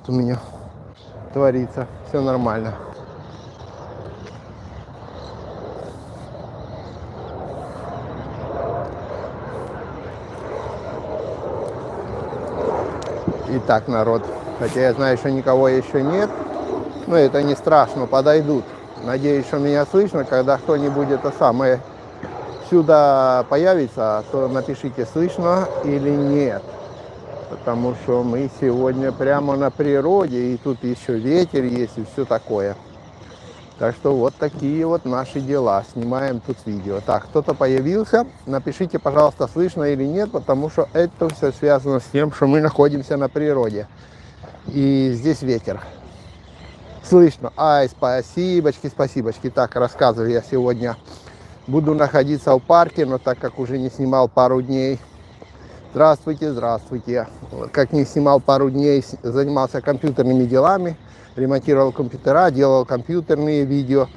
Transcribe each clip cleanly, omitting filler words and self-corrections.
у меня творится. Все нормально. Итак, народ, хотя я знаю, что никого еще нет, но это не страшно, подойдут. Надеюсь, что меня слышно, когда кто-нибудь это самое сюда появится, то напишите, слышно или нет. Потому что мы сегодня прямо на природе, и тут еще ветер есть, и все такое. Так что вот такие вот наши дела. Снимаем тут видео. Так, кто-то появился. Напишите, пожалуйста, слышно или нет, потому что это все связано с тем, что мы находимся на природе. И здесь ветер. Слышно. Ай, спасибочки, спасибочки. Так, рассказываю, я сегодня буду находиться в парке, но так как уже не снимал пару дней. Здравствуйте, здравствуйте. Как не снимал пару дней, занимался компьютерными делами. Ремонтировал компьютера, делал компьютерные видео.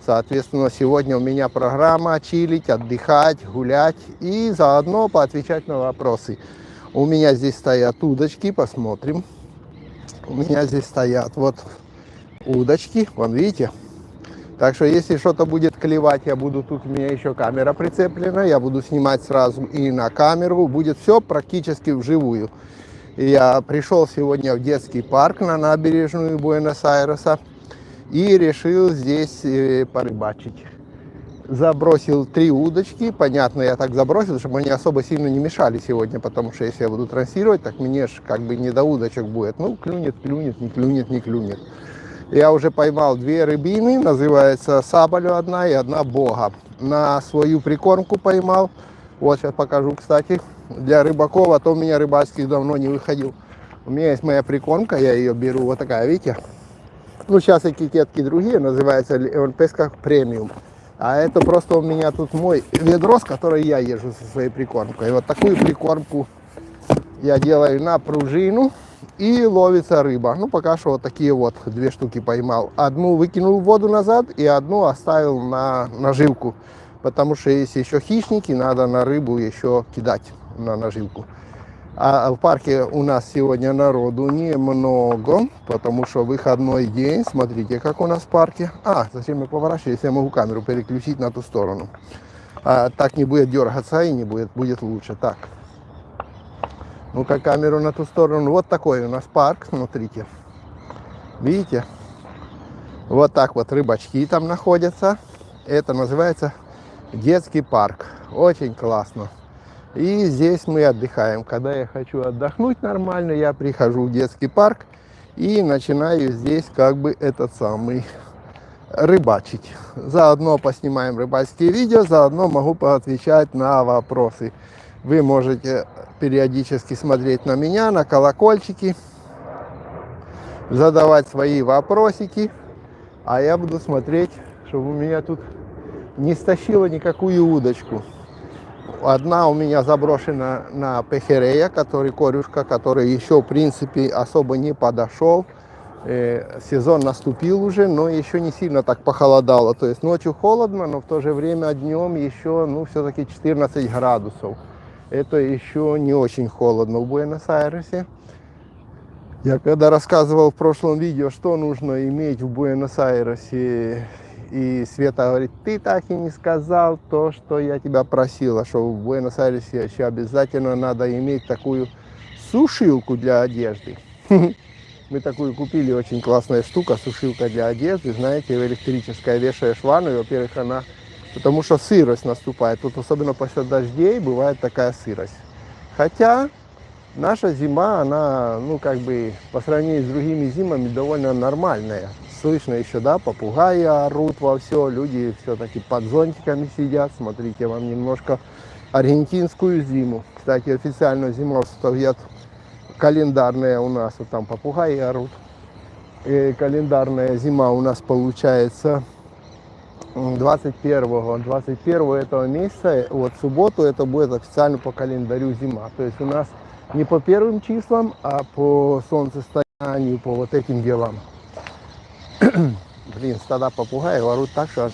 Соответственно, сегодня у меня программа чилить, отдыхать, гулять и заодно поотвечать на вопросы. У меня здесь стоят удочки, посмотрим. У меня здесь стоят вот удочки, вон видите. Так что если что-то будет клевать, я буду, тут у меня еще камера прицеплена, я буду снимать сразу и на камеру. Будет все практически вживую. Я пришел сегодня в детский парк на набережную Буэнос-Айреса и решил здесь порыбачить. Забросил 3 удочки. Понятно, я так забросил, чтобы они особо сильно не мешали сегодня, потому что если я буду трассировать, так мне ж как бы не до удочек будет. Ну, клюнет, клюнет, не клюнет, не клюнет. Я уже поймал 2 рыбины, называется сабалю одна и одна бога. На свою прикормку поймал. Вот сейчас покажу, кстати. Для рыбаков, а то у меня рыбацких давно не выходил. У меня есть моя прикормка, я ее беру, вот такая, видите? Ну, сейчас этикетки другие, называется Leon Pesca Premium. А это просто у меня тут мой ведро, с которой я езжу со своей прикормкой. Вот такую прикормку я делаю на пружину и ловится рыба. Ну, пока что вот такие вот 2 штуки поймал. Одну выкинул в воду назад и одну оставил на наживку. Потому что если еще хищники, надо на рыбу еще кидать на наживку. А в парке у нас сегодня народу немного, потому что выходной день. Смотрите, как у нас в парке. Зачем я поворачиваюсь, я могу камеру переключить на ту сторону. Так не будет дергаться и не будет лучше. Так. Ну-ка камеру на ту сторону. Вот такой у нас парк, смотрите. Видите? Вот так вот рыбачки там находятся. Это называется детский парк. Очень классно. И здесь мы отдыхаем. Когда я хочу отдохнуть нормально, я прихожу в детский парк и начинаю здесь как бы этот самый рыбачить. Заодно поснимаем рыбацкие видео, заодно могу поотвечать на вопросы. Вы можете периодически смотреть на меня, на колокольчики, задавать свои вопросики, а я буду смотреть, чтобы у меня тут не стащило никакую удочку. Одна у меня заброшена на пехерея, который корюшка, который еще в принципе особо не подошел. Сезон наступил уже, но еще не сильно так похолодало. То есть ночью холодно, но в то же время днем еще, ну, все-таки 14 градусов. Это еще не очень холодно в Буэнос-Айресе. Я когда рассказывал в прошлом видео, что нужно иметь в Буэнос-Айресе, и Света говорит, ты так и не сказал то, что я тебя просила, что в Буэнос-Айресе еще обязательно надо иметь такую сушилку для одежды. Мы такую купили, очень классная штука, сушилка для одежды, знаете, электрическая, вешаешь в ванну, и, во-первых, она, потому что сырость наступает, тут особенно после дождей бывает такая сырость. Хотя наша зима, она, ну, как бы, по сравнению с другими зимами, довольно нормальная. Слышно еще, да, попугаи орут во все, люди все-таки под зонтиками сидят. Смотрите, вам немножко аргентинскую зиму. Кстати, официально зима стоят календарная у нас, вот там попугаи орут. И календарная зима у нас получается 21 этого месяца, вот в сублату это будет официально по календарю зима. То есть у нас не по первым числам, а по солнцестоянию, по вот этим делам. Блин, стада попугаев орут так, что аж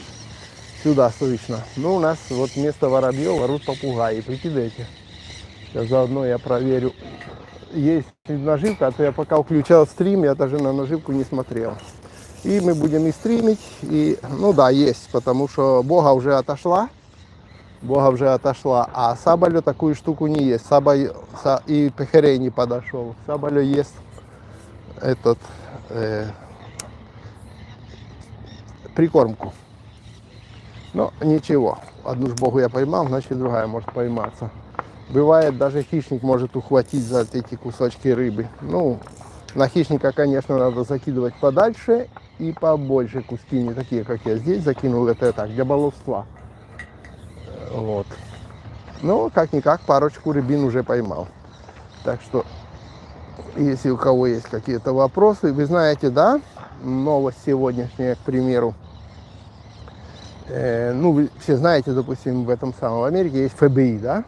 сюда слышно. Ну, у нас вот вместо воробьев орут попугаи, прикидывайте. Сейчас заодно я проверю есть наживка, а то я пока включал стрим, я даже на наживку не смотрел. И мы будем и стримить, и, ну да, есть, потому что Бога уже отошла, а Сабалю такую штуку не есть. И Пехерей не подошел. Сабалю есть этот прикормку. Но ничего, одну ж Богу я поймал, значит другая может пойматься. Бывает, даже хищник может ухватить за эти кусочки рыбы. Ну, на хищника, конечно, надо закидывать подальше и побольше куски, не такие, как я здесь закинул. Это так, для баловства. Вот. Ну, как-никак, парочку рыбин уже поймал. Так что, если у кого есть какие-то вопросы, вы знаете, да, новость сегодняшняя, к примеру, ну, вы все знаете, допустим, в этом самом Америке есть ФБИ, да?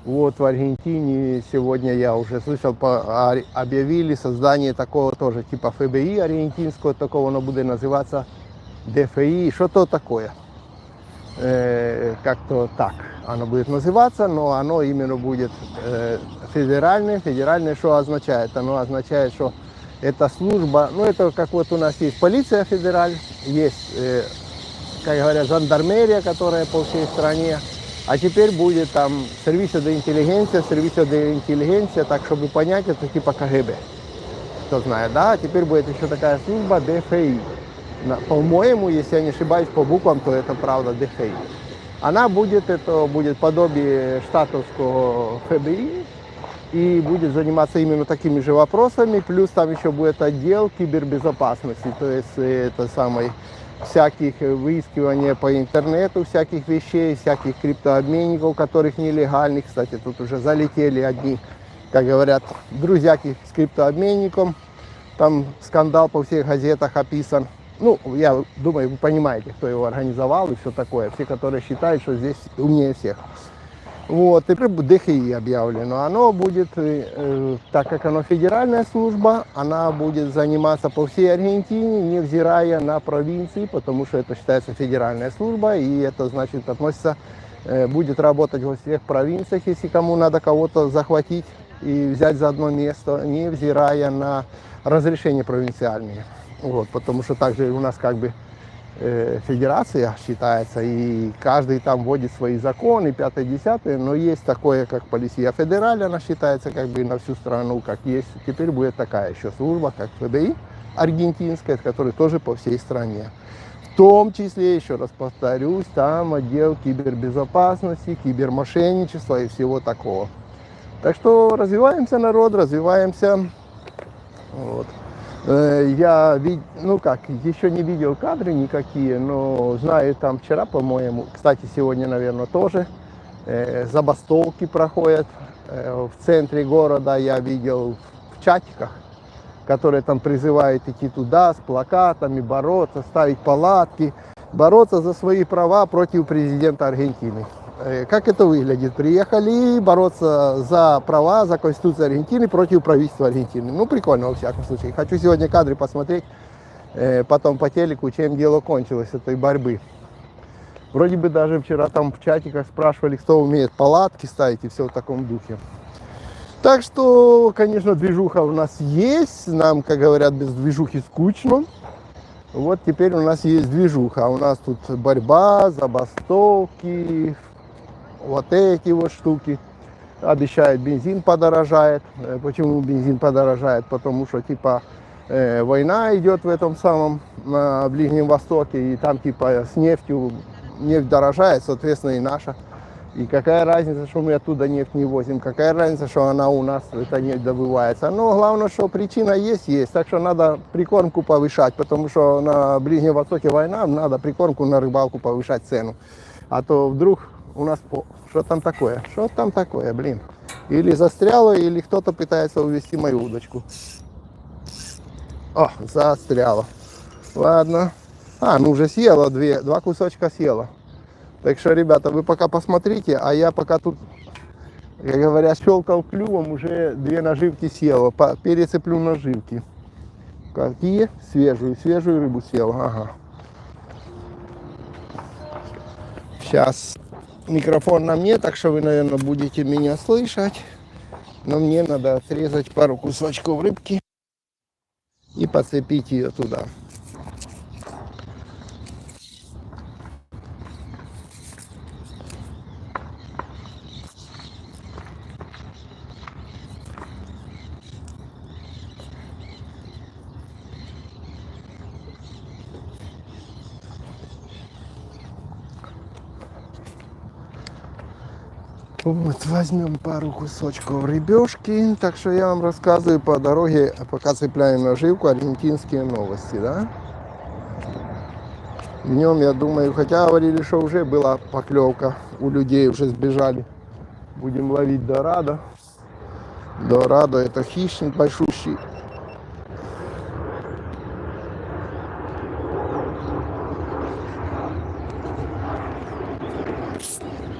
Вот в Аргентине сегодня я уже слышал, объявили создание такого тоже типа ФБИ аргентинского, такого оно будет называться ДФИ, что-то такое. Как-то так оно будет называться, но оно именно будет федеральное. Федеральное что означает? Оно означает, что эта служба, ну это как вот у нас есть полиция федераль, есть, как говорят, жандармерия, которая по всей стране, а теперь будет там сервиса де интеллигенция, так чтобы понять, это типа КГБ, кто знает, да, а теперь будет еще такая служба ДФИ. По-моему, если я не ошибаюсь по буквам, то это правда ДФИ. Она будет, это будет подобие штатовского ФБИ и будет заниматься именно такими же вопросами, плюс там еще будет отдел кибербезопасности, то есть это самый всяких выискивания по интернету, всяких вещей, всяких криптообменников, которых нелегальных. Кстати, тут уже залетели одни, как говорят, друзьяки с криптообменником. Там скандал по всех газетах описан. Ну, я думаю, вы понимаете, кто его организовал и все такое. Все, которые считают, что здесь умнее всех. Вот, и ДХИ объявлено. Оно будет, так как оно федеральная служба, она будет заниматься по всей Аргентине, невзирая на провинции, потому что это считается федеральная служба, и это, значит, относится, будет работать во всех провинциях, если кому надо кого-то захватить и взять за одно место, невзирая на разрешение провинциальные. Вот, потому что также у нас как бы федерация считается, и каждый там вводит свои законы, 5-10, но есть такое, как полиция федераль, она считается как бы на всю страну, как есть. Теперь будет такая еще служба, как ФБИ аргентинская, которая тоже по всей стране. В том числе, еще раз повторюсь, там отдел кибербезопасности, кибермошенничества и всего такого. Так что развиваемся, народ, развиваемся. Вот. Я, ну как, еще не видел кадры никакие, но знаю, там вчера, по-моему, кстати, сегодня, наверное, тоже забастовки проходят в центре города. Я видел в чатиках, которые там призывают идти туда с плакатами, бороться, ставить палатки, бороться за свои права против президента Аргентины. Как это выглядит? Приехали бороться за права, за Конституцию Аргентины против правительства Аргентины. Ну, прикольно, во всяком случае. Хочу сегодня кадры посмотреть, потом по телеку, чем дело кончилось, этой борьбы. Вроде бы даже вчера там в чатиках спрашивали, кто умеет палатки ставить и все в таком духе. Так что, конечно, движуха у нас есть. Нам, как говорят, без движухи скучно. Вот теперь у нас есть движуха. У нас тут борьба, забастовки, вот эти вот штуки. Обещают, бензин подорожает. Почему бензин подорожает? Потому что типа война идет в этом самом на Ближнем Востоке, и там типа с нефтью, нефть дорожает, соответственно и наша. И какая разница, что мы оттуда нефть не возим, какая разница, что она у нас, эта нефть добывается. Но главное, что причина есть, так что надо прикормку повышать, потому что на Ближнем Востоке война, надо прикормку на рыбалку повышать цену. А то вдруг у нас, что там такое, блин. Или застряло, или кто-то пытается увести мою удочку. О, застряло. Ладно. Ну уже съела, два кусочка съела. Так что, ребята, вы пока посмотрите, а я пока тут, как говорят, щелкал клювом, уже 2 наживки съела. Перецеплю наживки. Какие? Свежую рыбу съела. Ага. Сейчас микрофон на мне, так что вы, наверное, будете меня слышать. Но мне надо отрезать пару кусочков рыбки и подцепить ее туда. Вот, возьмем пару кусочков рыбешки. Так что я вам рассказываю по дороге, пока цепляем наживку, аргентинские новости, да? Днем, я думаю, хотя говорили, что уже была поклевка, у людей уже сбежали. Будем ловить дорадо. Дорадо это хищник большущий.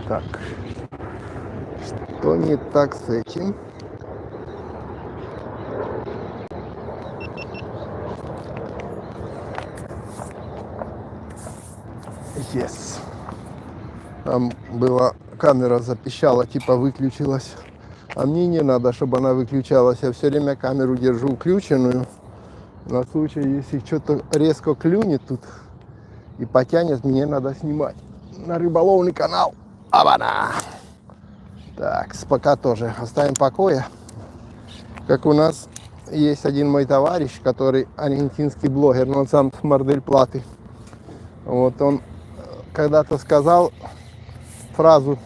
Так, что не так с этим? Yes. Там была камера запищала, типа выключилась. А мне не надо, чтобы она выключалась. Я все время камеру держу включенную. На случай, если что-то резко клюнет тут и потянет, мне надо снимать. На рыболовный канал. Абана! Так, пока тоже оставим в покое. Как у нас есть один мой товарищ, который аргентинский блогер, но он сам с Мар-дель-Платы. Вот он когда-то сказал фразу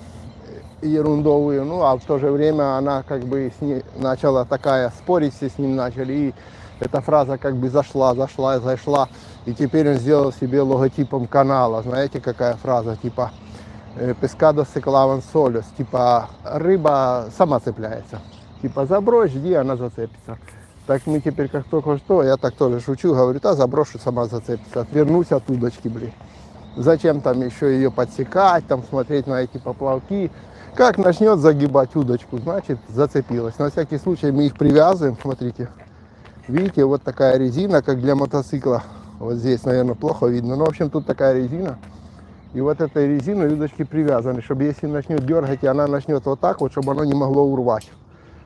ерундовую, ну а в то же время она как бы с ней начала такая, спорить все с ним начали, и эта фраза как бы зашла, и теперь он сделал себе логотипом канала. Знаете, какая фраза, типа «Pescado se clavan solos», типа рыба сама цепляется, типа забрось, жди, она зацепится. Так мы теперь как только что, я так тоже шучу, говорю, да заброшу, сама зацепится, отвернусь от удочки, блин. Зачем там еще ее подсекать, там смотреть на эти поплавки. Как начнет загибать удочку, значит зацепилась. На всякий случай мы их привязываем, смотрите. Видите, вот такая резина, как для мотоцикла. Вот здесь, наверное, плохо видно. Но, в общем, тут такая резина. И вот этой резиной удочки привязаны, чтобы если начнет дергать, и она начнет вот так вот, чтобы оно не могло урвать.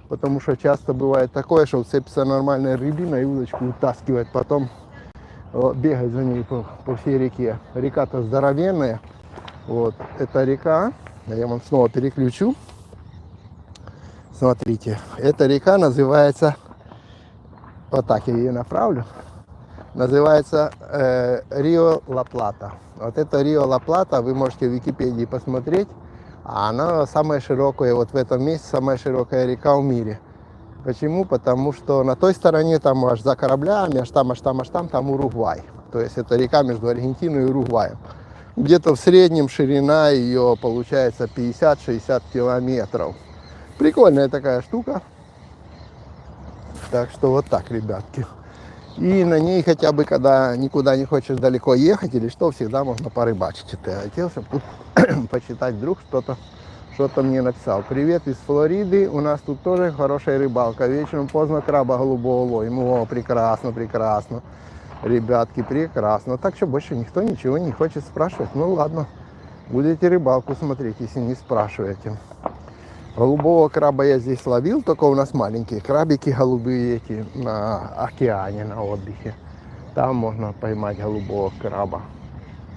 Потому что часто бывает такое, что цепится нормальная рыбина и удочку утаскивает. Потом бегать за ней по всей реке. Река-то здоровенная. Вот, эта река, я вам снова переключу. Смотрите, эта река называется, вот так я ее направлю, называется Рио-Ла-Плата. Вот это Рио-Ла-Плата, вы можете в Википедии посмотреть, а она самая широкая, вот в этом месте самая широкая река в мире. Почему? Потому что на той стороне, там аж за кораблями, аж там Уругвай. То есть это река между Аргентиной и Уругваем. Где-то в среднем ширина ее получается 50-60 километров. Прикольная такая штука. Так что вот так, ребятки. И на ней хотя бы, когда никуда не хочешь далеко ехать или что, всегда можно порыбачить. Это я хотел, чтобы тут почитать, вдруг что-то мне написал. Привет из Флориды, у нас тут тоже хорошая рыбалка. Вечером поздно краба голубого ловим. О, прекрасно, прекрасно. Ребятки, прекрасно. Так что больше никто ничего не хочет спрашивать. Ну ладно, будете рыбалку смотреть, если не спрашиваете. Голубого краба я здесь ловил, только у нас маленькие крабики голубые эти на океане, на отдыхе. Там можно поймать голубого краба.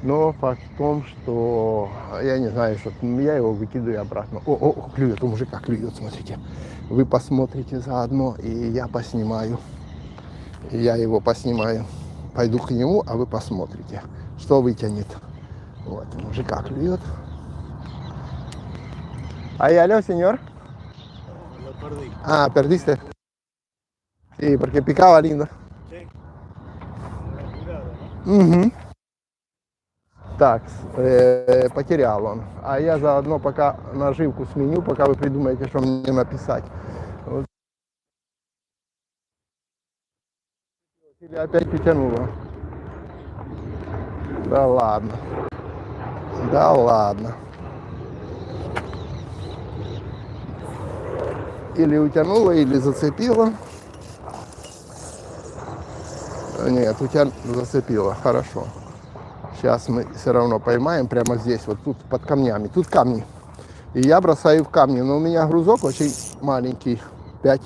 Но факт в том, что я не знаю, что я его выкидываю обратно. О, клюет, у мужика клюет, смотрите. Вы посмотрите заодно, и я поснимаю. И я его поснимаю. Пойду к нему, а вы посмотрите, что вытянет. Вот, мужика клюет. Aló, señor. Lo perdí. Ah, perdiste. Sí, porque picaba lindo. Sí. ¿No? Угу. Так, потерял он. А я заодно пока наживку сменю, пока вы придумаете, что мне написать. Вот. Или опять потянуло. Да ладно. Да ладно. Или утянуло, или зацепило. Нет, зацепило. Хорошо. Сейчас мы все равно поймаем прямо здесь, вот тут под камнями. Тут камни. И я бросаю в камни. Но у меня грузок очень маленький. 5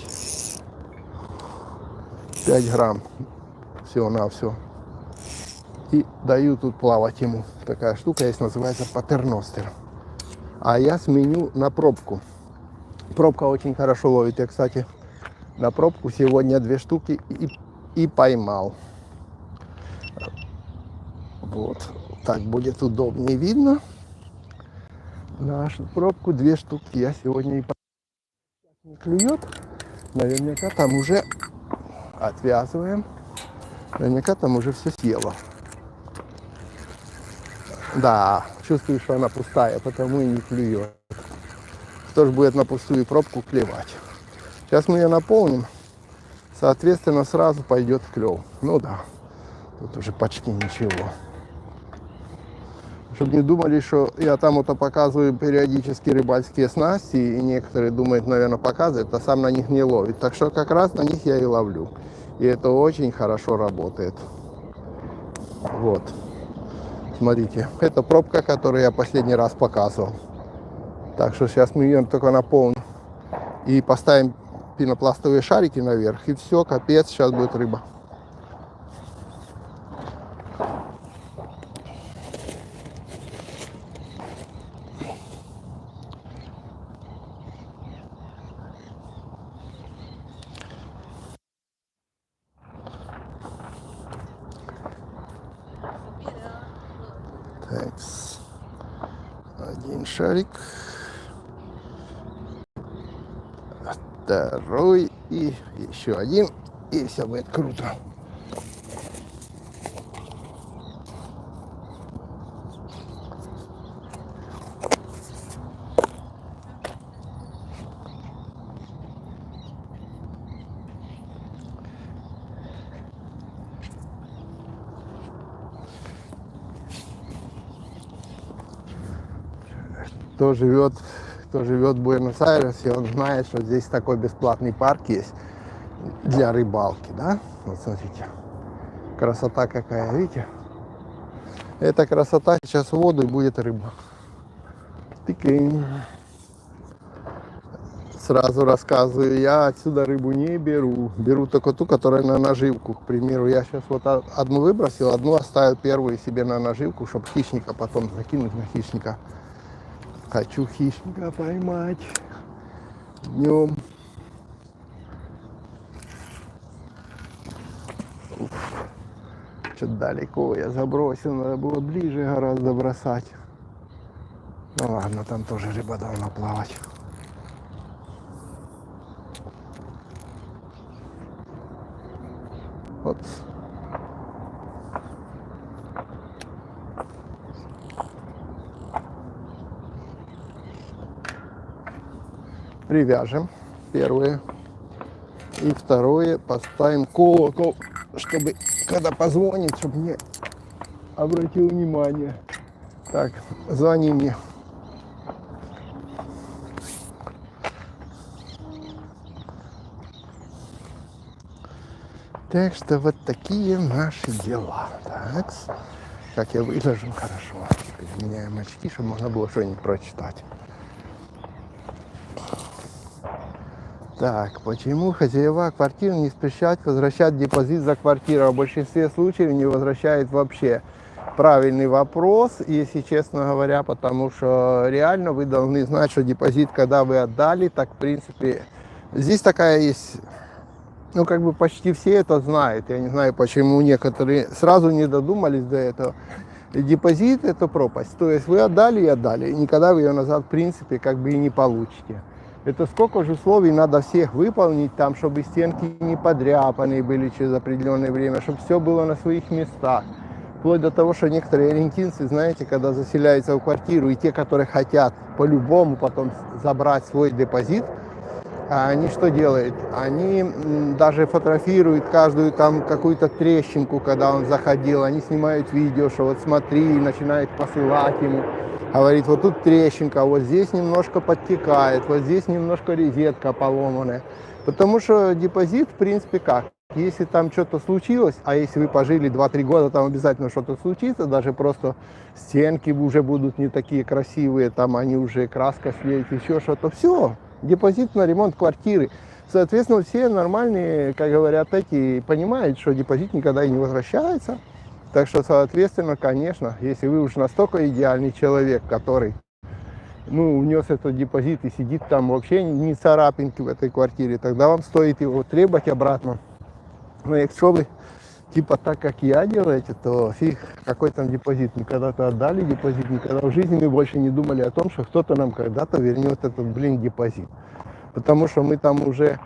грамм всего-навсего. И даю тут плавать ему. Такая штука есть, называется патерностер. А я сменю на пробку. Пробка очень хорошо ловит. Я, кстати, на пробку сегодня 2 штуки и поймал. Вот. Так будет удобнее видно. Нашу пробку 2 штуки я сегодня и не клюет. Наверняка там уже отвязываем. Наверняка там уже все съело. Да, чувствую, что она пустая, потому и не клюет. Кто же будет на пустую пробку клевать? Сейчас мы ее наполним. Соответственно, сразу пойдет клев. Ну да, тут уже почти ничего. Чтобы не думали, что я там вот показываю периодически рыбальские снасти, и некоторые думают, наверное, показывает, а сам на них не ловит. Так что как раз на них я и ловлю. И это очень хорошо работает. Вот. Смотрите, это пробка, которую я последний раз показывал. Так что сейчас мы ее только наполним. И поставим пенопластовые шарики наверх. И все, капец, сейчас будет рыба. Так, один шарик, второй и еще один, и все будет круто. Кто живет в Буэнос-Айресе, он знает, что здесь такой бесплатный парк есть для рыбалки, да? Вот смотрите, красота какая, видите? Эта красота сейчас в воду и будет рыба. Тыкай. Сразу рассказываю, я отсюда рыбу не беру. Беру только ту, которая на наживку. К примеру, я сейчас вот одну выбросил, одну оставил первую себе на наживку, чтобы хищника потом закинуть на хищника. Хочу хищника поймать днем. Что-то далеко я забросил, надо было ближе гораздо бросать. Ну ладно, там тоже рыба должна плавать. Вот. Привяжем первое. И второе, поставим колокол, чтобы когда позвонит, чтобы мне обратил внимание. Так, звони мне. Так что вот такие наши дела. Так, как я выгляжу хорошо. Меняем очки, чтобы можно было что-нибудь прочитать. Так, почему хозяева квартир не спешат возвращать депозит за квартиру? В большинстве случаев не возвращают вообще. Правильный вопрос, если честно говоря, потому что реально вы должны знать, что депозит, когда вы отдали, так в принципе, здесь такая есть, ну как бы почти все это знают. Я не знаю, почему некоторые сразу не додумались до этого. Депозит это пропасть, то есть вы отдали и отдали, и никогда вы ее назад в принципе как бы и не получите. Это сколько же условий надо всех выполнить, там, чтобы стенки не подряпанные были через определенное время, чтобы все было на своих местах. Вплоть до того, что некоторые аргентинцы, знаете, когда заселяются в квартиру, и те, которые хотят по-любому потом забрать свой депозит, они что делают? Они даже фотографируют каждую там какую-то трещинку, когда он заходил, они снимают видео, что вот смотри, и начинают посылать ему. Говорит, вот тут трещинка, вот здесь немножко подтекает, вот здесь немножко розетка поломанная. Потому что депозит, в принципе, как? Если там что-то случилось, а если вы пожили 2-3 года, там обязательно что-то случится, даже просто стенки уже будут не такие красивые, там они уже краска слеет, еще что-то. Все, депозит на ремонт квартиры. Соответственно, все нормальные, как говорят, эти понимают, что депозит никогда и не возвращается. Так что, соответственно, конечно, если вы уж настолько идеальный человек, который, ну, унес этот депозит и сидит там вообще ни царапинки в этой квартире, тогда вам стоит его требовать обратно. Но если вы типа так, как я делаете, то фиг, какой там депозит. Мы когда-то отдали депозит, никогда в жизни мы больше не думали о том, что кто-то нам когда-то вернет этот, блин, депозит. Потому что мы там уже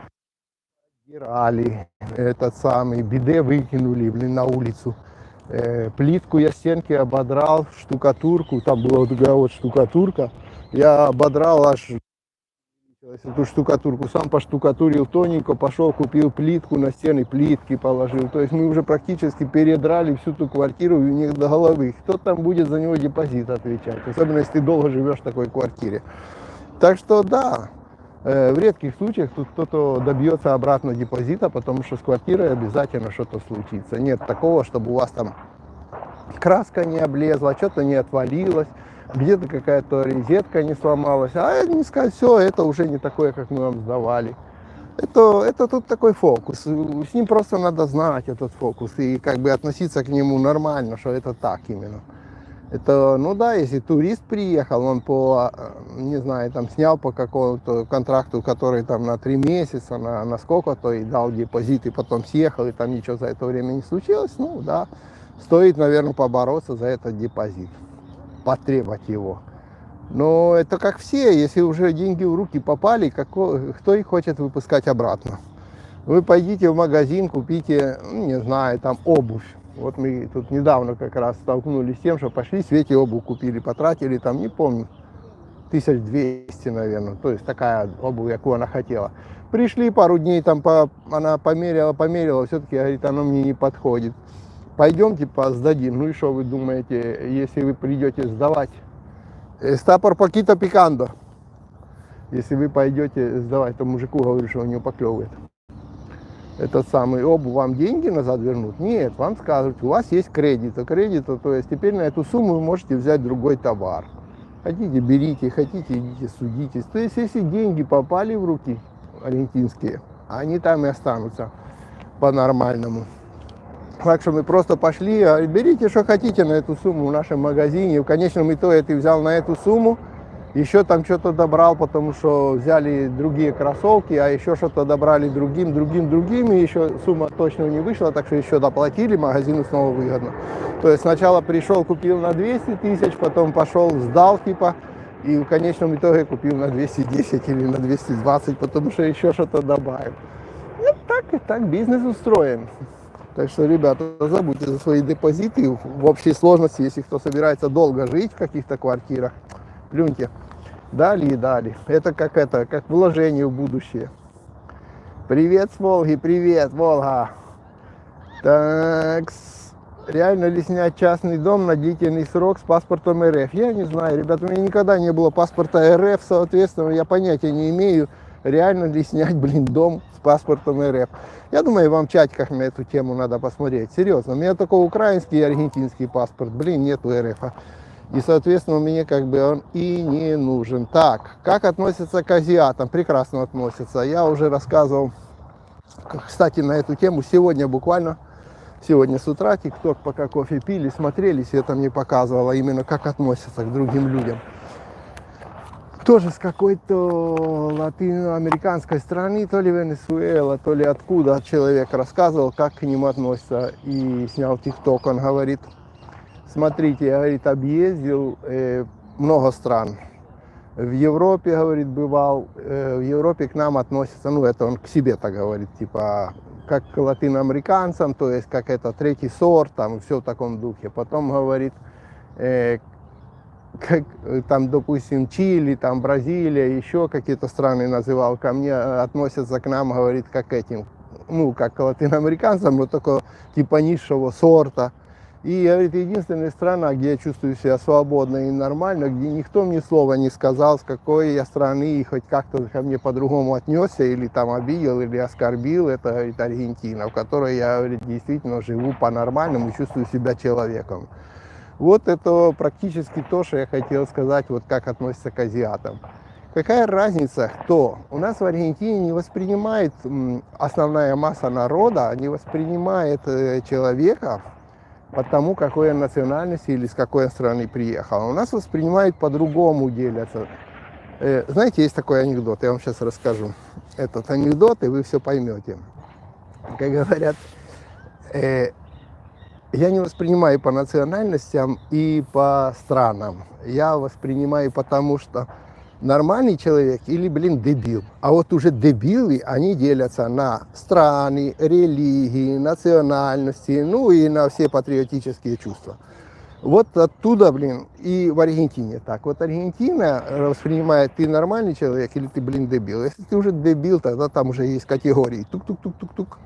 стирали этот самый, биде выкинули, блин, на улицу. Плитку я стенки ободрал, штукатурку, там была вот такая вот штукатурка. Я ободрал аж эту штукатурку, сам поштукатурил тоненько, пошел, купил плитку, на стены плитки положил. То есть мы уже практически передрали всю ту квартиру, и у них до головы. Кто там будет за него депозит отвечать? Особенно, если ты долго живешь в такой квартире. Так что да, в редких случаях тут кто-то добьется обратно депозита, потому что с квартирой обязательно что-то случится. Нет такого, чтобы у вас там краска не облезла, что-то не отвалилось, где-то какая-то розетка не сломалась. А не сказать, все, это уже не такое, как мы вам сдавали. Это тут такой фокус. С ним просто надо знать этот фокус и как бы относиться к нему нормально, что это так именно. Это, ну да, если турист приехал, он по, не знаю, там снял по какому-то контракту, который там на 3 месяца, на сколько-то, и дал депозит, и потом съехал, и там ничего за это время не случилось, ну да, стоит, наверное, побороться за этот депозит, потребовать его. Но это как все, если уже деньги в руки попали, кто их хочет выпускать обратно? Вы пойдите в магазин, купите, не знаю, там обувь. Вот мы тут недавно как раз столкнулись с тем, что пошли, Свете обувь купили, потратили там, не помню, 1200, наверное. То есть такая обувь, какую она хотела. Пришли пару дней, там она померила, все-таки, говорит, оно мне не подходит. Пойдемте сдадим. Ну и что вы думаете, если вы придете сдавать? Está por poquito picando. Если вы пойдете сдавать, то мужику говорю, что у него поклевывает. Этот самый обувь, вам деньги назад вернут? Нет, вам скажут, у вас есть кредит, то есть теперь на эту сумму вы можете взять другой товар. Хотите, берите, хотите, идите, судитесь. То есть если деньги попали в руки аргентинские, они там и останутся по-нормальному. Так что мы просто пошли, берите, что хотите на эту сумму в нашем магазине. В конечном итоге ты взял на эту сумму, еще там что-то добрал, потому что взяли другие кроссовки, а еще что-то добрали другим, и еще сумма точно не вышла, так что еще доплатили, магазину снова выгодно. То есть сначала пришел, купил на 200 тысяч, потом пошел, сдал типа, и в конечном итоге купил на 210 или на 220, потому что еще что-то добавил. Ну, так бизнес устроен. Так что, ребята, забудьте за свои депозиты в общей сложности, если кто собирается долго жить в каких-то квартирах, плюньте. Дали. Это как вложение в будущее. Привет с Волги, привет, Волга. Так, реально ли снять частный дом на длительный срок с паспортом РФ? Я не знаю, ребята, у меня никогда не было паспорта РФ, соответственно, я понятия не имею, реально ли снять, дом с паспортом РФ. Я думаю, вам в чатиках на эту тему надо посмотреть. Серьезно, у меня только украинский и аргентинский паспорт, нету РФ. И, соответственно, мне он и не нужен. Так, как относятся к азиатам? Прекрасно относятся. Я уже рассказывал, кстати, на эту тему сегодня с утра, ТикТок, пока кофе пили, смотрели, Света мне показывала именно, как относятся к другим людям. Тоже с какой-то латиноамериканской страны, то ли Венесуэла, то ли откуда человек рассказывал, как к ним относятся, и снял ТикТок, он говорит, смотрите, говорит, объездил много стран. В Европе, говорит, бывал, в Европе к нам относятся, это он к себе так говорит, типа, как к латиноамериканцам, то есть как это третий сорт, там, все в таком духе. Потом говорит, как там, допустим, Чили, там, Бразилия, еще какие-то страны называл, ко мне относятся к нам, говорит, как этим, как к латиноамериканцам, но только типа низшего сорта. И, говорит, единственная страна, где я чувствую себя свободно и нормально, где никто мне слова не сказал, с какой я страны, и хоть как-то ко мне по-другому отнесся, или там обидел, или оскорбил, это, говорит, Аргентина, в которой я, говорит, действительно живу по-нормальному, чувствую себя человеком. Вот это практически то, что я хотел сказать, вот как относятся к азиатам. К какая разница, кто? У нас в Аргентине не воспринимает, основная масса народа не воспринимает человека по тому, какой он национальности или с какой он страны приехал. У нас воспринимают по-другому, делятся. Знаете, есть такой анекдот, я вам сейчас расскажу. Этот анекдот, и вы все поймете. Как говорят, я не воспринимаю по национальностям и по странам. Я воспринимаю потому, что нормальный человек или, дебил. А вот уже дебилы, они делятся на страны, религии, национальности, ну и на все патриотические чувства. Вот оттуда, и в Аргентине так. Вот Аргентина воспринимает, ты нормальный человек или ты, дебил. Если ты уже дебил, тогда там уже есть категории. Тук-тук-тук-тук-тук.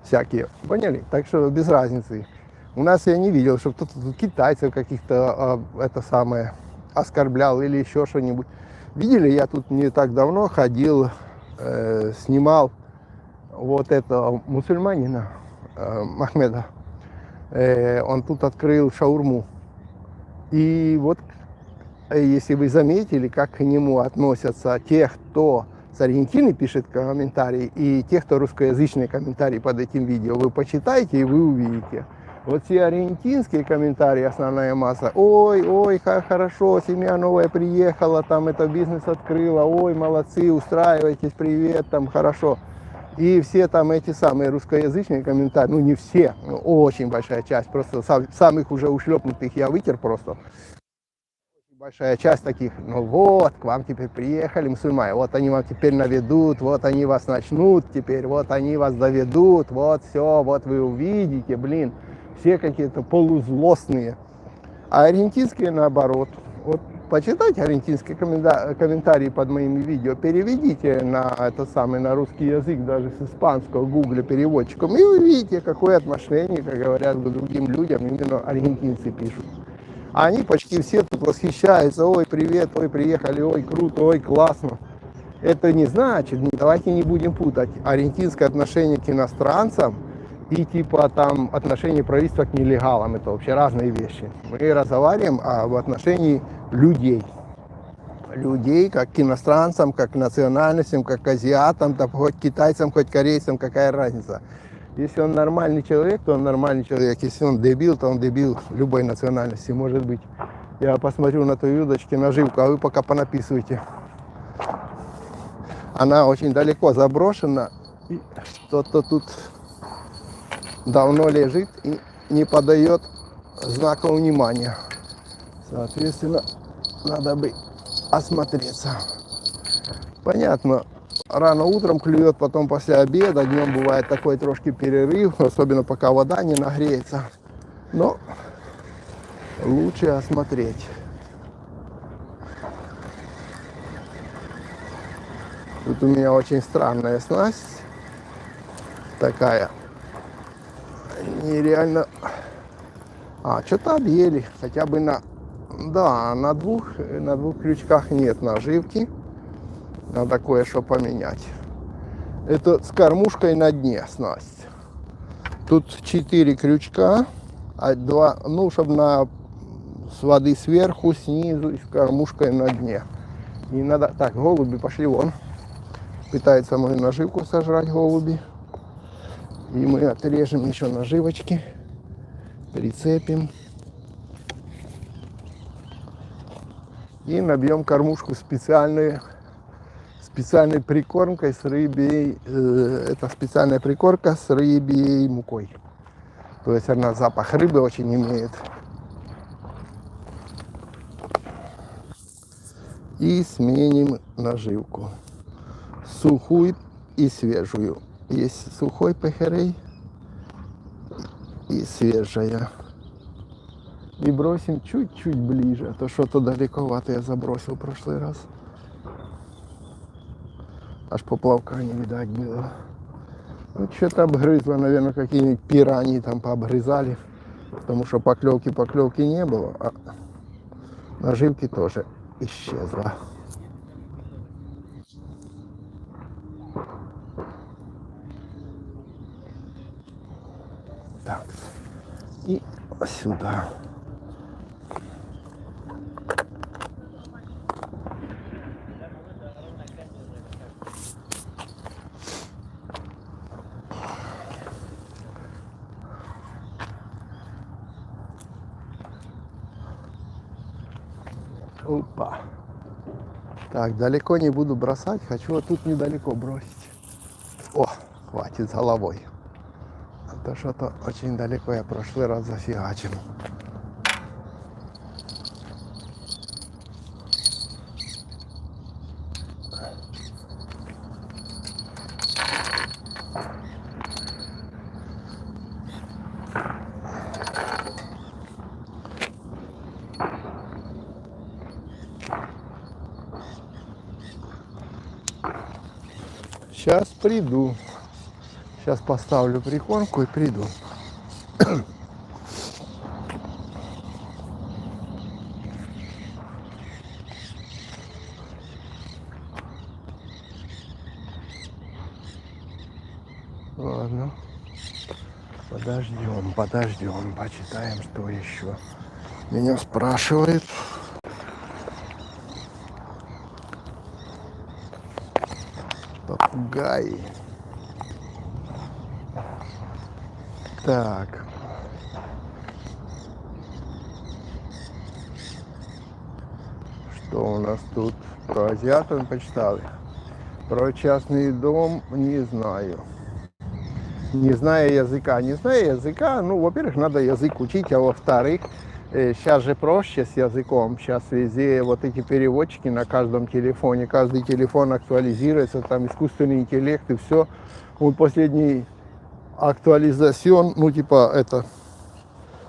Всякие. Поняли? Так что без разницы. У нас я не видел, чтобы кто-то тут китайцев каких-то оскорблял или еще что-нибудь. Видели, я тут не так давно ходил, снимал вот этого мусульманина Махмеда. Он тут открыл шаурму. И вот, если вы заметили, как к нему относятся те, кто с Аргентины пишет комментарии, и те, кто русскоязычные комментарии под этим видео, вы почитайте и вы увидите. Вот все аргентинские комментарии, основная масса, ой, как хорошо, семья новая приехала, там это бизнес открыла, ой, молодцы, устраивайтесь, привет, там хорошо. И все там эти самые русскоязычные комментарии, ну не все, но очень большая часть, просто самых уже ушлепнутых я вытер просто. Большая часть таких, ну вот, к вам теперь приехали мусульмане, вот они вам теперь наведут, вот они вас начнут теперь, вот они вас доведут, вот все, вот вы увидите, все какие-то полузлостные. А аргентинские наоборот. Вот почитайте аргентинские комментарии под моими видео, переведите на на русский язык, даже с испанского, гугля переводчиком, и вы увидите, какое отношение, как говорят, к другим людям именно аргентинцы пишут. А они почти все тут восхищаются, ой, привет, ой, приехали, ой, круто, ой, классно. Это не значит, давайте не будем путать аргентинское отношение к иностранцам и типа там отношение правительства к нелегалам. Это вообще разные вещи. Мы разговариваем об отношении людей. Людей как к иностранцам, как к национальностям, как к азиатам, там, хоть китайцам, хоть корейцам, какая разница. Если он нормальный человек, то он нормальный человек. Если он дебил, то он дебил любой национальности, может быть. Я посмотрю на той удочке наживку, а вы пока понаписывайте. Она очень далеко заброшена. Что-то тут давно лежит и не подает знака внимания. Соответственно, надо бы осмотреться. Понятно, рано утром клюет, потом после обеда, днем бывает такой трошки перерыв, особенно пока вода не нагреется. Но лучше осмотреть. Тут у меня очень странная снасть такая. Нереально. Что-то объели. Хотя бы на двух крючках нет наживки. Надо кое-что поменять. Это с кормушкой на дне снасть. Тут 4 крючка, а 2, чтобы с воды сверху, снизу и с кормушкой на дне. И надо. Так, голуби пошли вон. Пытается мою наживку сожрать голуби. И мы отрежем еще наживочки, прицепим и набьем кормушку специальной прикормкой с рыбьей. Это специальная прикормка с рыбьей мукой. То есть она запах рыбы очень имеет. И сменим наживку. Сухую и свежую. Есть сухой пехерей и свежая. И бросим чуть-чуть ближе, а то что-то далековато я забросил в прошлый раз. Аж поплавка не видать было. Вот что-то обгрызло, наверное, какие-нибудь пираньи там пообгрызали. Потому что поклевки не было, а наживки тоже исчезла. Так, и сюда. Опа. Так, далеко не буду бросать, хочу вот тут недалеко бросить. О, хватит с головой. А то что-то очень далеко я прошлый раз зафигачил. Сейчас приду. Сейчас поставлю прикормку и приду. Ладно. Подождем, почитаем, что еще. Меня спрашивают. Попугаи. Так. Что у нас тут? Про азиатов почитали. Про частный дом не знаю. Не зная языка, ну, во-первых, надо язык учить, а во-вторых, сейчас же проще с языком. Сейчас везде вот эти переводчики на каждом телефоне. Каждый телефон актуализируется, там искусственный интеллект и все. Вот последний актуализацион, ну, типа, это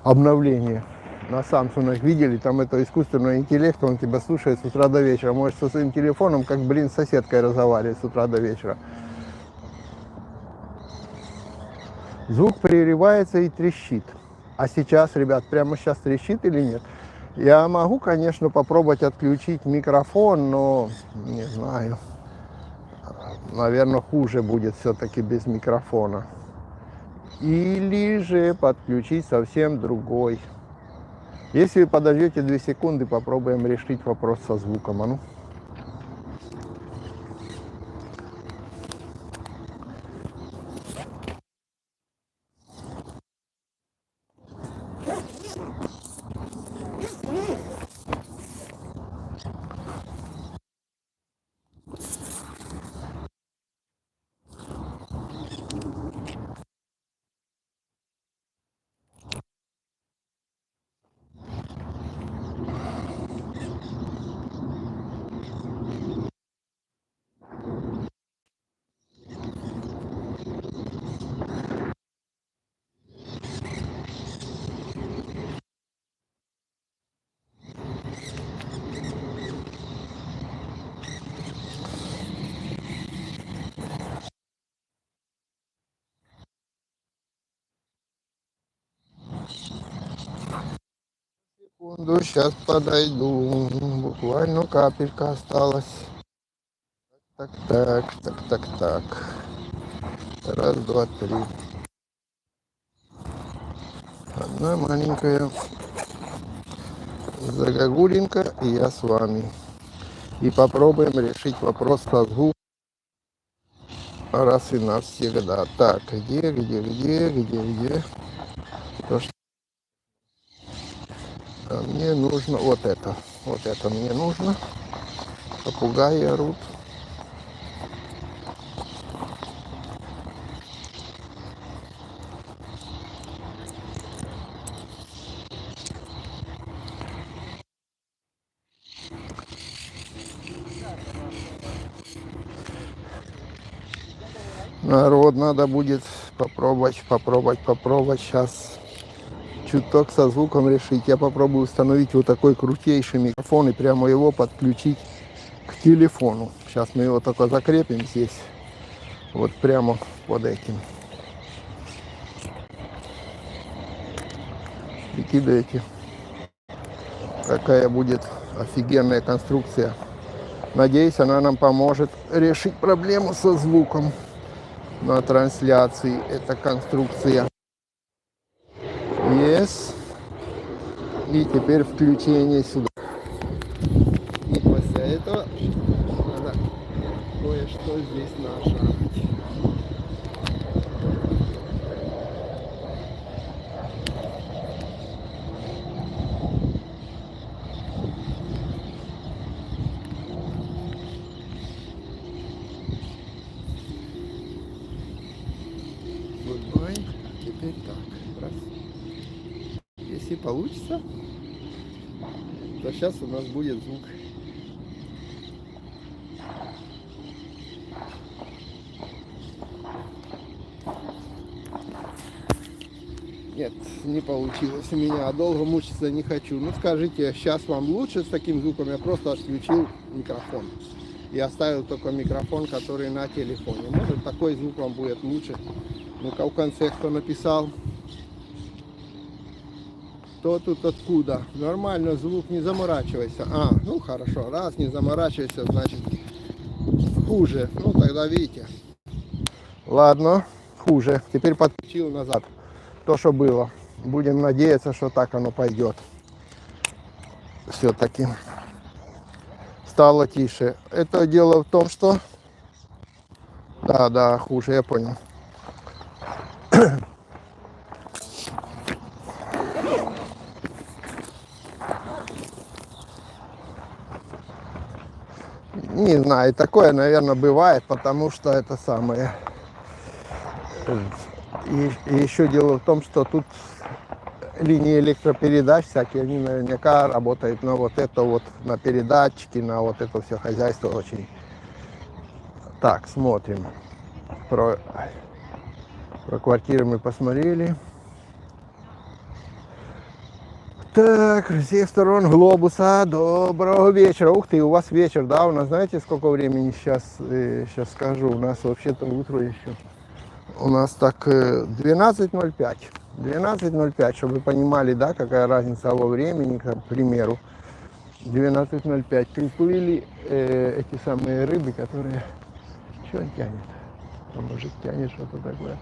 обновление. На Samsung видели, там это искусственный интеллект, он тебя слушает с утра до вечера. Можешь со своим телефоном, как, блин, с соседкой разговаривать с утра до вечера. Звук прерывается и трещит. А сейчас, ребят, прямо сейчас трещит или нет? Я могу, конечно, попробовать отключить микрофон, но не знаю. Наверное, хуже будет все-таки без микрофона. Или же подключить совсем другой. Если вы подождете 2 секунды, попробуем решить вопрос со звуком. А ну. Секунду, сейчас подойду. Буквально капелька осталась. Так. Раз, два, три. Одна маленькая загогулинка, и я с вами. И попробуем решить вопрос со звуком раз и навсегда. Так, где? То, что... мне нужно вот это. Вот это мне нужно. Попугаи орут. Народ, надо будет попробовать. Сейчас чуток со звуком решить. Я попробую установить вот такой крутейший микрофон и прямо его подключить к телефону. Сейчас мы его только закрепим здесь. Вот прямо под этим. Прикидываете, какая будет офигенная конструкция. Надеюсь, она нам поможет решить проблему со звуком на трансляции. Эта конструкция. Yes. И теперь включение сюда. И после этого надо кое-что здесь нажать. если получится, то сейчас у нас будет звук. Нет, не получилось у меня, а долго мучиться не хочу. Ну скажите, сейчас вам лучше с таким звуком? Я просто отключил микрофон и оставил только микрофон, который на телефоне. Может, такой звук вам будет лучше. Ну-ка в конце кто написал? Кто тут откуда? Нормально, звук, не заморачивайся. А, ну хорошо, раз не заморачивайся, значит хуже. Ну тогда видите. Ладно, хуже. Теперь подключил назад то, что было. Будем надеяться, что так оно пойдет. Все-таки стало тише. Это дело в том, что... Да, хуже, я понял. Не знаю, такое, наверное, бывает, потому что это самое... И еще дело в том, что тут линии электропередач всякие, они наверняка работают на вот это вот, на передатчики, на вот это все хозяйство очень. Так, смотрим. Про квартиры мы посмотрели. Так, с всех сторон глобуса. Доброго вечера. Ух ты, у вас вечер, да? У нас знаете, сколько времени сейчас? Сейчас скажу. У нас вообще-то утро еще. У нас так 12:05. 12:05, чтобы вы понимали, да, какая разница во времени, к примеру. 12:05. Приплыли эти самые рыбы, которые... Что он тянет? А может, тянет что-то такое?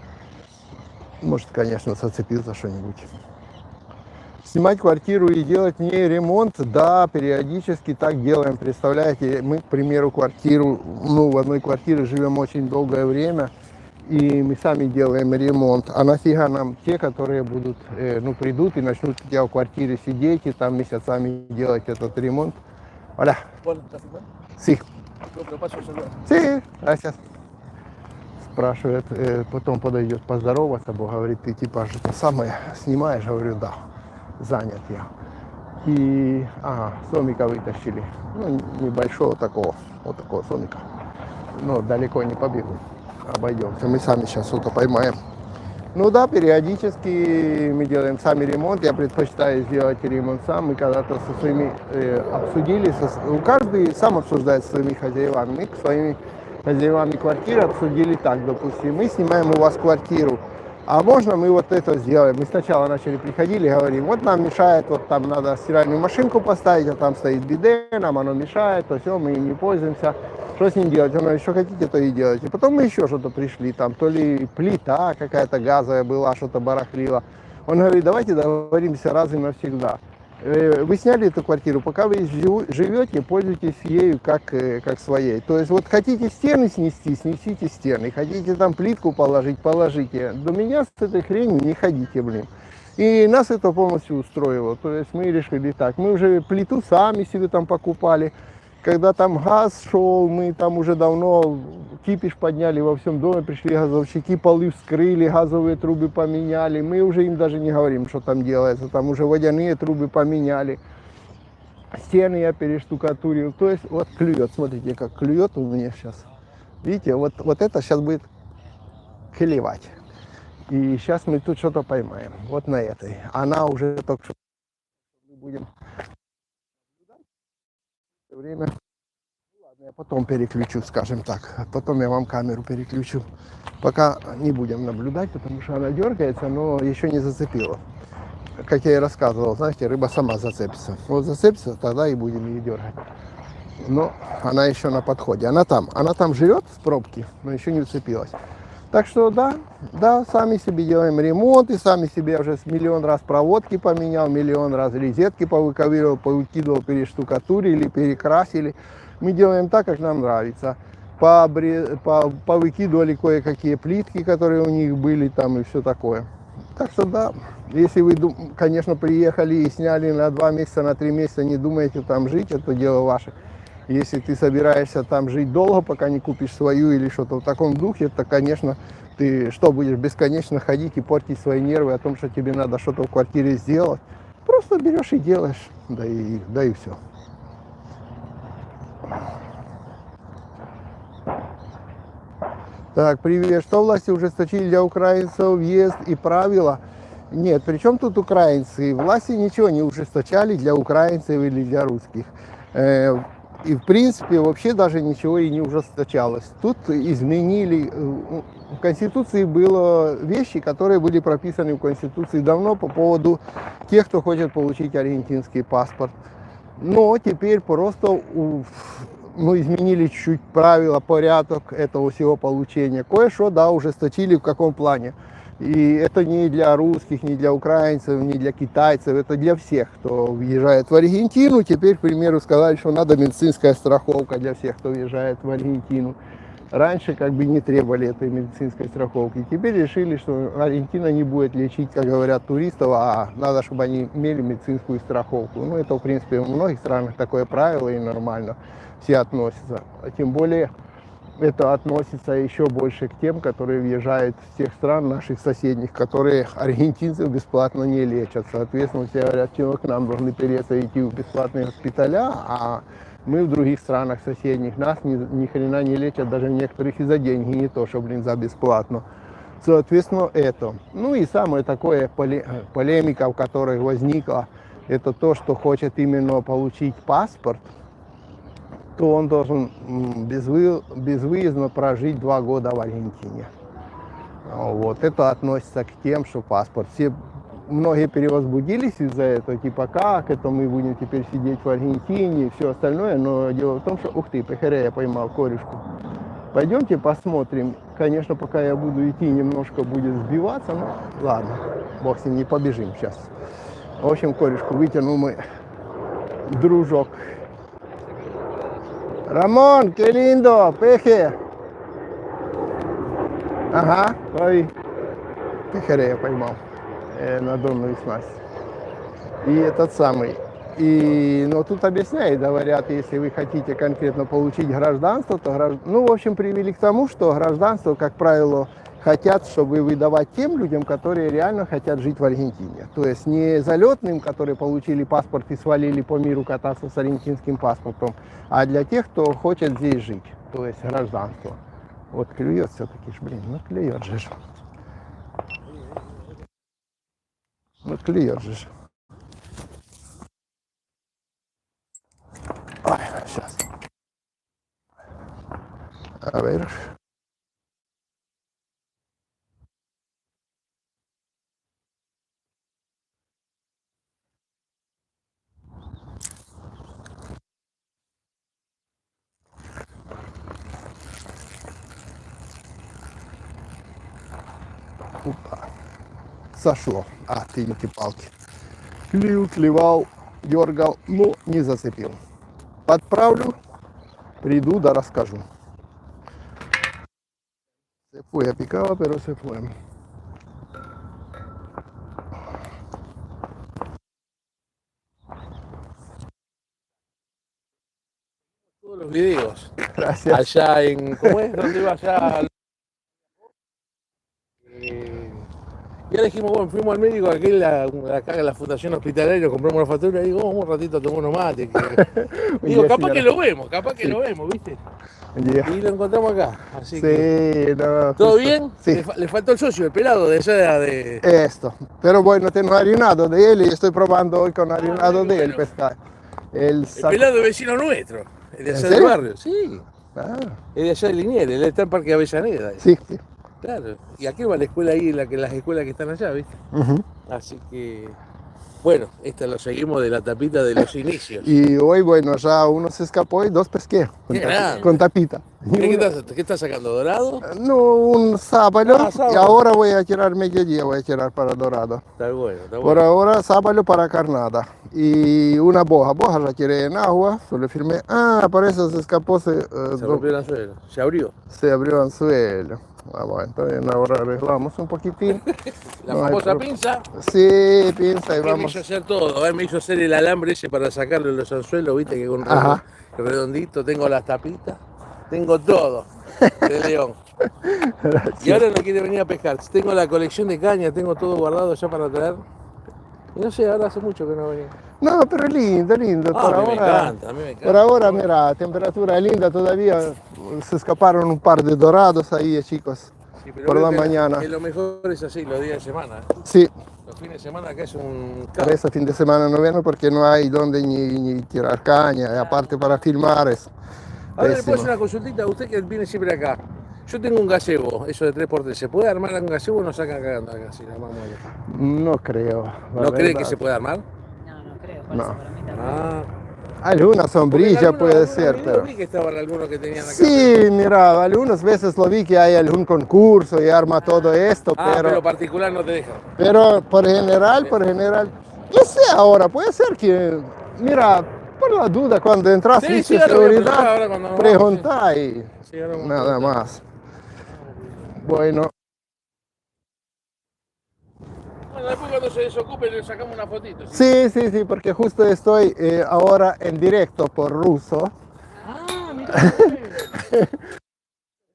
Может, конечно, зацепился что-нибудь. Снимать квартиру и делать в ней ремонт, да, периодически так делаем. Представляете, мы, к примеру, квартиру, ну, в одной квартире живем очень долгое время, и мы сами делаем ремонт. А нафига нам те, которые будут, придут и начнут у тебя в квартире сидеть и там месяцами делать этот ремонт. Hola. Sí. Sí, gracias. Спрашивает, потом подойдет поздороваться, бо говорит, ты типа что-то самое снимаешь, говорю, да, занят я. И, сомика вытащили, ну, небольшого такого, вот такого сомика, но далеко не побегу, обойдемся, мы сами сейчас что-то поймаем. Ну да, периодически мы делаем сами ремонт, я предпочитаю сделать ремонт сам, мы когда-то со своими обсудили, каждый сам обсуждает со своими хозяевами, мы своими хозяевами квартиры обсудили так, допустим, мы снимаем у вас квартиру, а можно мы вот это сделаем? Мы сначала начали приходили, говорим, вот нам мешает, вот там надо стиральную машинку поставить, а там стоит биде, нам оно мешает, то все, мы им не пользуемся, что с ним делать? Он говорит, что хотите, то и делайте. Потом мы еще что-то пришли, там то ли плита какая-то газовая была, что-то барахлило. Он говорит, давайте договоримся раз и навсегда. Вы сняли эту квартиру, пока вы живете, пользуйтесь ею как своей. То есть вот хотите стены снести, снесите стены. Хотите там плитку положить, положите. До меня с этой хренью не ходите, блин. И нас это полностью устроило. То есть мы решили так, мы уже плиту сами себе там покупали. Когда там газ шел, мы там уже давно кипиш подняли во всем доме, пришли газовщики, полы вскрыли, газовые трубы поменяли. Мы уже им даже не говорим, что там делается, там уже водяные трубы поменяли. Стены я перештукатурил. То есть вот клюет, смотрите, как клюет у меня сейчас. Видите, вот это сейчас будет клевать. И сейчас мы тут что-то поймаем, вот на этой. Она уже только что мы будем... время. Ладно, я потом переключу, скажем так. Потом я вам камеру переключу. Пока не будем наблюдать, потому что она дергается, но еще не зацепила. Как я и рассказывал, знаете, рыба сама зацепится. Вот зацепится, тогда и будем ее дергать. Но она еще на подходе. Она там живет в пробке, но еще не уцепилась. Так что да, сами себе делаем ремонт, и сами себе уже миллион раз проводки поменял, миллион раз розетки повыковыривал, повыкидывал, перештукатурили, перекрасили. Мы делаем так, как нам нравится. Повыкидывали кое-какие плитки, которые у них были там и все такое. Так что да, если вы, конечно, приехали и сняли на 2 месяца, на 3 месяца, не думаете там жить, это дело ваше. Если ты собираешься там жить долго, пока не купишь свою или что-то в таком духе, то, конечно, ты что, будешь бесконечно ходить и портить свои нервы о том, что тебе надо что-то в квартире сделать? Просто берешь и делаешь, да и все. Так, привет. Что власти ужесточили для украинцев въезд и правила? Нет, при чем тут украинцы? Власти ничего не ужесточали для украинцев или для русских. И в принципе вообще даже ничего и не ужесточалось. Тут изменили, в Конституции было вещи, которые были прописаны в Конституции давно по поводу тех, кто хочет получить аргентинский паспорт. Но теперь просто изменили чуть-чуть правила, порядок этого всего получения. Кое-что, да, ужесточили в каком плане. И это не для русских, не для украинцев, не для китайцев, это для всех, кто въезжает в Аргентину. Теперь, к примеру, сказали, что надо медицинская страховка для всех, кто въезжает в Аргентину. Раньше как бы не требовали этой медицинской страховки. Теперь решили, что Аргентина не будет лечить, как говорят, туристов, а надо, чтобы они имели медицинскую страховку. Ну, это, в принципе, в многих странах такое правило и нормально все относятся. А тем более это относится еще больше к тем, которые въезжают с тех стран наших соседних, которые аргентинцев бесплатно не лечат. Соответственно, все говорят, что к нам должны переться идти в бесплатные госпиталя, а мы в других странах соседних нас ни хрена не лечат, даже некоторых и за деньги, не то, что, за бесплатно. Соответственно, это. Ну и самое такое полемика, в которой возникла, это то, что хочет именно получить паспорт, то он должен безвыездно прожить 2 года в Аргентине. Вот. Это относится к тем, что паспорт. Многие перевозбудились из-за этого, типа как это мы будем теперь сидеть в Аргентине и все остальное, но дело в том, что, ух ты, пехере, я поймал корешку. Пойдемте посмотрим. Конечно, пока я буду идти, немножко будет сбиваться, но ладно, бог с ним, не побежим сейчас. В общем, корешку вытянул мой дружок. Рамон, qué lindo, peje. Ага, лови. Пехере я поймал на донную снасть. И этот самый. Но тут объясняют, говорят, если вы хотите конкретно получить гражданство, то в общем, привели к тому, что гражданство, как правило, хотят, чтобы выдавать тем людям, которые реально хотят жить в Аргентине. То есть не залетным, которые получили паспорт и свалили по миру кататься с аргентинским паспортом, а для тех, кто хочет здесь жить, то есть гражданство. Вот клюет все-таки, ну клюет же. Ну клюет же. Ой, сейчас. A ver. Опа. Сошло. А, ты-палки. Клевал, дергал, но не зацепил. Подправлю, приду, да расскажу. Se fue, picaba, pero se fue. Todos los videos. Gracias. Allá en. ¿Cómo es? ¿Dónde iba allá? Y ahora dijimos, bueno, fuimos al médico acá en la Fundación Hospitalaria, compramos una factura y digo, vamos un ratito a tomar unos mates. Digo, capaz que lo vemos, ¿viste? Y lo encontramos acá. Así que, no, ¿todo bien? Sí. Le faltó el socio, el pelado de allá de. Esto. Pero bueno, tengo harinado de él y estoy probando hoy con harinado de él pescar. El pelado es vecino nuestro, es de allá del barrio, sí. Ah. Es de allá de Liniers, él está en Parque Avellaneda. Sí, sí. Claro, y aquí va la escuela ahí, las escuelas que están allá, ¿viste? Así que, bueno, esta lo seguimos de la tapita de los inicios. Y hoy, bueno, ya uno se escapó y 2 pesqué con tapita. ¿Qué estás sacando? ¿Dorado? No, un sábalo. Sábalo. Y ahora voy a tirar mediodía, voy a tirar para dorado. Está bueno, está bueno. Por ahora, sábalo para carnada. Y una boja. Boja la tiré en agua, solo firmé. Ah, por eso se escapó. Se rompió el anzuelo. Se abrió. Se abrió el anzuelo. Ah, bueno, entonces ahora arreglamos un poquitín. La famosa pinza. Sí, pinza y vamos. Me hizo hacer todo, me hizo hacer el alambre ese para sacarle los anzuelos, viste que con redondito, tengo las tapitas, tengo todo de León. Y ahora no quiere venir a pescar. Tengo la colección de caña, tengo todo guardado ya para traer. Y no sé, ahora hace mucho que no venía. No, pero lindo, lindo. Ah, Por a mí me ahora, encanta, a mí me encanta. por ahora, mira, temperatura linda todavía. Se escaparon un par de dorados ahí, chicos, Sí, pero por veo la que mañana. lo mejor es así, los días de semana. Sí, Los fines de semana acá es un por caos. eso fin de semana no viene porque no hay donde ni tirar caña. Y aparte para filmar es Ahora le puedo pésimo. hacer una consultita a usted que viene siempre acá. Yo tengo un gazebo, eso de 3x3. ¿Se puede armar un gazebo o nos sacan cagando acá? Si la armamos acá? No creo. La ¿No cree que verdad, se puede armar? No, no creo, por No. eso para mí tampoco. Ah, alguna porque en sombrilla puede algunos ser, videos pero... vi que estaban algunos que tenían acá. Sí, mira, algunas veces lo vi que hay algún concurso y arma todo esto, Ah, pero pero particular no te deja. por general, no sé ahora, puede ser que, mira, por la duda, cuando entras, Sí, viste sí, ahora voy a preguntar, seguridad, ahora cuando nos pregunta y Sí, ahora vamos a nada preguntar. más. Bueno, Bueno, después cuando se desocupe le sacamos una fotito. ¿sí? sí, porque justo estoy ahora en directo por ruso. Ah, mira.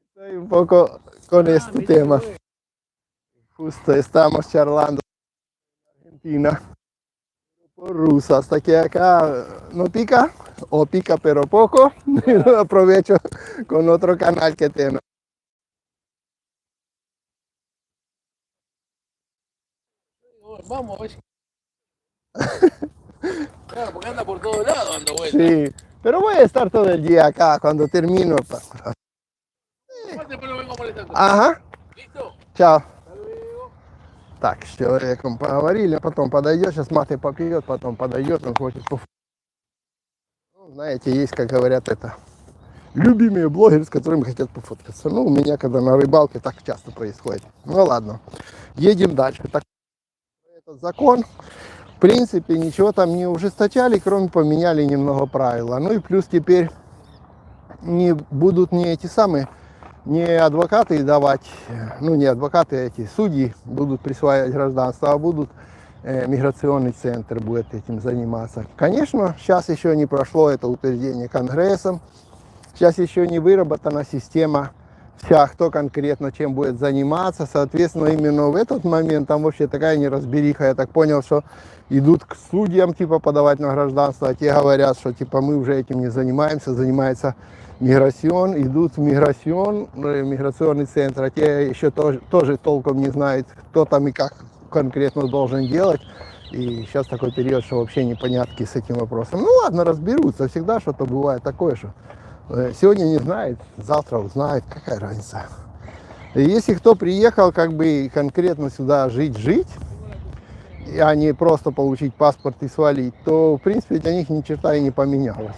Estoy un poco con este tema. Justo estamos charlando en Argentina por ruso, hasta que acá no pica, o pica pero poco, y lo aprovecho con otro canal que tengo. Vamos a ver si... Claro, porque anda por todos lados dando vueltas. Sí, pero voy a estar todo el día acá cuando termino. Después lo vengo molestando. Ага, ¿Listo? чао. Hasta luego. Так, с человеком поговорили, потом подойдет, сейчас маты попьет, потом подойдет, он хочет Ну, знаете, есть, как говорят, это любимые блогеры, с которыми хотят пофоткаться. Ну, у меня, когда на рыбалке, так часто происходит. Ну, ладно, едем дальше. Так, этот закон, в принципе, ничего там не ужесточали, кроме поменяли немного правила. Ну и плюс теперь не будут не эти самые, не адвокаты давать, ну не адвокаты, эти судьи будут присваивать гражданство, а будут миграционный центр будет этим заниматься. Конечно, сейчас еще не прошло это утверждение Конгрессом, сейчас еще не выработана система вся, кто конкретно чем будет заниматься. Соответственно, именно в этот момент там вообще такая неразбериха. Я так понял, что идут к судьям типа подавать на гражданство, а те говорят, что типа мы уже этим не занимаемся, занимается миграцион, идут в миграционный центр, а те еще тоже толком не знают, кто там и как конкретно должен делать. И сейчас такой период, что вообще непонятки с этим вопросом. Ну ладно, разберутся, всегда что-то бывает такое, что сегодня не знает, завтра узнает, какая разница. И если кто приехал как бы конкретно сюда жить, а не просто получить паспорт и свалить, то в принципе для них ни черта и не поменялось.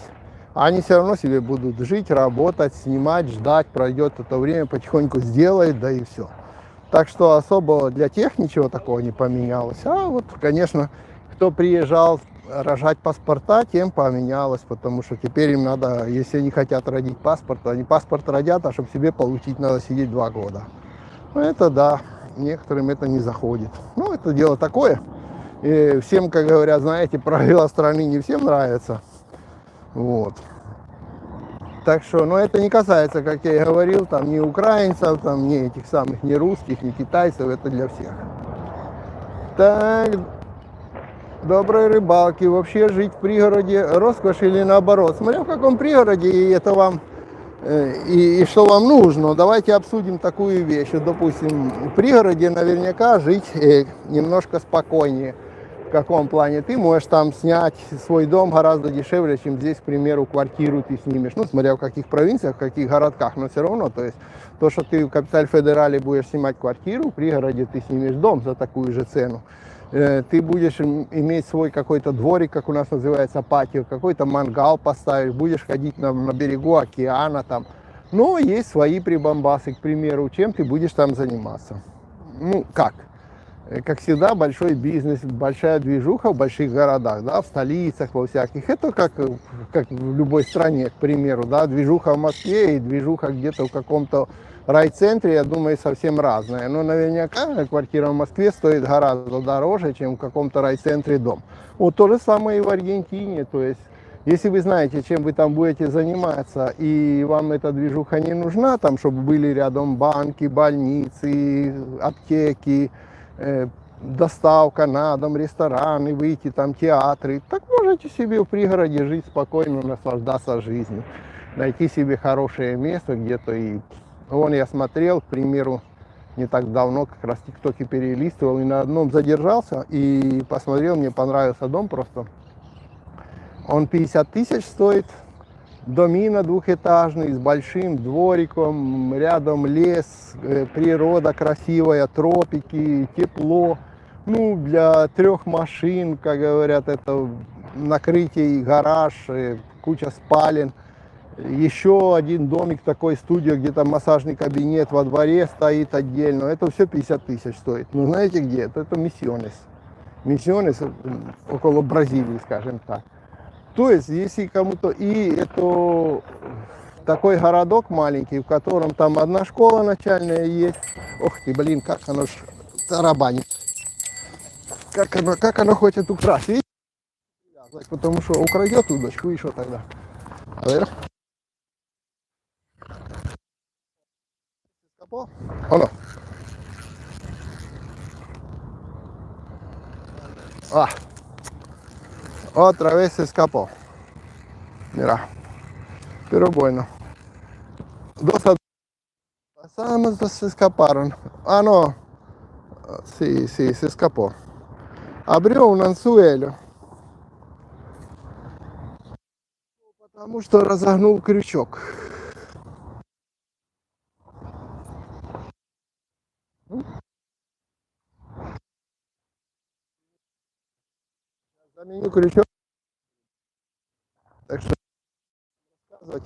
Они все равно себе будут жить, работать, снимать, ждать, пройдет это время, потихоньку сделает, да и все. Так что особо для тех ничего такого не поменялось. А вот, конечно, кто приезжал рожать паспорта, тем поменялось, потому что теперь им надо, если они хотят родить паспорт, то они паспорт родят, а чтобы себе получить, надо сидеть 2 года. Ну это да, некоторым это не заходит. Ну это дело такое. И всем, как говорят, знаете, правила страны не всем нравятся. Вот. Так что, но это не касается, как я и говорил, там ни украинцев, там ни этих самых, ни русских, ни китайцев, это для всех. Так, доброй рыбалки. Вообще жить в пригороде роскошь или наоборот? Смотря в каком пригороде, и это вам, и что вам нужно. Давайте обсудим такую вещь. Допустим, в пригороде наверняка жить немножко спокойнее. В каком плане? Ты можешь там снять свой дом гораздо дешевле, чем здесь, к примеру, квартиру ты снимешь. Ну, смотря в каких провинциях, в каких городках, но все равно, то есть, то, что ты в Капиталь-Федерале будешь снимать квартиру, в пригороде ты снимешь дом за такую же цену. Ты будешь иметь свой какой-то дворик, как у нас называется, патио, какой-то мангал поставишь, будешь ходить на берегу океана там. Но есть свои прибамбасы, к примеру, чем ты будешь там заниматься. Ну, как всегда, большой бизнес, большая движуха в больших городах, да, в столицах, во всяких. Это как в любой стране, к примеру, да, движуха в Москве и движуха где-то в каком-то райцентре, я думаю, совсем разная. Но наверняка квартира в Москве стоит гораздо дороже, чем в каком-то райцентре дом. Вот то же самое и в Аргентине, то есть если вы знаете, чем вы там будете заниматься, и вам эта движуха не нужна, там, чтобы были рядом банки, больницы, аптеки, доставка на дом, рестораны, выйти, там театры. Так можете себе в пригороде жить спокойно, наслаждаться жизнью. Найти себе хорошее место где-то. И вон я смотрел, к примеру, не так давно как раз тиктоки перелистывал и на одном задержался и посмотрел, мне понравился дом просто. Он 50 тысяч стоит, домина двухэтажный, с большим двориком, рядом лес, природа красивая, тропики, тепло. Ну, для 3 машин, как говорят, это накрытие, гараж, куча спален. Еще один домик, такой студия, где там массажный кабинет во дворе стоит отдельно. Это все 50 тысяч стоит. Ну, знаете где? Это Миссионес. Миссионес около Бразилии, скажем так. То есть, если кому-то... И это такой городок маленький, в котором там одна школа начальная есть. Ох ты, блин, как оно ж тарабанит. Как оно хочет украсть. Видите? Потому что украдет удочку, и что тогда? Оно. Ah, otra vez se escapó. Mira. Pero bueno. 2-2. Pasamos, dos se escaparon. Ah, no. Sí, sí, se escapó. Abrió un anzuelo. Потому что разогнул крючок. Заменю крючок. Так что рассказывать.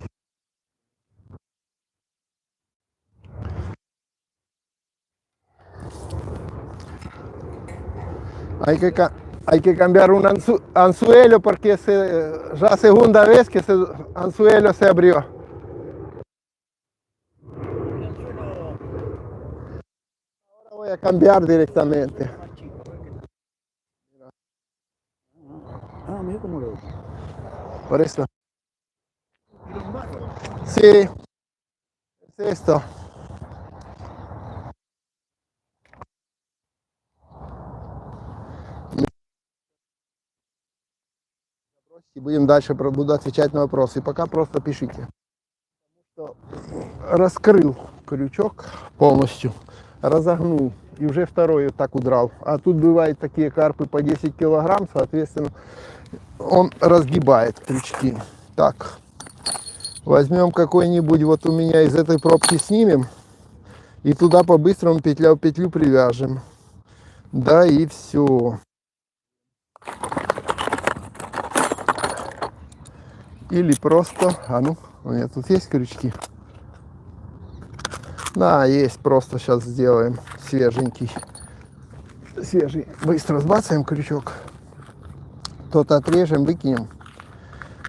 Hay que cambiar un anzuelo porque ya segunda vez que ese anzuelo se abrió. Ahora voy a cambiar directamente. Ah, mira cómo lo... Por eso. Sí, es esto. И будем дальше буду отвечать на вопросы. Пока просто пишите. Раскрыл крючок полностью, разогнул и уже второй так удрал. А тут бывают такие карпы по 10 килограмм, соответственно, он разгибает крючки. Так, возьмем какой-нибудь, вот у меня из этой пробки снимем и туда по-быстрому петля в петлю привяжем. Да и все. Или просто, а ну, у меня тут есть крючки? Да, есть, просто сейчас сделаем свеженький. Свежий. Быстро сбацаем крючок. Тот отрежем, выкинем.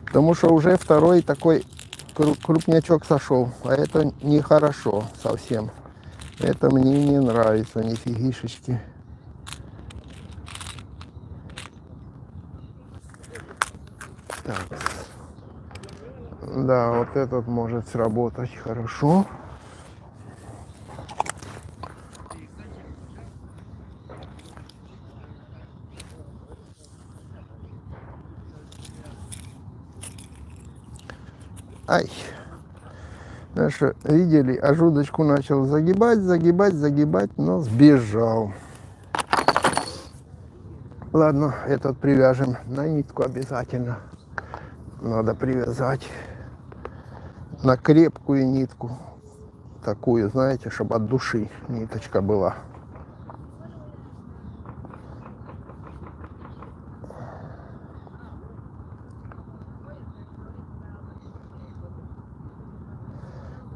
Потому что уже второй такой крупнячок сошел. А это нехорошо совсем. Это мне не нравится, нифигишечки. Так. Да, вот этот может сработать хорошо. Ай. Знаешь, видели, аж удочку начал загибать, но сбежал. Ладно, этот привяжем на нитку обязательно. Надо привязать на крепкую нитку. Такую, знаете, чтобы от души ниточка была.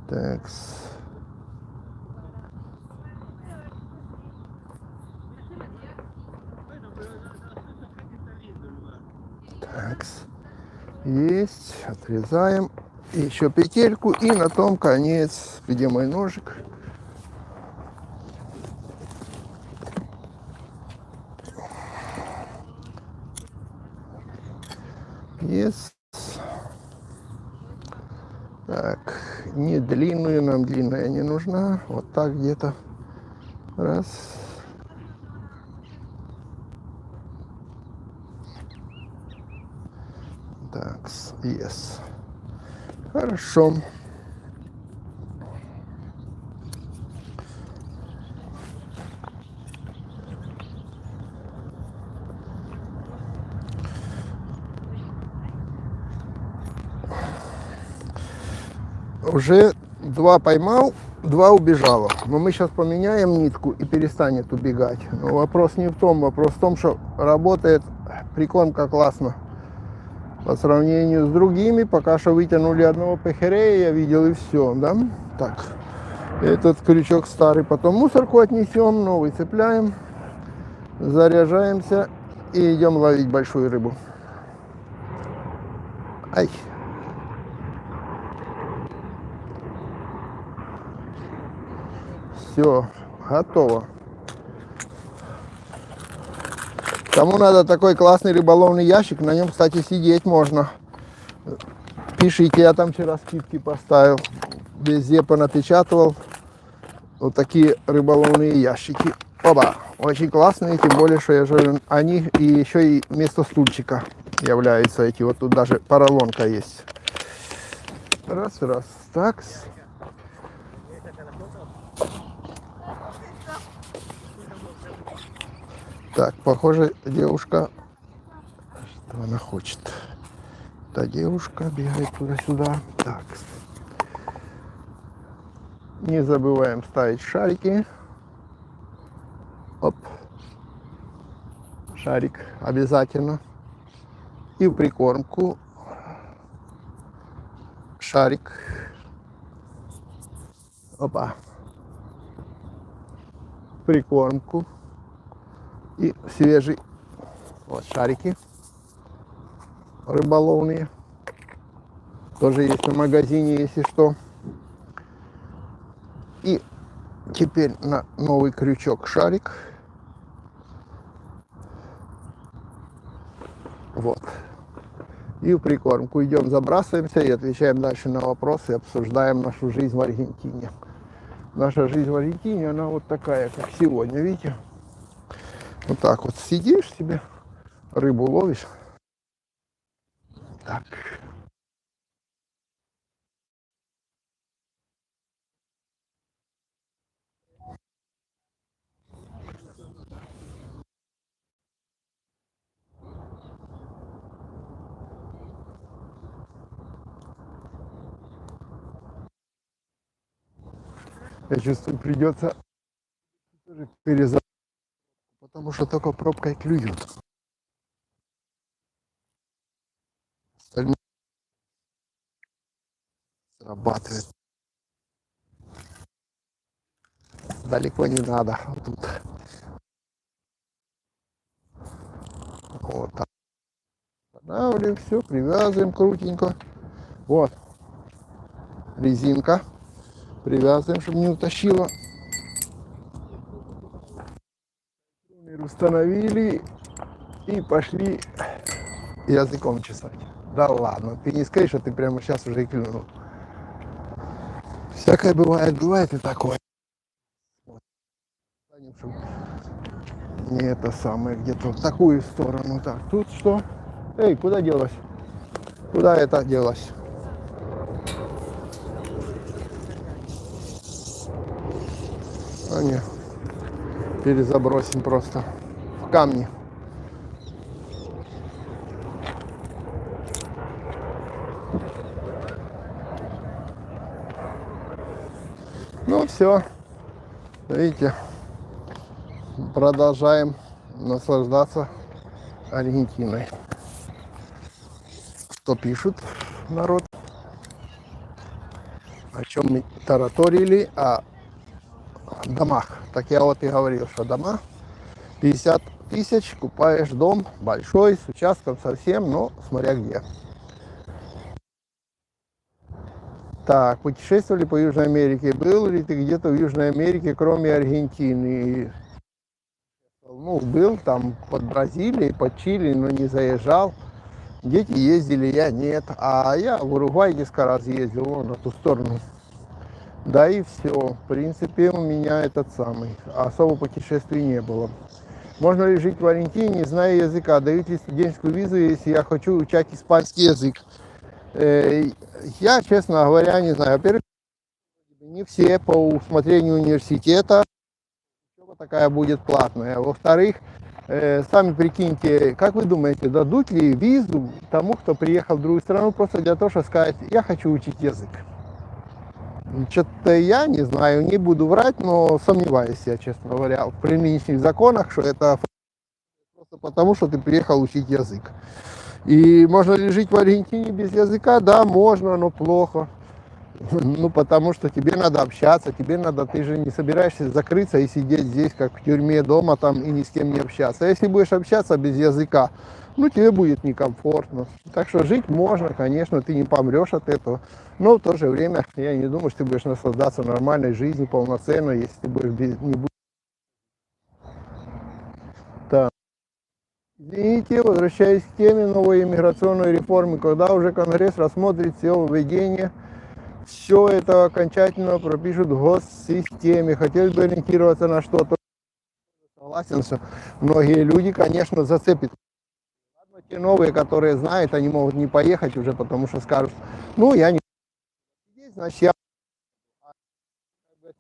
Такс. Такс. Есть. Отрезаем. Еще петельку и на том конец, где мой ножик. Есть. Так, не длинную, нам длинная не нужна. Вот так где-то. Раз. Так, yes. Хорошо. Уже 2 поймал, 2 убежало. Но мы сейчас поменяем нитку и перестанет убегать. Но вопрос не в том, вопрос в том, что работает прикормка классно. По сравнению с другими, пока что вытянули одного пехерея, я видел, и все, да? Так, этот крючок старый, потом мусорку отнесем, новый цепляем, заряжаемся и идем ловить большую рыбу. Ай! Все, готово. Кому надо такой классный рыболовный ящик, на нем, кстати, сидеть можно. Пишите, я там вчера скидки поставил. Везде понапечатывал. Вот такие рыболовные ящики. Оба! Очень классные, тем более, что я же они и еще и вместо стульчика являются эти. Вот тут даже поролонка есть. Раз. Так. Так, похоже, девушка, что она хочет. Та девушка бегает туда-сюда. Так. Не забываем ставить шарики. Оп. Шарик обязательно. И в прикормку. Шарик. Опа. Прикормку. И свежий. Вот шарики рыболовные. Тоже есть в магазине, если что. И теперь на новый крючок шарик. Вот. И в прикормку идем, забрасываемся и отвечаем дальше на вопросы, обсуждаем нашу жизнь в Аргентине. Наша жизнь в Аргентине, она вот такая, как сегодня, видите? Вот так вот сидишь себе, рыбу ловишь. Так. Я чувствую, придется перезапустить, потому что только пробкой клюют. Остальное срабатывает. Далеко не надо. Вот тут. Вот так. Останавливаем, все, привязываем крутенько. Вот. Резинка. Привязываем, чтобы не утащило. Установили и пошли языком чесать. Да ладно, ты не скажешь, что ты прямо сейчас уже и клюнул. Всякое бывает и такое. Вот. Не это самое, где-то в такую сторону. Так, тут что? Эй, куда делась? Куда это делась? А не, перезабросим просто в камни. Ну все, видите, продолжаем наслаждаться Аргентиной. Что пишут народ? О чем мы тараторили? О домах. Так я вот и говорил, что дома 50 тысяч, купаешь дом большой, с участком совсем, но смотря где. Так, путешествовали по Южной Америке. Был ли ты где-то в Южной Америке, кроме Аргентины? Ну, был там под Бразилией, под Чили, но не заезжал. Дети ездили, я нет. А я в Уругвай несколько раз ездил, вон на ту сторону. Да и все. В принципе, у меня этот самый. Особо путешествий не было. Можно ли жить в Аргентине, не зная языка? Дают ли студенческую визу, если я хочу учать испанский язык? Я, честно говоря, не знаю. Во-первых, не все по усмотрению университета такая будет платная. Во-вторых, сами прикиньте, как вы думаете, дадут ли визу тому, кто приехал в другую страну, просто для того, чтобы сказать, я хочу учить язык? Что-то я не знаю, не буду врать, но сомневаюсь я, честно говоря, при нынешних законах, что это просто потому, что ты приехал учить язык. И можно ли жить в Аргентине без языка? Да, можно, но плохо. Ну, потому что тебе надо общаться, ты же не собираешься закрыться и сидеть здесь, как в тюрьме дома, там, и ни с кем не общаться. А если будешь общаться без языка, ну, тебе будет некомфортно. Так что жить можно, конечно, ты не помрешь от этого, но в то же время я не думаю, что ты будешь наслаждаться нормальной жизнью полноценно, если ты будешь не будешь. Да. Извините, возвращаясь к теме новой иммиграционной реформы, когда уже Конгресс рассмотрит все введения, все это окончательно пропишут в госсистеме. Хотелось бы ориентироваться на что-то. Согласен, что многие люди, конечно, зацепят. Те новые, которые знают, они могут не поехать уже, потому что скажут, ну, я не значит, я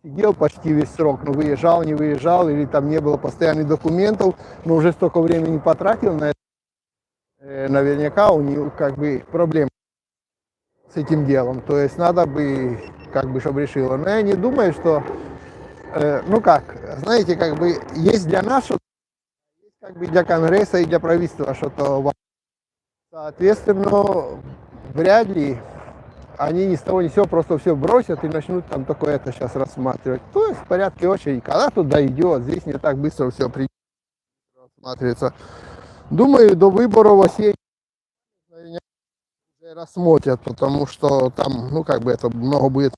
сидел почти весь срок, но выезжал, не выезжал, или там не было постоянных документов, но уже столько времени потратил на это. Наверняка у них как бы проблемы с этим делом. То есть надо бы, как бы, чтобы решила. Но я не думаю, что, ну как, знаете, как бы есть для нас что-то, есть как бы для Конгресса и для правительства что-то. Соответственно, вряд ли они ни с того ни с сего просто все бросят и начнут там такое это сейчас рассматривать. То есть в порядке очереди, когда тут дойдет, здесь не так быстро все рассматривается. Думаю, до выборов осенью рассмотрят, потому что там, ну как бы это много будет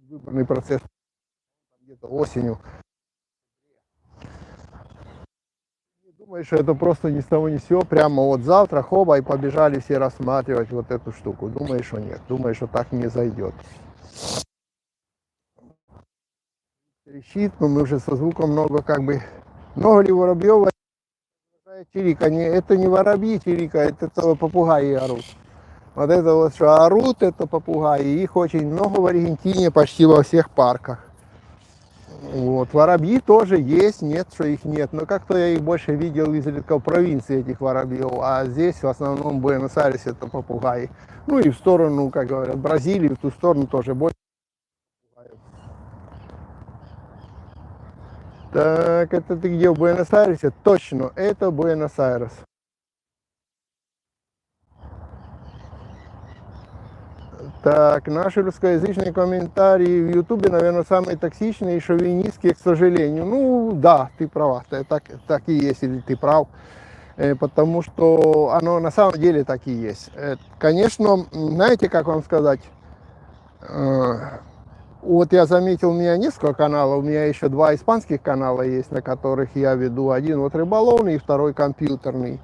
выборный процесс где-то осенью. Думаю, что это просто ни с того ни с сего, прямо вот завтра, хоба, и побежали все рассматривать вот эту штуку. Думаю, что нет, думаю, что так не зайдет. Трещит, но мы уже со звуком много как бы, много ли воробьев чириканье, это не воробьи чирикают, это попугаи орут. Вот это вот, что орут, это попугаи, их очень много в Аргентине, почти во всех парках. Вот. Воробьи тоже есть, нет, что их нет. Но как-то я их больше видел изредка в провинции, этих воробьев. А здесь в основном в Буэнос-Айресе это попугаи. Ну и в сторону, как говорят, Бразилии, в ту сторону тоже больше попугаев. Так, это ты где, в Буэнос-Айресе? Точно, это Буэнос-Айрес. Так, наши русскоязычные комментарии в Ютубе, наверное, самые токсичные и шовинистские, к сожалению. Ну, да, ты права, так и есть, или ты прав. Потому что оно на самом деле так и есть. Конечно, знаете, как вам сказать, вот я заметил, у меня несколько каналов, у меня еще 2 испанских канала есть, на которых я веду. Один вот рыболовный, второй компьютерный.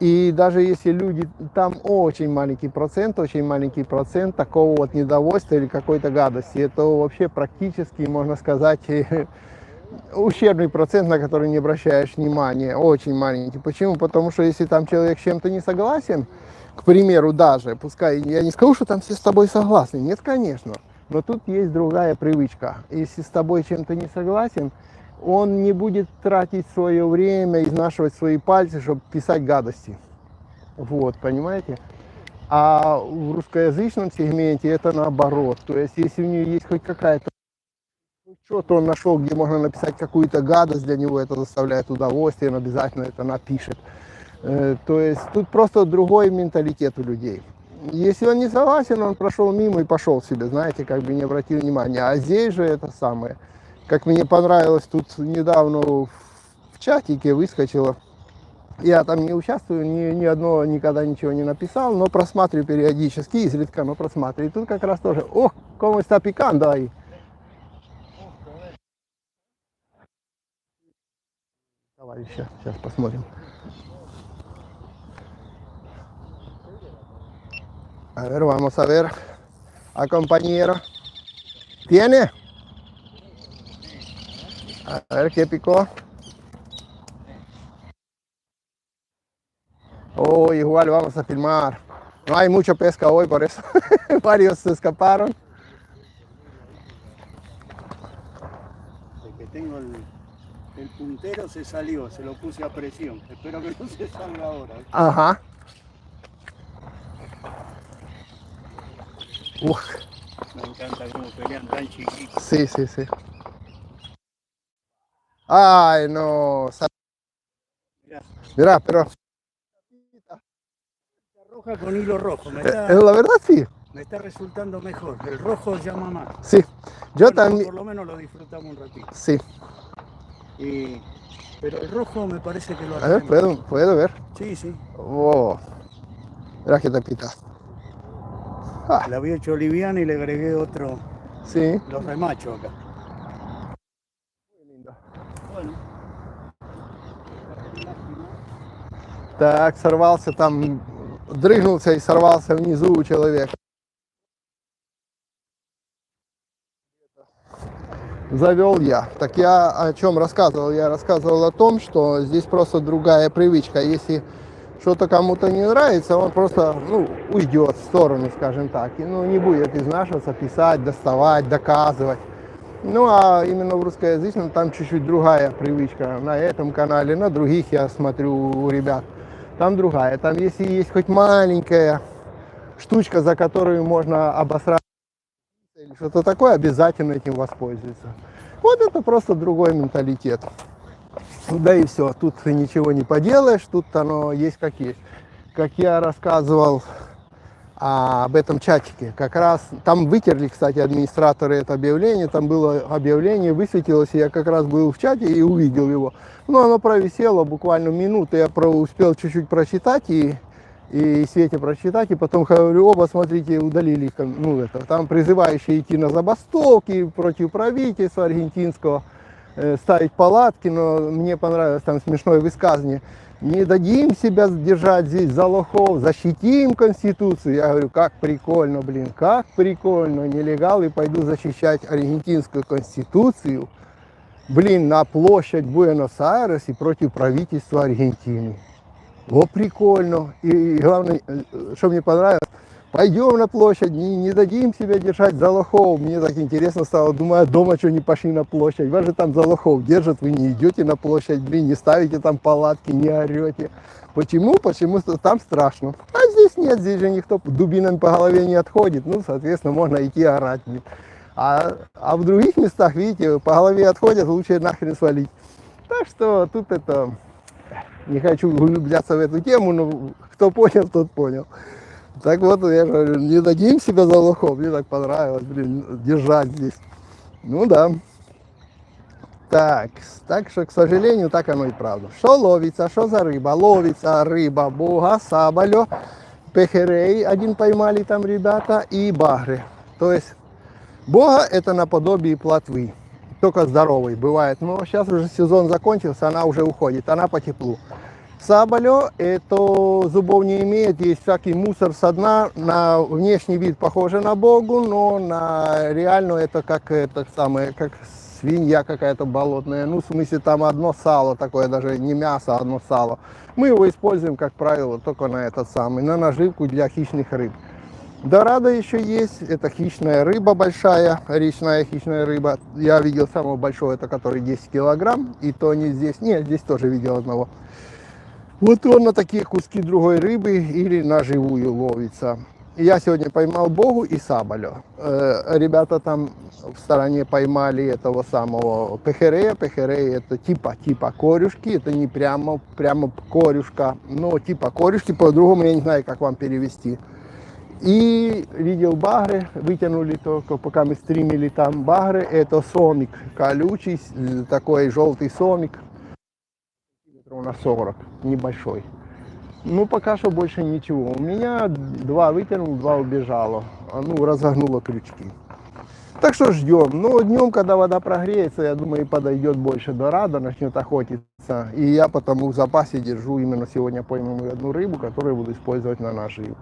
И даже если люди, там очень маленький процент такого вот недовольства или какой-то гадости. Это вообще практически, можно сказать, ущербный процент, на который не обращаешь внимания. Очень маленький. Почему? Потому что если там человек с чем-то не согласен, к примеру, даже, пускай, я не скажу, что там все с тобой согласны. Нет, конечно. Но тут есть другая привычка. Если с тобой чем-то не согласен, он не будет тратить свое время, изнашивать свои пальцы, чтобы писать гадости. Вот, понимаете? А в русскоязычном сегменте это наоборот. То есть, если у него есть хоть какая-то, что-то он нашел, где можно написать какую-то гадость, для него это заставляет удовольствие, он обязательно это напишет. То есть, тут просто другой менталитет у людей. Если он не согласен, он прошел мимо и пошел себе, знаете, как бы не обратил внимания. А здесь же это самое. Как мне понравилось, тут недавно в чатике выскочило. Я там не участвую, ни одного никогда ничего не написал, но просматриваю периодически, изредка, но просматриваю. И тут как раз тоже, о, como está picando ahí. Давай, сейчас посмотрим. A ver, vamos a ver al compañero. ¿Tiene? A ver qué picó. Oh, igual vamos a filmar. No hay mucha pesca hoy, por eso varios se escaparon. El que tengo el puntero se salió, se lo puse a presión. Espero que no se salga ahora. Ajá. Uf, Me encanta cómo pelean tan chiquitos. sí, sí, sí. Ay, no. Mirá, Mirá, pero roja con hilo rojo. la verdad sí. Me está resultando mejor. El rojo llama más. Sí. Yo Bueno, también. por lo menos lo disfrutamos un ratito. Sí. Pero el rojo me parece que lo A ver, hacemos. ¿puedo ver? Sí, sí. Oh. Mirá que tapita. Ah, La había hecho liviana y le agregué otro, sí. los remachos acá. Bueno. Так, сорвался там, дрыгнулся и сорвался внизу у человека. Завел я. Так я о чем рассказывал? Я рассказывал о том, что здесь просто другая привычка. Если что-то кому-то не нравится, он просто уйдет в сторону, скажем так. И не будет изнашиваться, писать, доставать, доказывать. Ну а именно в русскоязычном там чуть-чуть другая привычка. На этом канале, на других я смотрю у ребят. Там другая. Там если есть хоть маленькая штучка, за которую можно обосрать или что-то такое, обязательно этим воспользуются. Вот это просто другой менталитет. Да и все, тут ты ничего не поделаешь, тут оно есть как есть. Как я рассказывал об этом чатике, как раз там вытерли, кстати, администраторы это объявление, там было объявление, высветилось, и я как раз был в чате и увидел его. Но оно провисело буквально минуту, я успел чуть-чуть прочитать и Свете прочитать, и потом говорю, оба, смотрите, удалили, там призывающие идти на забастовки против правительства аргентинского, ставить палатки, но мне понравилось там смешное высказывание. Не дадим себя держать здесь за лохов, защитим Конституцию. Я говорю, как прикольно, блин, как прикольно. Нелегалы пойду защищать аргентинскую Конституцию, блин, на площадь Буэнос-Айреса против правительства Аргентины. О, прикольно. И главное, что мне понравилось, пойдем на площадь, не дадим себя держать за лохов. Мне так интересно стало, думаю, дома что не пошли на площадь. Вас же там за лохов держат, вы не идете на площадь, блин, не ставите там палатки, не орете. Почему? Потому что там страшно. А здесь нет, здесь же никто дубинами по голове не отходит. Соответственно, можно идти орать, блин. А в других местах, видите, по голове отходят, лучше нахрен свалить. Так что тут это... Не хочу углубляться в эту тему, но кто понял, тот понял. Так вот, я говорю, не дадим себя за лохов. Мне так понравилось, блин, держать здесь. Ну да. Так что, к сожалению, так оно и правда. Что ловится, что за рыба? Ловится рыба бога, сабалё, пехерей, один поймали там ребята, и багры. То есть бога это наподобие плотвы. Только здоровый бывает. Но сейчас уже сезон закончился, она уже уходит, она по теплу. Сабалё, это зубов не имеет, есть всякий мусор со дна, на внешний вид похоже на богу, но на реально это как как свинья какая-то болотная. В смысле там одно сало такое, даже не мясо, а одно сало. Мы его используем, как правило, только на на наживку для хищных рыб. Дорадо еще есть, это хищная рыба большая, речная хищная рыба. Я видел самого большого, это который 10 килограмм, и то не здесь, нет, здесь тоже видел одного. Вот он на такие куски другой рыбы или на живую ловится. Я сегодня поймал богу и сабалё. Ребята там в стороне поймали этого самого пехерея. Пехерей это типа корюшки, это не прямо корюшка, но типа корюшки, по-другому я не знаю, как вам перевести. И видел багры, вытянули только, пока мы стримили там багры, это сомик колючий, такой желтый сомик, на 40, небольшой. Пока что больше ничего. У меня 2 вытянул, 2 убежало, разогнуло крючки. Так что ждем. Но днем, когда вода прогреется, я думаю, подойдет больше дорадо, начнет охотиться. И я потому в запасе держу именно сегодня пойманную одну рыбу, которую буду использовать на наживке.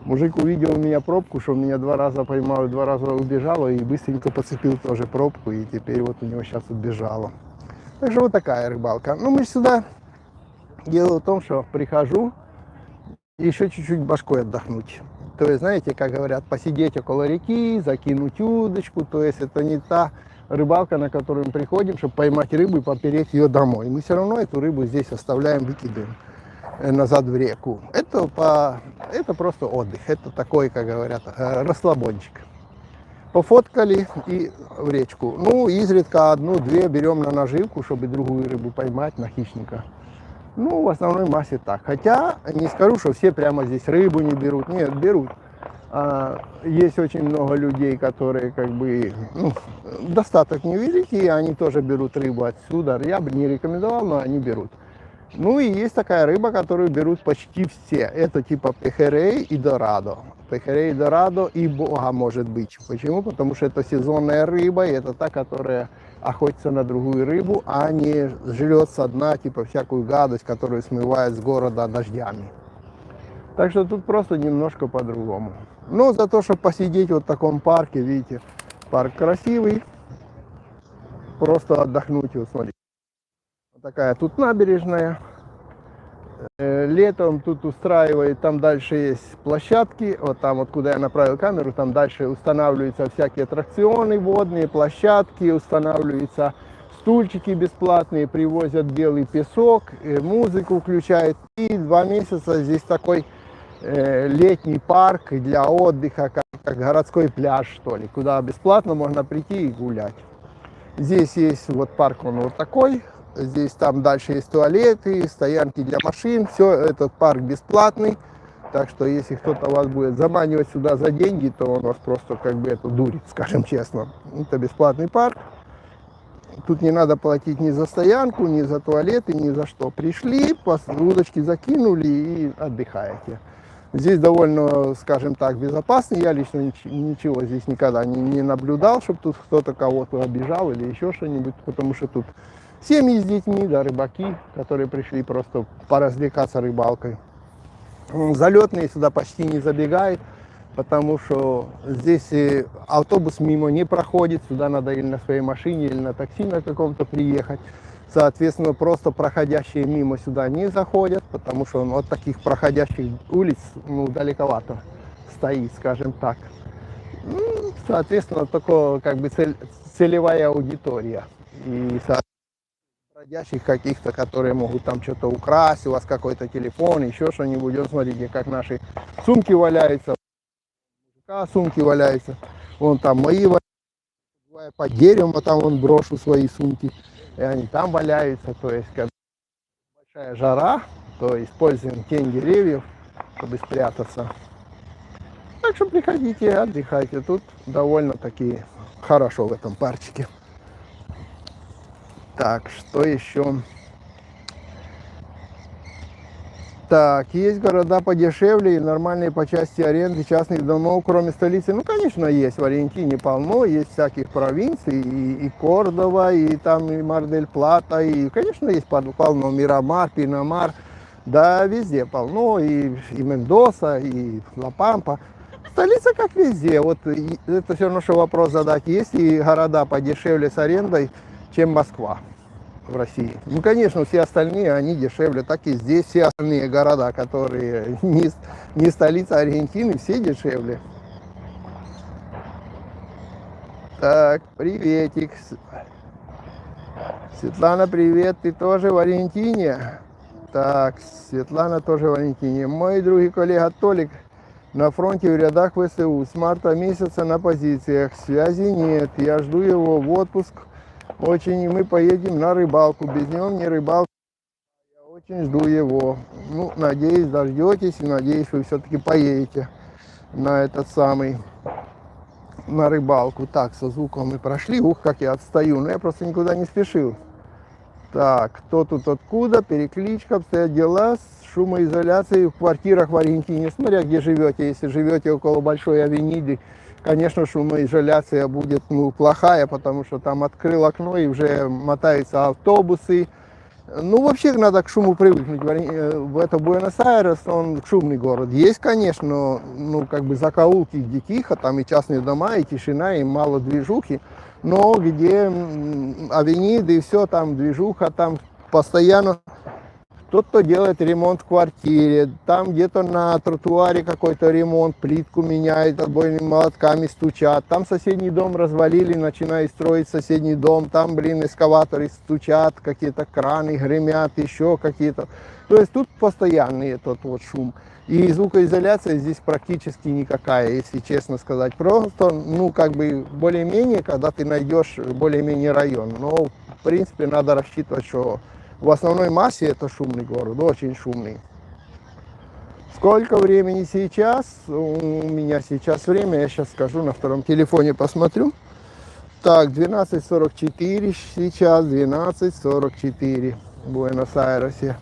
Мужик увидел у меня пробку, что меня 2 раза поймал, 2 раза убежало, и быстренько подцепил тоже пробку, и теперь вот у него сейчас убежало. Так что вот такая рыбалка. Мы сюда, дело в том, что прихожу, и еще чуть-чуть башкой отдохнуть. То есть, знаете, как говорят, посидеть около реки, закинуть удочку, то есть это не та рыбалка, на которую мы приходим, чтобы поймать рыбу и попереть ее домой. Мы все равно эту рыбу здесь оставляем, выкидываем назад в реку. Это просто отдых, это такой, как говорят, расслабончик. Пофоткали и в речку. Ну, изредка одну-две берем на наживку, чтобы другую рыбу поймать, на хищника. Ну, в основной массе так. Хотя, не скажу, что все прямо здесь рыбу не берут. Нет, берут. Есть очень много людей, которые как бы, достаток невеликий, они тоже берут рыбу отсюда. Я бы не рекомендовал, но они берут. Ну и есть такая рыба, которую берут почти все. Это типа пехерей и дорадо. Пехерей, дорадо и бога может быть. Почему? Потому что это сезонная рыба, и это та, которая охотится на другую рыбу, а не жрет со дна типа всякую гадость, которую смывает с города дождями. Так что тут просто немножко по-другому. Но за то, чтобы посидеть вот в таком парке, видите, парк красивый, просто отдохнуть, вот смотрите. Вот такая тут набережная. Летом тут устраивает, там дальше есть площадки, вот там, вот куда я направил камеру, там дальше устанавливаются всякие аттракционы водные, площадки, устанавливаются стульчики бесплатные, привозят белый песок, музыку включают. И 2 месяца здесь такой летний парк для отдыха, как городской пляж, что ли, куда бесплатно можно прийти и гулять. Здесь есть вот парк, он вот такой. Здесь там дальше есть туалеты, стоянки для машин. Все, этот парк бесплатный. Так что если кто-то вас будет заманивать сюда за деньги, то он вас просто как бы это дурит, скажем честно. Это бесплатный парк. Тут не надо платить ни за стоянку, ни за туалеты, ни за что. Пришли, удочки закинули и отдыхаете. Здесь довольно, скажем так, безопасно. Я лично ничего здесь никогда не наблюдал, чтобы тут кто-то кого-то обижал или еще что-нибудь, потому что тут семьи с детьми, да, рыбаки, которые пришли просто поразвлекаться рыбалкой. Залетные сюда почти не забегают, потому что здесь автобус мимо не проходит, сюда надо или на своей машине, или на такси на каком-то приехать. Соответственно, просто проходящие мимо сюда не заходят, потому что вот таких проходящих улиц далековато стоит, скажем так. Соответственно, только как бы целевая аудитория. И бродячих каких-то, которые могут там что-то украсть, у вас какой-то телефон, еще что-нибудь. Вот смотрите, как наши сумки валяются, сумки валяются. Вон там мои валяются, под деревом, а там вон брошу свои сумки, и они там валяются. То есть, когда большая жара, то используем тень деревьев, чтобы спрятаться. Так что приходите, отдыхайте. Тут довольно-таки хорошо в этом парчике. Так, что еще? Так, есть города подешевле и нормальные по части аренды частных домов, кроме столицы. Ну, конечно, есть. В Аргентине полно, есть всяких провинций, и Кордова, и там и Мар-дель-Плата, и, конечно, есть полно Мирамар, Пинамар. Да, везде полно, и Мендоса, и Ла-Пампа. Столица как везде. Вот это все равно, что вопрос задать. Есть и города подешевле с арендой, чем Москва в России. Ну, конечно, все остальные, они дешевле. Так и здесь все остальные города, которые не столица Аргентины, все дешевле. Так, приветик. Светлана, привет. Ты тоже в Аргентине? Так, Светлана тоже в Аргентине. Мой друг и коллега Толик на фронте в рядах ВСУ. С марта месяца на позициях. Связи нет. Я жду его в отпуск. Очень, и мы поедем на рыбалку. Без него не рыбалка. Я очень жду его. Ну, надеюсь, дождетесь, и надеюсь, вы все-таки поедете на этот самый, на рыбалку. Так, со звуком мы прошли. Ух, как я отстаю. Но я просто никуда не спешил. Так, кто тут откуда? Перекличка, обстоят дела с шумоизоляцией в квартирах в Аргентине. Смотря где живете. Если живете около Большой Авениды, конечно, шумоизоляция будет плохая, потому что там открыл окно и уже мотаются автобусы. Ну, вообще надо к шуму привыкнуть. Это Буэнос-Айрес, он шумный город. Есть, конечно, как бы закоулки, где тихо, там и частные дома, и тишина, и мало движухи. Но где авениды и все, там движуха, там постоянно Тот, кто делает ремонт в квартире, там где-то на тротуаре какой-то ремонт, плитку меняет, отбойными молотками стучат, там соседний дом развалили, начинают строить соседний дом, там, эскаваторы стучат, какие-то краны гремят, еще какие-то. То есть тут постоянный этот вот шум. И звукоизоляция здесь практически никакая, если честно сказать. Просто, более-менее, когда ты найдешь более-менее район. Но, в принципе, надо рассчитывать, что в основной массе это шумный город, очень шумный. Сколько времени сейчас? У меня сейчас время, я сейчас скажу, на втором телефоне посмотрю. Так, 12:44 сейчас, 12:44 в Буэнос-Айресе.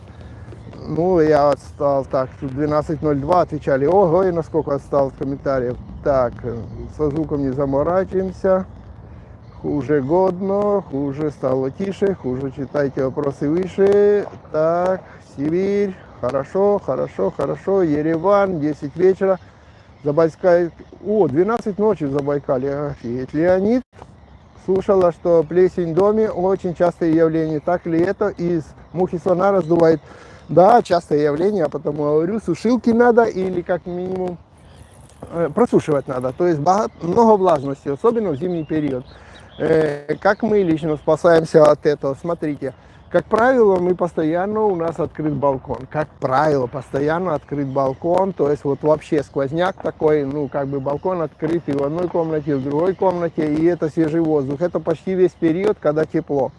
Ну, я отстал, так, тут 12:02 отвечали. Ого, и насколько отстал в комментариях. Так, со звуком не заморачиваемся. Хуже годно, хуже стало тише, хуже читайте вопросы выше. Так, Сибирь, хорошо, хорошо, хорошо. Ереван, 10 вечера. Забайкалье, 12 ночи в Забайкале, офигеть. Леонид, слушала, что плесень в доме очень частое явление. Так ли это? Из мухи слона раздувает. Да, частое явление, а потому говорю, сушилки надо или как минимум просушивать надо. То есть много влажности, особенно в зимний период. Как мы лично спасаемся от этого? Смотрите, как правило, у нас открыт балкон. Как правило, постоянно открыт балкон, то есть вот вообще сквозняк такой, балкон открыт и в одной комнате, и в другой комнате, и это свежий воздух. Это почти весь период, когда тепло.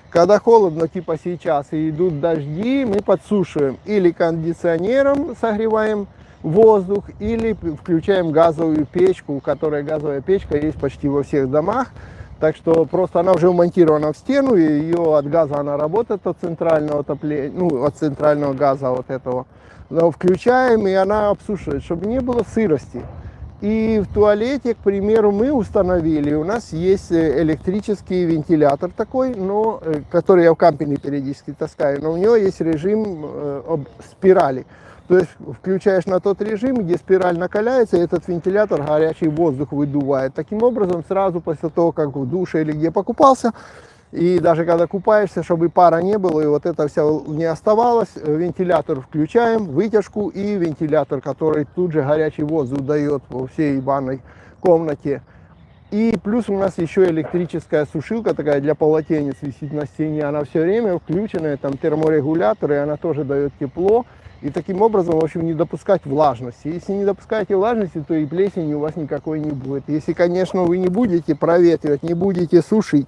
Когда холодно, типа сейчас, и идут дожди, мы подсушиваем или кондиционером согреваем воздух, или включаем газовую печку, у которой газовая печка есть почти во всех домах. Так что просто она уже вмонтирована в стену, и ее от газа она работает, от центрального отопления, от центрального газа вот этого. Но включаем, и она обсушивает, чтобы не было сырости. И в туалете, к примеру, мы установили, у нас есть электрический вентилятор такой, который я в кампине периодически таскаю, но у него есть режим спирали. То есть включаешь на тот режим, где спираль накаляется, и этот вентилятор горячий воздух выдувает. Таким образом, сразу после того, как в душе или где покупался, и даже когда купаешься, чтобы пара не было, и вот это все не оставалось, вентилятор включаем, вытяжку и вентилятор, который тут же горячий воздух дает во всей ванной комнате. И плюс у нас еще электрическая сушилка такая для полотенец висит на стене, она все время включенная, там терморегулятор, и она тоже дает тепло. И таким образом, в общем, не допускать влажности. Если не допускаете влажности, то и плесени у вас никакой не будет. Если, конечно, вы не будете проветривать, не будете сушить,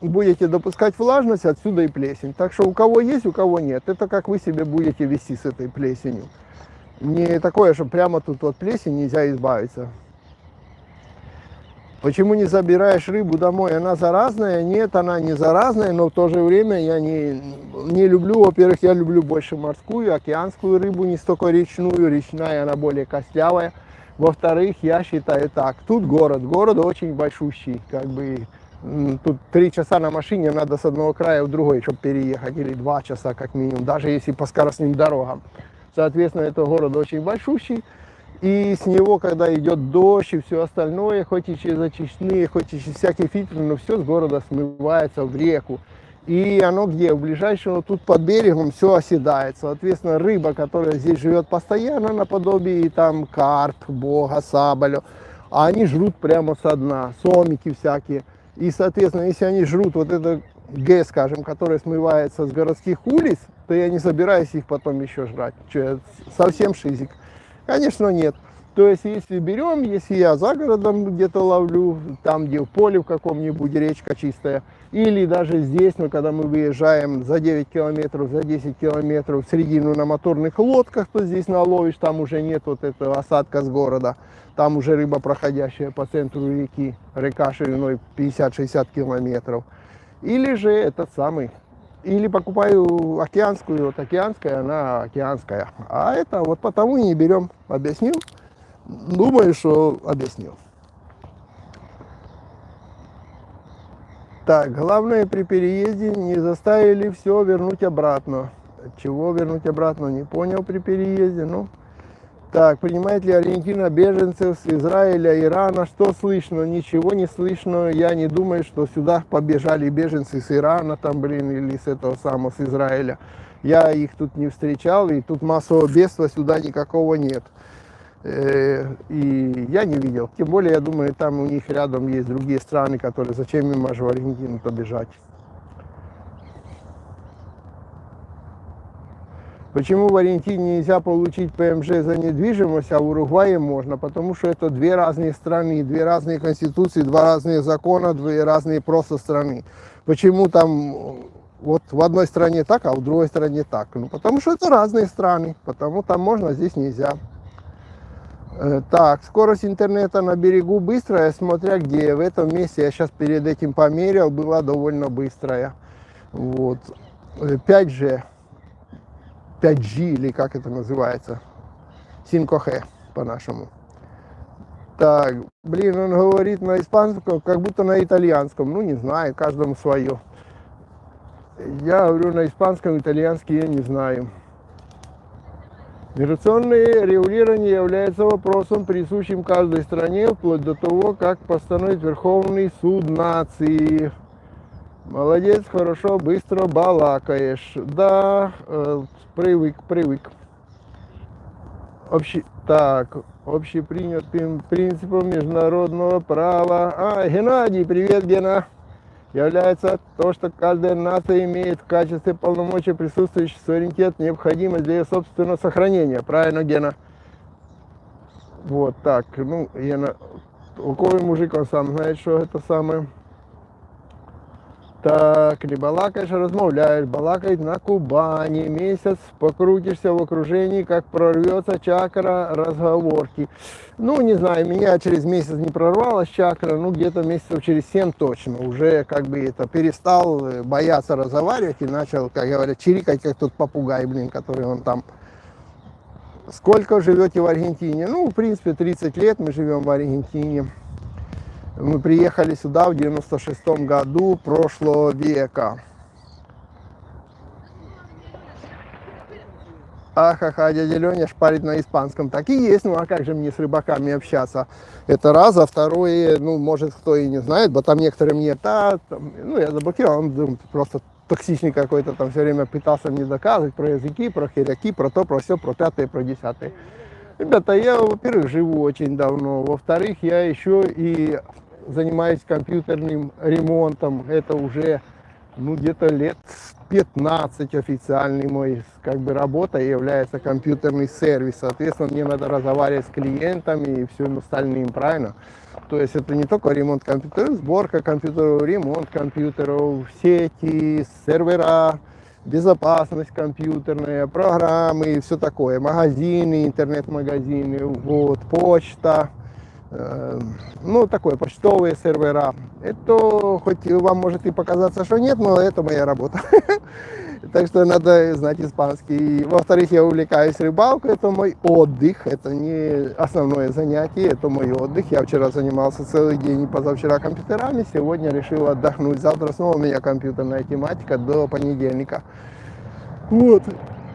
будете допускать влажность, отсюда и плесень. Так что у кого есть, у кого нет. Это как вы себе будете вести с этой плесенью. Не такое, что прямо тут от плесени нельзя избавиться. Почему не забираешь рыбу домой? Она заразная? Нет, она не заразная, но в то же время я не люблю. Во-первых, я люблю больше морскую, океанскую рыбу, не столько речную. Речная, она более костлявая. Во-вторых, я считаю так, тут город очень большущий, тут 3 часа на машине надо с одного края в другой, чтобы переехать, или 2 часа как минимум, даже если по скоростным дорогам. Соответственно, это город очень большущий. И с него, когда идет дождь и все остальное, хоть и через очистные, хоть и через всякие фильтры, но все с города смывается в реку. И оно где? В ближайшем, тут под берегом все оседает. Соответственно, рыба, которая здесь живет постоянно, наподобие там карп, бога, сабалю, а они жрут прямо со дна, сомики всякие. И, соответственно, если они жрут вот это Г, скажем, которое смывается с городских улиц, то я не собираюсь их потом еще жрать. Что, я совсем шизик? Конечно, нет. То есть, если я за городом где-то ловлю, там, где в поле в каком-нибудь, речка чистая, или даже здесь, когда мы выезжаем за 9 километров, за 10 километров в середину на моторных лодках, то здесь наловишь, там уже нет вот этого осадка с города, там уже рыба, проходящая по центру реки, река шириной 50-60 километров. Или же или покупаю океанскую, вот океанская, она океанская. А это вот потому и не берем. Объяснил? Думаю, что объяснил. Так, главное при переезде не заставили все вернуть обратно. Чего вернуть обратно, не понял при переезде. Так, принимает ли Аргентина беженцев с Израиля, Ирана? Что слышно? Ничего не слышно. Я не думаю, что сюда побежали беженцы с Ирана, или с этого самого, с Израиля. Я их тут не встречал, и тут массового бедствия сюда никакого нет. И я не видел. Тем более, я думаю, там у них рядом есть другие страны, которые зачем им аж в Аргентину-то бежать. Почему в Аргентине нельзя получить ПМЖ за недвижимость, а в Уругвае можно? Потому что это две разные страны, две разные конституции, два разных закона, две разные просто страны. Почему там вот в одной стране так, а в другой стране так? Ну, потому что это разные страны, потому там можно, а здесь нельзя. Так, скорость интернета на берегу быстрая, смотря где. В этом месте, я сейчас перед этим померил, была довольно быстрая. Вот. 5G. 5G, или как это называется, 5G по-нашему. Так, блин, он говорит на испанском, как будто на итальянском, ну не знаю, каждому свое. Я говорю на испанском, итальянский я не знаю. Миграционное регулирование является вопросом, присущим каждой стране, вплоть до того, как постановит Верховный суд нации. Молодец, хорошо, быстро балакаешь. Да, привык. Общепринятым принципом международного права. Геннадий, привет, Гена. Является то, что каждая нация имеет в качестве полномочий присутствующий суверенитет, необходимость для ее собственного сохранения. Правильно, Гена? Вот так, ну, Гена, у кого мужик, он сам знает, что это самое. Так, не балакаешь, а размовляешь, балакает на Кубани, месяц покрутишься в окружении, как прорвется чакра разговорки. Ну, не знаю, меня через месяц не прорвалась чакра, ну, где-то месяцев через 7 точно. Уже как бы это перестал бояться разговаривать и начал, как говорят, чирикать, как тот попугай, блин, который он там. Сколько живете в Аргентине? Ну, в принципе, 30 лет мы живем в Аргентине. Мы приехали сюда в 96-м году прошлого века. Ахаха, дядя Леня шпарит на испанском. Так и есть, ну а как же мне с рыбаками общаться? Это раз, а второе, ну, может, кто и не знает, бо там некоторым нет, ну, я заблокировал, он просто токсичный какой-то, там все время пытался мне доказывать про языки, про херяки, про то, про все, про пятое, про десятое. Ребята, я, во-первых, живу очень давно, во-вторых, я еще и занимаюсь компьютерным ремонтом, это уже, ну, где-то лет 15 официальный мой, как бы, работа является компьютерный сервис, соответственно, мне надо разговаривать с клиентами и всем остальным, правильно? То есть это не только ремонт компьютеров, сборка компьютеров, ремонт компьютеров, сети, сервера, безопасность компьютерная, программы и все такое, магазины, интернет-магазины, вот, почта, ну, такое, почтовые сервера. Это хоть вам может и показаться, что нет, но это моя работа. Так что надо знать испанский. Во-вторых, я увлекаюсь рыбалкой, это мой отдых, это не основное занятие, это мой отдых. Я вчера занимался целый день и позавчера компьютерами, сегодня решил отдохнуть. Завтра снова у меня компьютерная тематика до понедельника. Вот.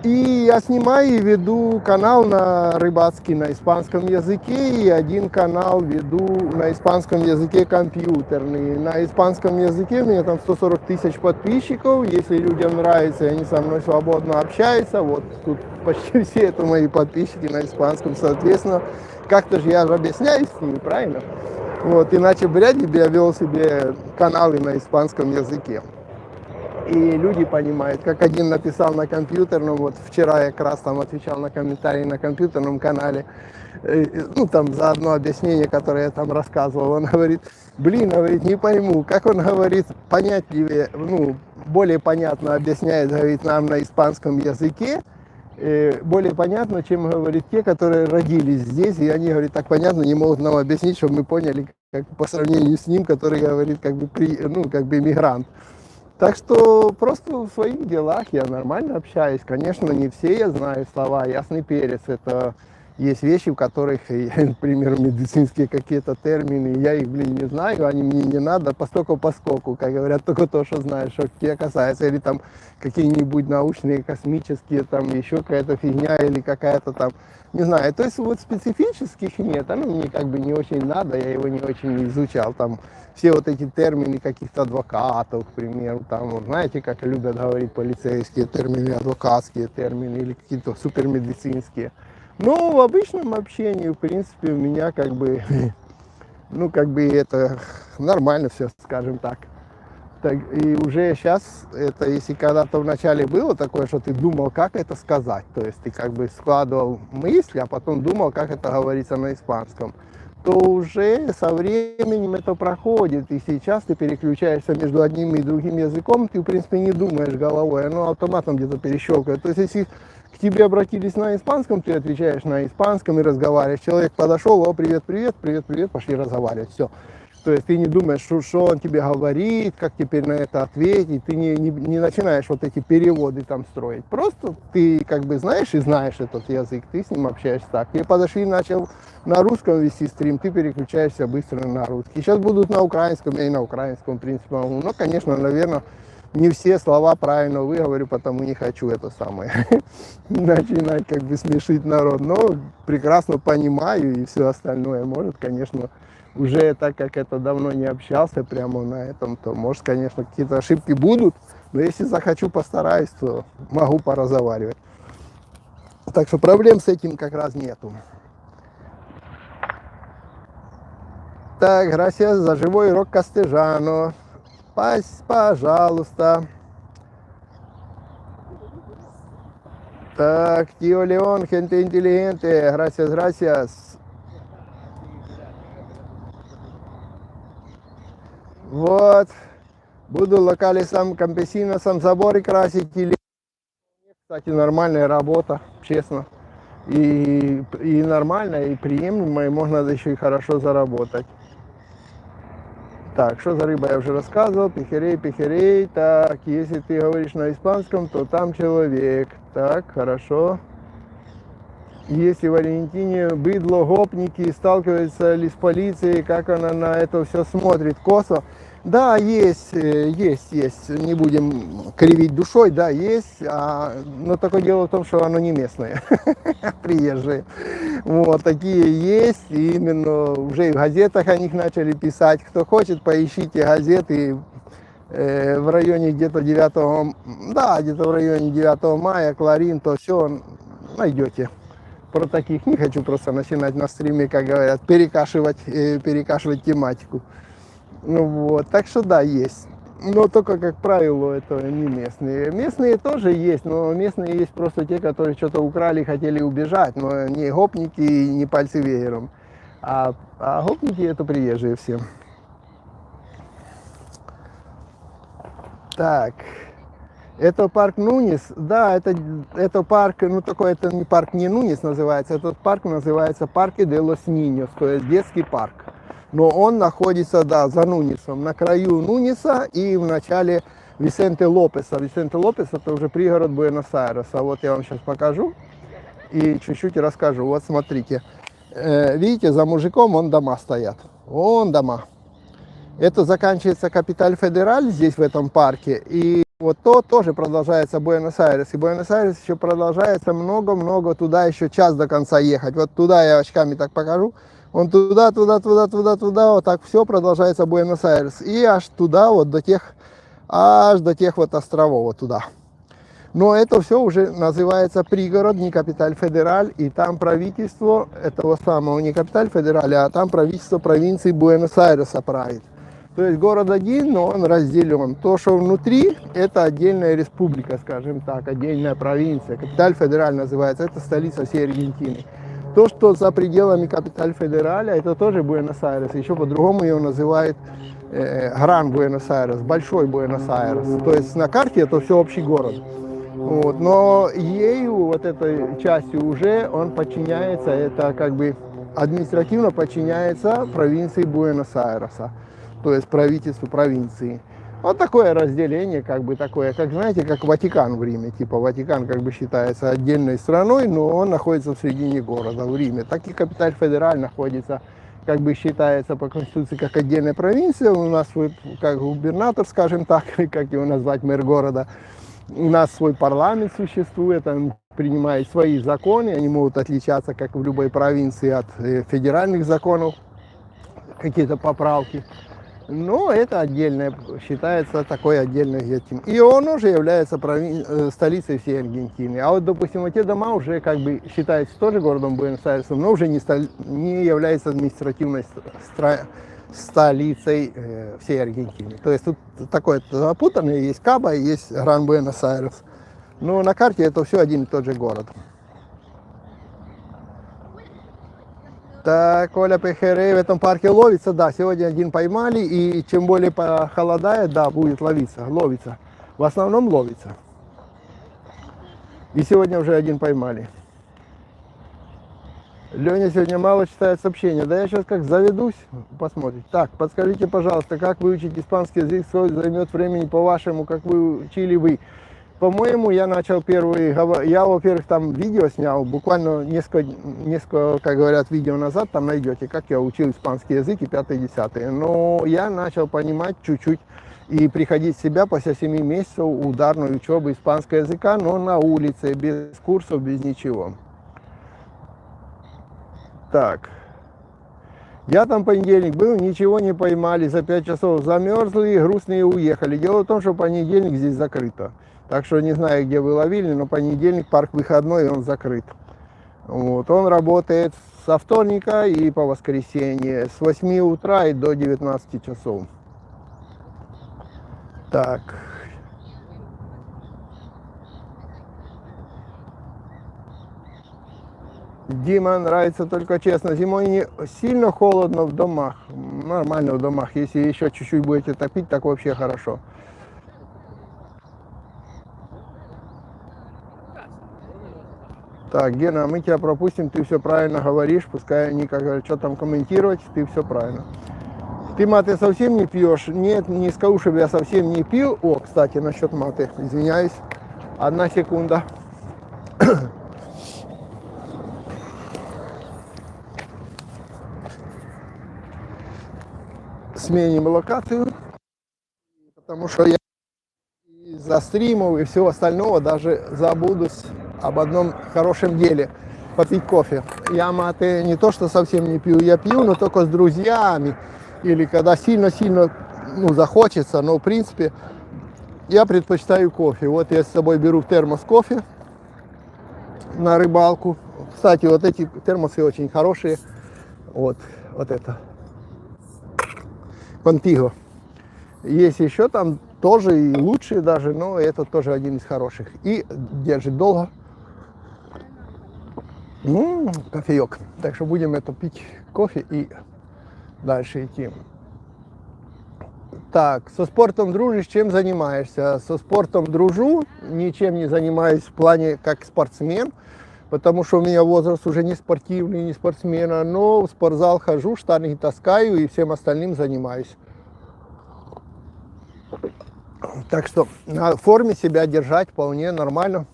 И я снимаю и веду канал на рыбацкий на испанском языке, и один канал веду на испанском языке компьютерный. На испанском языке у меня там 140 тысяч подписчиков, если людям нравится, и они со мной свободно общаются, вот тут почти все это мои подписчики на испанском, соответственно, как-то же я же объясняюсь с ними, правильно? Вот, иначе вряд ли бы я вел себе каналы на испанском языке. И люди понимают, как один написал на компьютерном, вот вчера я как раз там отвечал на комментарии на компьютерном канале, ну там за одно объяснение, которое я там рассказывал, он говорит, блин, говорит, не пойму, как он говорит, понятливее, ну, более понятно объясняет, говорит, нам на испанском языке, более понятно, чем говорит те, которые родились здесь, и они, говорит, так понятно не могут нам объяснить, чтобы мы поняли, как по сравнению с ним, который говорит, как бы, ну, как бы иммигрант. Так что просто в своих делах я нормально общаюсь. Конечно, не все я знаю слова. Ясный перец, это есть вещи, в которых, к примеру, медицинские какие-то термины, я их, не знаю, они мне не надо, поскольку, как говорят, только то, что знаешь, что тебе касается, или там какие-нибудь научные, космические, там еще какая-то фигня, или какая-то там, не знаю, то есть вот специфических нет, оно мне как бы не очень надо, я его не очень изучал, там, все вот эти термины каких-то адвокатов, к примеру, там, вот, знаете, как любят говорить полицейские термины, адвокатские термины, или какие-то супермедицинские. Но в обычном общении, в принципе, у меня как бы, ну, как бы это нормально все, скажем так. И уже сейчас, это если когда-то вначале было такое, что ты думал, как это сказать, то есть ты как бы складывал мысли, а потом думал, как это говорится на испанском, то уже со временем это проходит, и сейчас ты переключаешься между одним и другим языком, ты в принципе не думаешь головой, оно автоматом где-то перещелкает. То есть если к тебе обратились на испанском, ты отвечаешь на испанском и разговариваешь. Человек подошел, о, привет, привет, привет, привет, пошли разговаривать, все. То есть ты не думаешь, что он тебе говорит, как теперь на это ответить, ты не начинаешь вот эти переводы там строить. Просто ты как бы знаешь и знаешь этот язык, ты с ним общаешься так. Тебе подошли, начал на русском вести стрим, ты переключаешься быстро на русский. Сейчас будут на украинском, я и на украинском, в принципе, могу. Но, конечно, наверное, не все слова правильно выговорю, потому не хочу это самое начинать как бы смешить народ. Но прекрасно понимаю и все остальное. Может, конечно, уже так как это давно не общался прямо на этом, то может, конечно, какие-то ошибки будут. Но если захочу, постараюсь, то могу поразговаривать. Так что проблем с этим как раз нету. Так, gracias за живой урок Кастежано. Пожалуйста. Так, tío León, gente inteligente, gracias, gracias. Вот, буду локалисом, кампесиносом заборы красить или... Кстати, нормальная работа, честно. И нормальная, и приемлемая, и можно еще и хорошо заработать. Так, что за рыба, я уже рассказывал, пехерей, пехерей. Так, если ты говоришь на испанском, то там человек. Так, хорошо. Если в Аргентине быдло, гопники, сталкиваются ли с полицией, как она на это все смотрит, косо? Да, есть, не будем кривить душой, да, есть, но такое дело в том, что оно не местное, приезжие. Вот, такие есть, и именно уже и в газетах о них начали писать. Кто хочет, поищите газеты в районе где-то 9, да, где-то в районе 9 мая, Кларин, то все найдете. Про таких не хочу просто начинать на стриме, как говорят, перекашивать тематику. Ну вот, так что да, есть. Но только, как правило, это не местные. Местные тоже есть, но местные есть просто те, которые что-то украли и хотели убежать. Но не гопники и не пальцы веером. А гопники это приезжие все. Так. Это парк Нунис, да, это парк, ну такой, это не парк не Нунис называется, этот парк называется Парке де лос Ниньос, то есть детский парк. Но он находится, да, за Нунисом, на краю Нуниса и в начале Висенте Лопеса. Висенте Лопес это уже пригород Буэнос-Айреса. Вот я вам сейчас покажу и чуть-чуть расскажу. Вот смотрите, видите, за мужиком вон дома стоят, вон дома. Это заканчивается Капиталь Федераль здесь в этом парке, и вот то тоже продолжается Буэнос-Айрес. И Буэнос-Айрес еще продолжается много-много, туда еще час до конца ехать. Вот туда я очками так покажу. Вон туда, вот так все продолжается Буэнос-Айрес. И аж туда, вот до тех вот островов, вот туда. Но это все уже называется пригород, не Капиталь Федераль, и там правительство этого самого, не Капиталь Федераль, а там правительство провинции Буэнос-Айреса правит. То есть город один, но он разделен. То, что внутри, это отдельная республика, скажем так, отдельная провинция. Капиталь Федераль называется, это столица всей Аргентины. То, что за пределами Капиталь Федераля, это тоже Буэнос-Айрес. Еще по-другому его называют Гран Буэнос-Айрес, Большой Буэнос-Айрес. То есть на карте это все общий город. Вот. Но ею, вот этой частью уже он подчиняется, это как бы административно подчиняется провинции Буэнос-Айреса. То есть правительству провинции. Вот такое разделение, как бы такое, как, знаете, как Ватикан в Риме. Типа Ватикан как бы считается отдельной страной, но он находится в середине города, в Риме. Так и Капиталь Федераль находится, как бы считается по Конституции как отдельная провинция. У нас как губернатор, скажем так, как его назвать, мэр города. У нас свой парламент существует, он принимает свои законы, они могут отличаться, как в любой провинции, от федеральных законов, какие-то поправки. Но это отдельное, считается такой отдельной этим. И он уже является столицей всей Аргентины. А вот, допустим, вот те дома уже как бы считаются тоже городом Буэнос-Айресом, но уже не является административной столицей всей Аргентины. То есть тут такое запутанное, есть Каба, есть Гран Буэнос-Айрес. Но на карте это все один и тот же город. Так, Оля Пехерей в этом парке ловится, да, сегодня один поймали, и чем более похолодает, да, будет ловиться. В основном ловится. И сегодня уже один поймали. Леня сегодня мало читает сообщения. Да я сейчас как заведусь, посмотрите. Так, подскажите, пожалуйста, как выучить испанский язык, сколько займет времени по-вашему, как вы учили вы? По-моему, я начал я, во-первых, там видео снял, буквально несколько, как говорят, видео назад, там найдете, как я учил испанский язык и 5-10. Но я начал понимать чуть-чуть и приходить в себя после 7 месяцев ударной учебы испанского языка, но на улице, без курсов, без ничего. Так. Я там в понедельник был, ничего не поймали, за 5 часов замерзли, грустные уехали. Дело в том, что понедельник здесь закрыто. Так что не знаю, где вы ловили, но понедельник парк выходной, он закрыт. Вот. Он работает со вторника и по воскресенье с 8 утра и до 19 часов. Так. Дима, нравится только честно. Зимой не сильно холодно в домах. Нормально в домах. Если еще чуть-чуть будете топить, так вообще хорошо. Так, Гена, мы тебя пропустим, ты все правильно говоришь, пускай они, как говорят, что там комментировать, ты все правильно. Ты маты совсем не пьешь? Нет, не скажу, чтобы я совсем не пил. О, кстати, насчет маты, извиняюсь, 1 секунда. Сменим локацию, потому что я из-за стримов и всего остального даже забудусь об одном хорошем деле – попить кофе. Я маты не то что совсем не пью, я пью, но только с друзьями или когда сильно-сильно захочется, но в принципе я предпочитаю кофе. Вот я с собой беру термос кофе на рыбалку. Кстати, вот эти термосы очень хорошие. Вот это. Контиго. Есть еще там тоже и лучшие даже, но этот тоже один из хороших. И держит долго. Кофеек. Так что будем это пить кофе и дальше идти. Так, со спортом дружишь, чем занимаешься? Со спортом дружу, ничем не занимаюсь в плане как спортсмен, потому что у меня возраст уже не спортивный, не спортсмена, но в спортзал хожу, штанги таскаю и всем остальным занимаюсь. Так что на форме себя держать вполне нормально.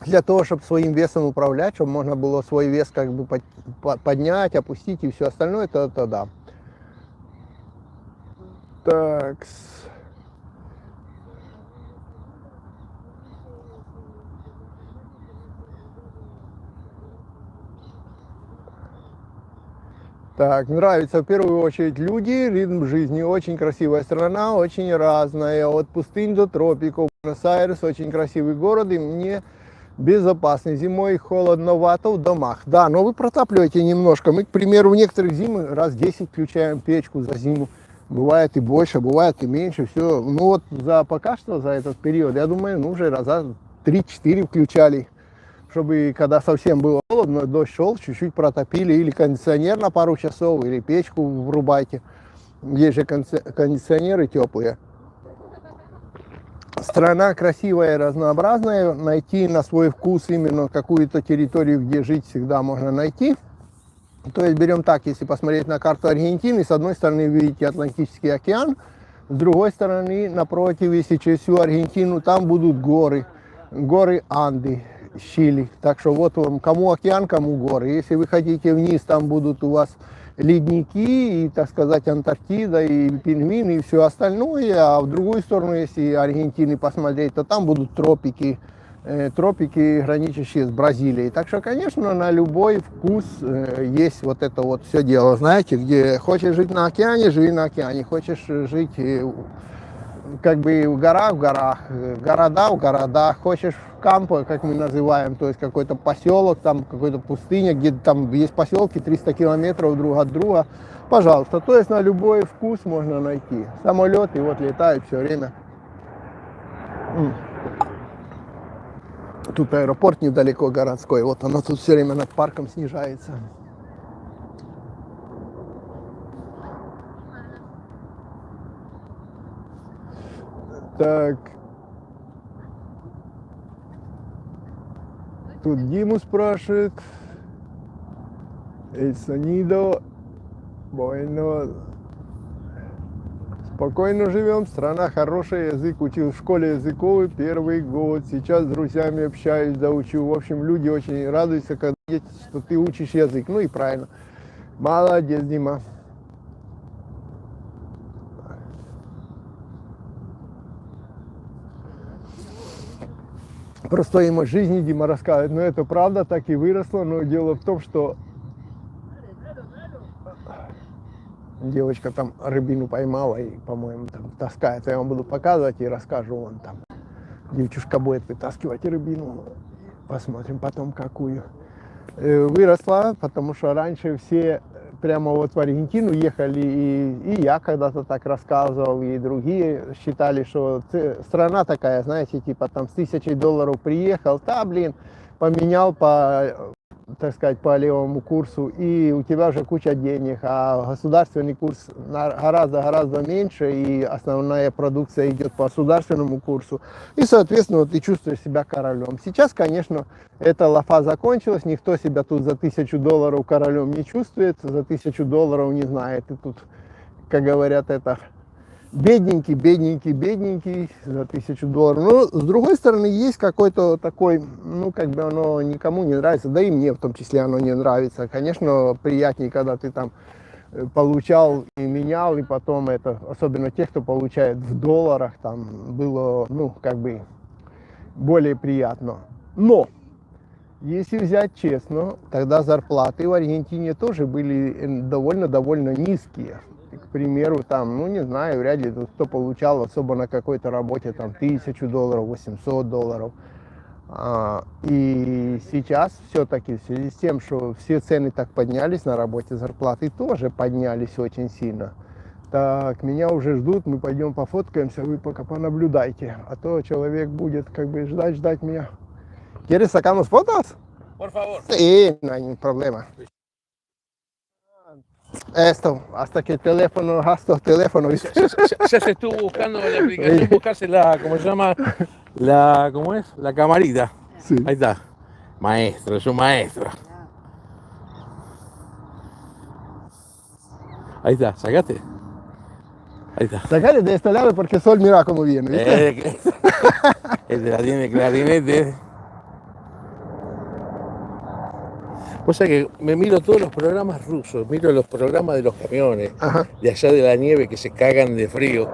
Для того, чтобы своим весом управлять, чтобы можно было свой вес как бы поднять, опустить и все остальное, это да. Так. Так, нравится в первую очередь люди, ритм жизни, очень красивая страна, очень разная, от пустынь до тропиков. Буэнос-Айрес очень красивый город, и мне безопасный. Зимой холодновато в домах. Да, но вы протапливаете немножко. Мы, к примеру, в некоторых зимы раз 10 включаем печку за зиму. Бывает и больше, бывает и меньше. Все. Ну вот пока что за этот период, я думаю, уже раза 3-4 включали. Чтобы когда совсем было холодно, дождь шел, чуть-чуть протопили. Или кондиционер на пару часов, или печку врубайте. Есть же кондиционеры теплые. Страна красивая, разнообразная. Найти на свой вкус именно какую-то территорию, где жить, всегда можно найти. То есть берем так, если посмотреть на карту Аргентины, с одной стороны вы видите Атлантический океан, С другой стороны, напротив, если через всю Аргентину, там будут горы Анды, Чили. Так что вот вам, кому океан, кому горы. Если вы хотите вниз, там будут у вас ледники, и, так сказать, Антарктида, и пингвины, и все остальное. А в другую сторону, если Аргентины посмотреть, то там будут тропики, граничащие с Бразилией. Так что, конечно, на любой вкус есть вот это вот все дело. Знаете, где хочешь жить на океане, живи на океане. Хочешь жить как бы в горах, города в городах. Хочешь в кампо, как мы называем, то есть какой-то поселок, там какой-то пустыня, где там есть поселки 300 километров друг от друга. Пожалуйста, то есть на любой вкус можно найти. Самолеты вот летают все время. Тут аэропорт недалеко городской, вот оно тут все время над парком снижается. Так. Тут Диму спрашивает. El sonido. Bueno. Спокойно живем, страна хорошая, язык учил в школе языковый первый год. Сейчас с друзьями общаюсь, доучу. В общем, люди очень радуются, когда видят, что ты учишь язык. Ну и правильно. Молодец, Дима. Простой ему жизни Дима рассказывает. Но это правда, так и выросло. Но дело в том, что девочка там рыбину поймала и, по-моему, там таскает. Я вам буду показывать и расскажу. Вон там девчушка будет вытаскивать рыбину. Посмотрим потом, какую. Выросла, потому что раньше все прямо вот в Аргентину ехали. И я когда-то так рассказывал, и другие считали, что страна такая, знаете, типа там с $1000 приехал, поменял так сказать, по левому курсу, и у тебя уже куча денег, а государственный курс гораздо меньше, и основная продукция идет по государственному курсу, и, соответственно, ты чувствуешь себя королем. Сейчас, конечно, эта лафа закончилась, никто себя тут за $1000 королем не чувствует, за $1000 не знает, и тут, как говорят, это бедненький за $1000. Но, с другой стороны, есть какой-то такой, ну, как бы оно никому не нравится, да и мне в том числе оно не нравится. Конечно, приятнее, когда ты там получал и менял, и потом это, особенно те, кто получает в долларах, там было, ну, как бы более приятно. Но, если взять честно, тогда зарплаты в Аргентине тоже были довольно низкие. К примеру, там, ну не знаю, вряд ли кто получал особо на какой-то работе там $1000, $800. И сейчас все-таки в связи с тем, что все цены так поднялись на работе, зарплаты тоже поднялись очень сильно. Так, меня уже ждут, мы пойдем пофоткаемся, вы пока понаблюдайте, а то человек будет как бы ждать меня. ¿Quieres sacarnos fotos? Por favor. Sí, no hay ningún problema. Esto, hasta que el teléfono, Ya se estuvo buscando la aplicación, Sí. buscarse ¿cómo se llama? ¿Cómo es? La camarita. Sí. Ahí está. Maestro, es un maestro. Ahí está, ¿sacaste? Ahí está. Sacale de este lado porque el sol mira cómo viene, ¿viste? Este la tiene clarinete. Vos sabés que me miro todos los programas rusos, miro los programas de los camiones, Ajá. de allá de la nieve que se cagan de frío.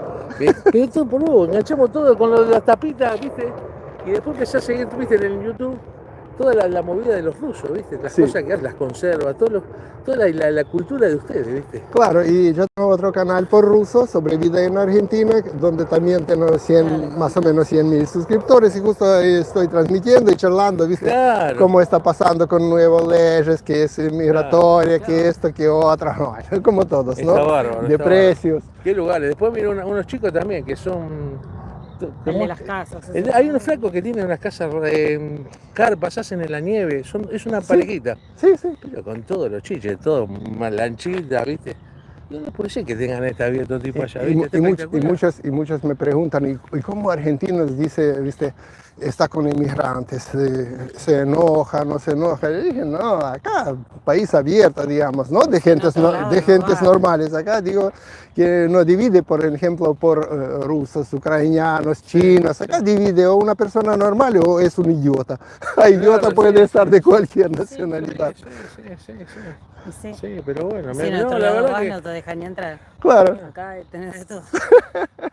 Pero todo por vos, enganchamos todo con lo de las tapitas, ¿viste? Y después empecé a seguir, ¿viste? En el YouTube, toda la movida de los rusos, ¿viste? Las Sí. cosas que hacen, las conservas, toda la cultura de ustedes, ¿viste? Claro, y yo tengo otro canal por ruso sobre vida en Argentina, donde también tengo más o menos 100.000 suscriptores y justo ahí estoy transmitiendo y charlando, ¿viste? Claro. Cómo está pasando con nuevas leyes, que es migratoria, Claro. que esto, que otra, no, como todos, ¿no? Está bárbaro, De está precios. ¿Qué lugares? Después miro unos chicos también que son... El de las casas. Hay unos flacos que tienen unas casas, carpas, hacen en la nieve, es una parejita. Sí, sí. Pero con todos los chiches, todo, lanchita, ¿viste? no puede ser que tengan este abierto tipo allá, Y, ¿viste? Está espectacular. y muchos me preguntan, ¿y cómo argentinos dice, viste, está con inmigrantes? ¿Se enoja, no se enoja? Yo dije, no, acá, país abierto, digamos, ¿no? De gentes, otro lado de no gentes va. normales. Acá digo que no divide, por ejemplo, por rusos, ucranianos, chinos. Acá divide o una persona normal o es un idiota. Idiota Claro, puede sí, estar de cualquier sí, nacionalidad. sí, sí. Y sí, Sí, pero bueno, si en no, otro la lado verdad vas, que no te dejan ni entrar. Claro. Acá tenés de todo.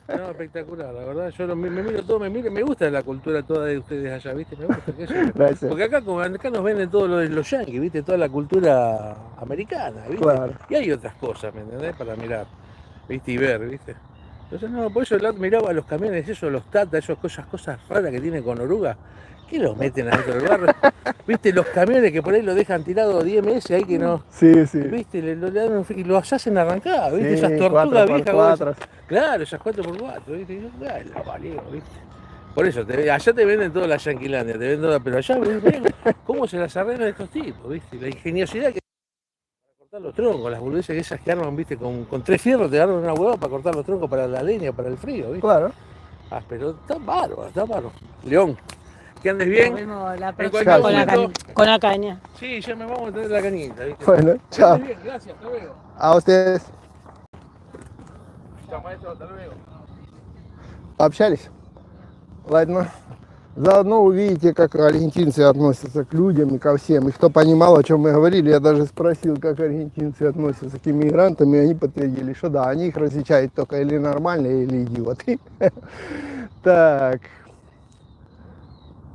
no, espectacular, la verdad. Yo me miro todo, me gusta la cultura toda de ustedes allá, ¿viste? Me gusta, qué sé yo. Gracias. Porque acá, acá nos venden todos los yanquis, ¿viste? Toda la cultura americana, ¿viste? Claro. Y hay otras cosas, ¿me entendés? Para mirar, ¿viste? Y ver, ¿viste? Entonces, no, por eso miraba los camiones, esos, los Tata, esas cosas raras que tienen con oruga. ¿Qué los meten adentro del barrio? ¿Viste? Los camiones que por ahí lo dejan tirado 10 meses ahí que no. Sí, sí. ¿Viste? Y los hacen arrancar, ¿viste? Sí, Esas tortugas 4x4. viejas. Vos decís, claro, esas 4x4, ¿viste? Y yo, ay, la valió, ¿viste? Por eso, allá te venden toda la Yanquilandia, te venden toda, pero allá, mirá ¿cómo se las arreglan estos tipos, ¿viste? La ingeniosidad que para cortar los troncos, las boludeces esas que arman, ¿viste? Con 3 fierros te arman una hueva para cortar los troncos para la leña, para el frío, ¿viste? Claro. Ah, pero está bárbaro, está bárbaro. León, que andes Nos bien. vemos la En próxima cualquier con la, momento. con la caña. Sí, ya me vamos a tener la cañita, ¿viste? Bueno, Que chao. andes bien, gracias, hasta luego. A ustedes. Chao, maestro, hasta luego. Пообщались? Ладно. Заодно увидите, как аргентинцы относятся к людям и ко всем. И кто понимал, о чем мы говорили, я даже спросил, как аргентинцы относятся к иммигрантам, и они подтвердили, что да, они их различают только или нормальные, или идиоты. Так.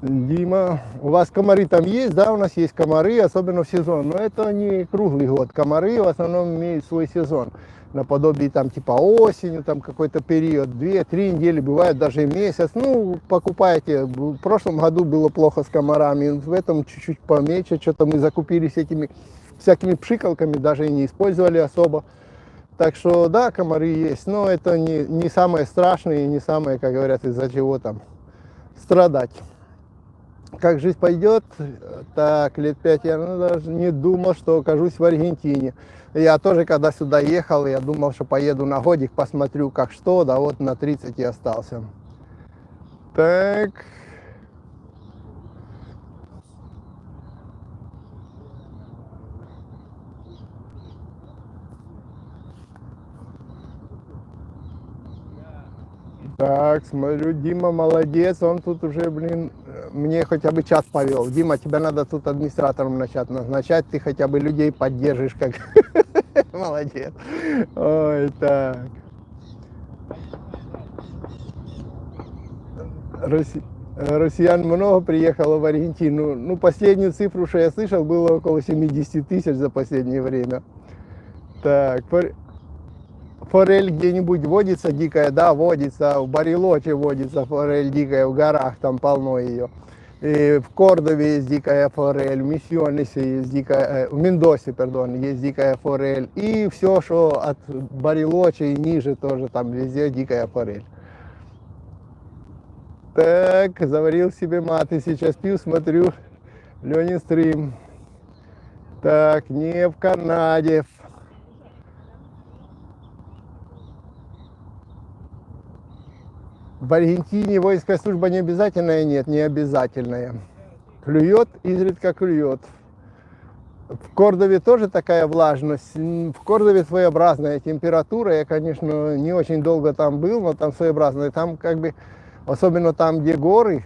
Дима, у вас комары там есть? Да, у нас есть комары, особенно в сезон. Но это не круглый год. Комары в основном имеют свой сезон. Наподобие там типа осенью, там какой-то период, 2-3 недели, бывает даже и месяц. Ну, покупайте. В прошлом году было плохо с комарами, в этом чуть-чуть поменьше. Что-то мы закупились этими всякими пшикалками, даже и не использовали особо. Так что да, комары есть, но это не самое страшное и не самое, как говорят, из-за чего там страдать. Как жизнь пойдет, так, лет 5 я даже не думал, что окажусь в Аргентине. Я тоже, когда сюда ехал, я думал, что поеду на годик, посмотрю, как что, да вот на 30 и остался. Так. Так, смотрю, Дима молодец, он тут уже, блин, мне хотя бы чат повел. Дима, тебя надо тут администратором на чат назначать, ты хотя бы людей поддержишь, как молодец. Ой, так. Россиян много приехало в Аргентину. Ну, последнюю цифру, что я слышал, было около 70 тысяч за последнее время. Так, форель где-нибудь водится дикая? Да, водится. В Барилоче водится форель дикая, в горах там полно ее. И в Кордове есть дикая форель, в Миссионесе есть дикая, в Мендосе, пардон, есть дикая форель. И все, что от Барилоча и ниже тоже там везде дикая форель. Так, заварил себе маты, сейчас пью, смотрю, Ленин стрим. Так, не в Канаде. В Аргентине воинская служба не обязательная? Нет, не обязательная. Клюет, изредка клюет. В Кордове тоже такая влажность. В Кордове своеобразная температура. Я, конечно, не очень долго там был, но там своеобразная. Там как бы, особенно там, где горы,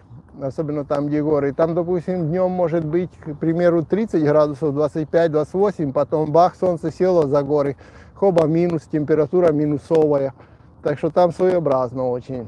там, допустим, днем может быть, к примеру, 30 градусов, 25-28, потом бах, солнце село за горы, хоба, минус, температура минусовая. Так что там своеобразно очень.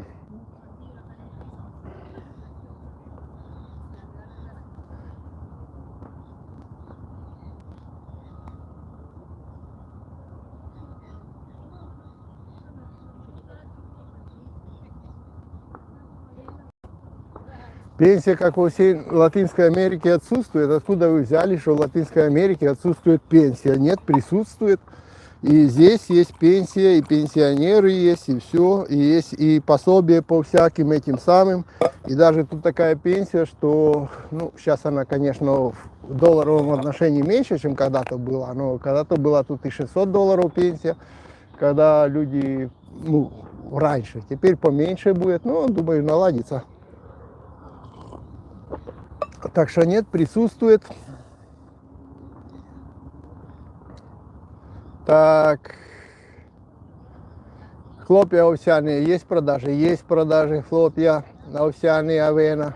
Пенсия, как во всей Латинской Америке, отсутствует. Откуда вы взяли, что в Латинской Америке отсутствует пенсия? Нет, присутствует. И здесь есть пенсия, и пенсионеры есть, и все. И есть и пособие по всяким этим самым. И даже тут такая пенсия, что, ну, сейчас она, конечно, в долларовом отношении меньше, чем когда-то была. Но когда-то была тут и $600 пенсия, когда люди, ну, раньше, теперь поменьше будет, но, думаю, наладится. Так что нет, присутствует. Так, хлопья овсяные есть продажи хлопья овсяные, авена.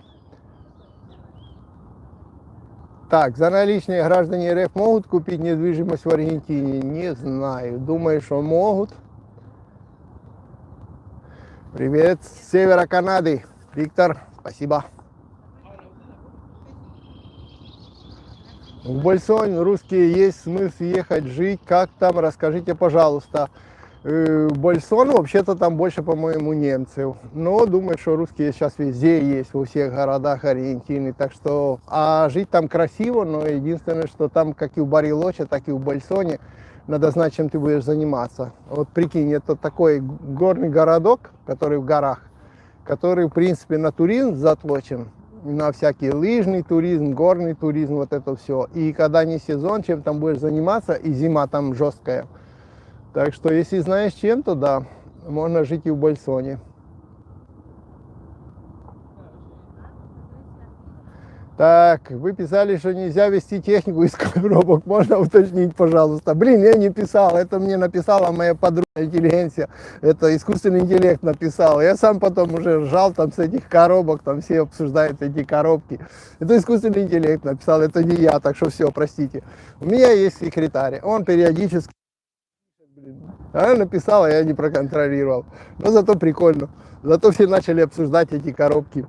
Так, за наличные граждане РФ могут купить недвижимость в Аргентине? Не знаю, думаю, что могут. Привет с севера Канады, Виктор, спасибо. В Больсон русские есть смысл ехать жить, как там, расскажите, пожалуйста. Больсон, вообще-то там больше, по-моему, немцев. Но думаю, что русские сейчас везде есть, во всех городах Аргентины. Так что, а жить там красиво, но единственное, что там, как и в Барилоче, так и в Больсоне, надо знать, чем ты будешь заниматься. Вот прикинь, это такой горный городок, который в горах, который, в принципе, на туризм заточен. На всякий лыжный туризм, горный туризм, вот это все. И когда не сезон, чем там будешь заниматься, и зима там жесткая. Так что, если знаешь чем, то да, можно жить и в Больсоне. Так, вы писали, что нельзя вести технику из коробок. Можно уточнить, пожалуйста? Блин, я не писал, это мне написала моя подруга интеллигенция. Это искусственный интеллект написал. Я сам потом уже ржал там с этих коробок, там все обсуждают эти коробки. Это искусственный интеллект написал, это не я, так что все, простите. У меня есть секретарь, он периодически... Она написала, я не проконтролировал. Но зато прикольно. Зато все начали обсуждать эти коробки.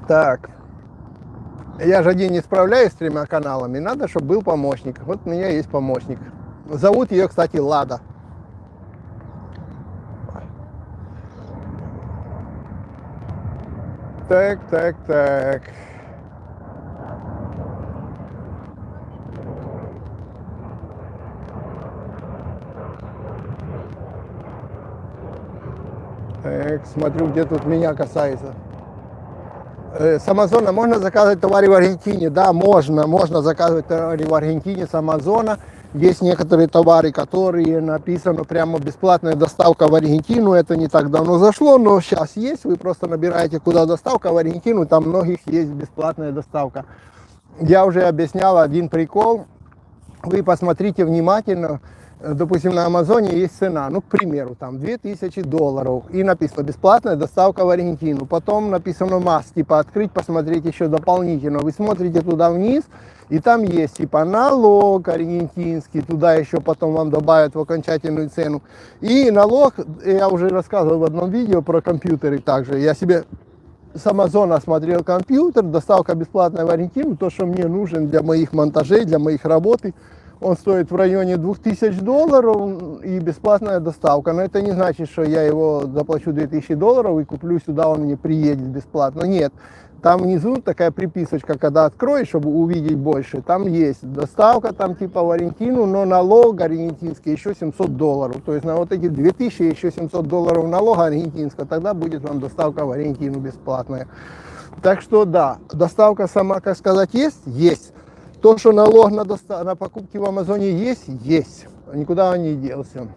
Так. Я же один не справляюсь с 3 каналами. Надо, чтобы был помощник. Вот у меня есть помощник. Зовут ее, кстати, Лада. Так. Так, смотрю, где тут меня касается. С Амазона можно заказывать товары в Аргентине? Да, можно заказывать товары в Аргентине с Амазона. Есть некоторые товары, которые написано прямо бесплатная доставка в Аргентину. Это не так давно зашло, но сейчас есть. Вы просто набираете, куда доставка в Аргентину, там многих есть бесплатная доставка. Я уже объяснял один прикол. Вы посмотрите внимательно. Допустим, на Амазоне есть цена, ну, к примеру, там $2000, и написано бесплатная доставка в Аргентину. Потом написано must, типа открыть, посмотреть еще дополнительно. Вы смотрите туда вниз, и там есть типа налог аргентинский, туда еще потом вам добавят в окончательную цену. И налог, я уже рассказывал в одном видео про компьютеры также, я себе с Амазона смотрел компьютер, доставка бесплатная в Аргентину, то, что мне нужен для моих монтажей, для моих работы. Он стоит в районе $2000 и бесплатная доставка. Но это не значит, что я его заплачу $2000 и куплю сюда, он мне приедет бесплатно. Нет, там внизу такая приписочка, когда откроешь, чтобы увидеть больше, там есть доставка там типа в Аргентину, но налог аргентинский еще $700. То есть на вот эти 2000 еще $700 налога аргентинского, тогда будет вам доставка в Аргентину бесплатная. Так что да, доставка сама, как сказать, есть? Есть. То, что налог на покупки в Амазоне есть, есть. Никуда он не делся.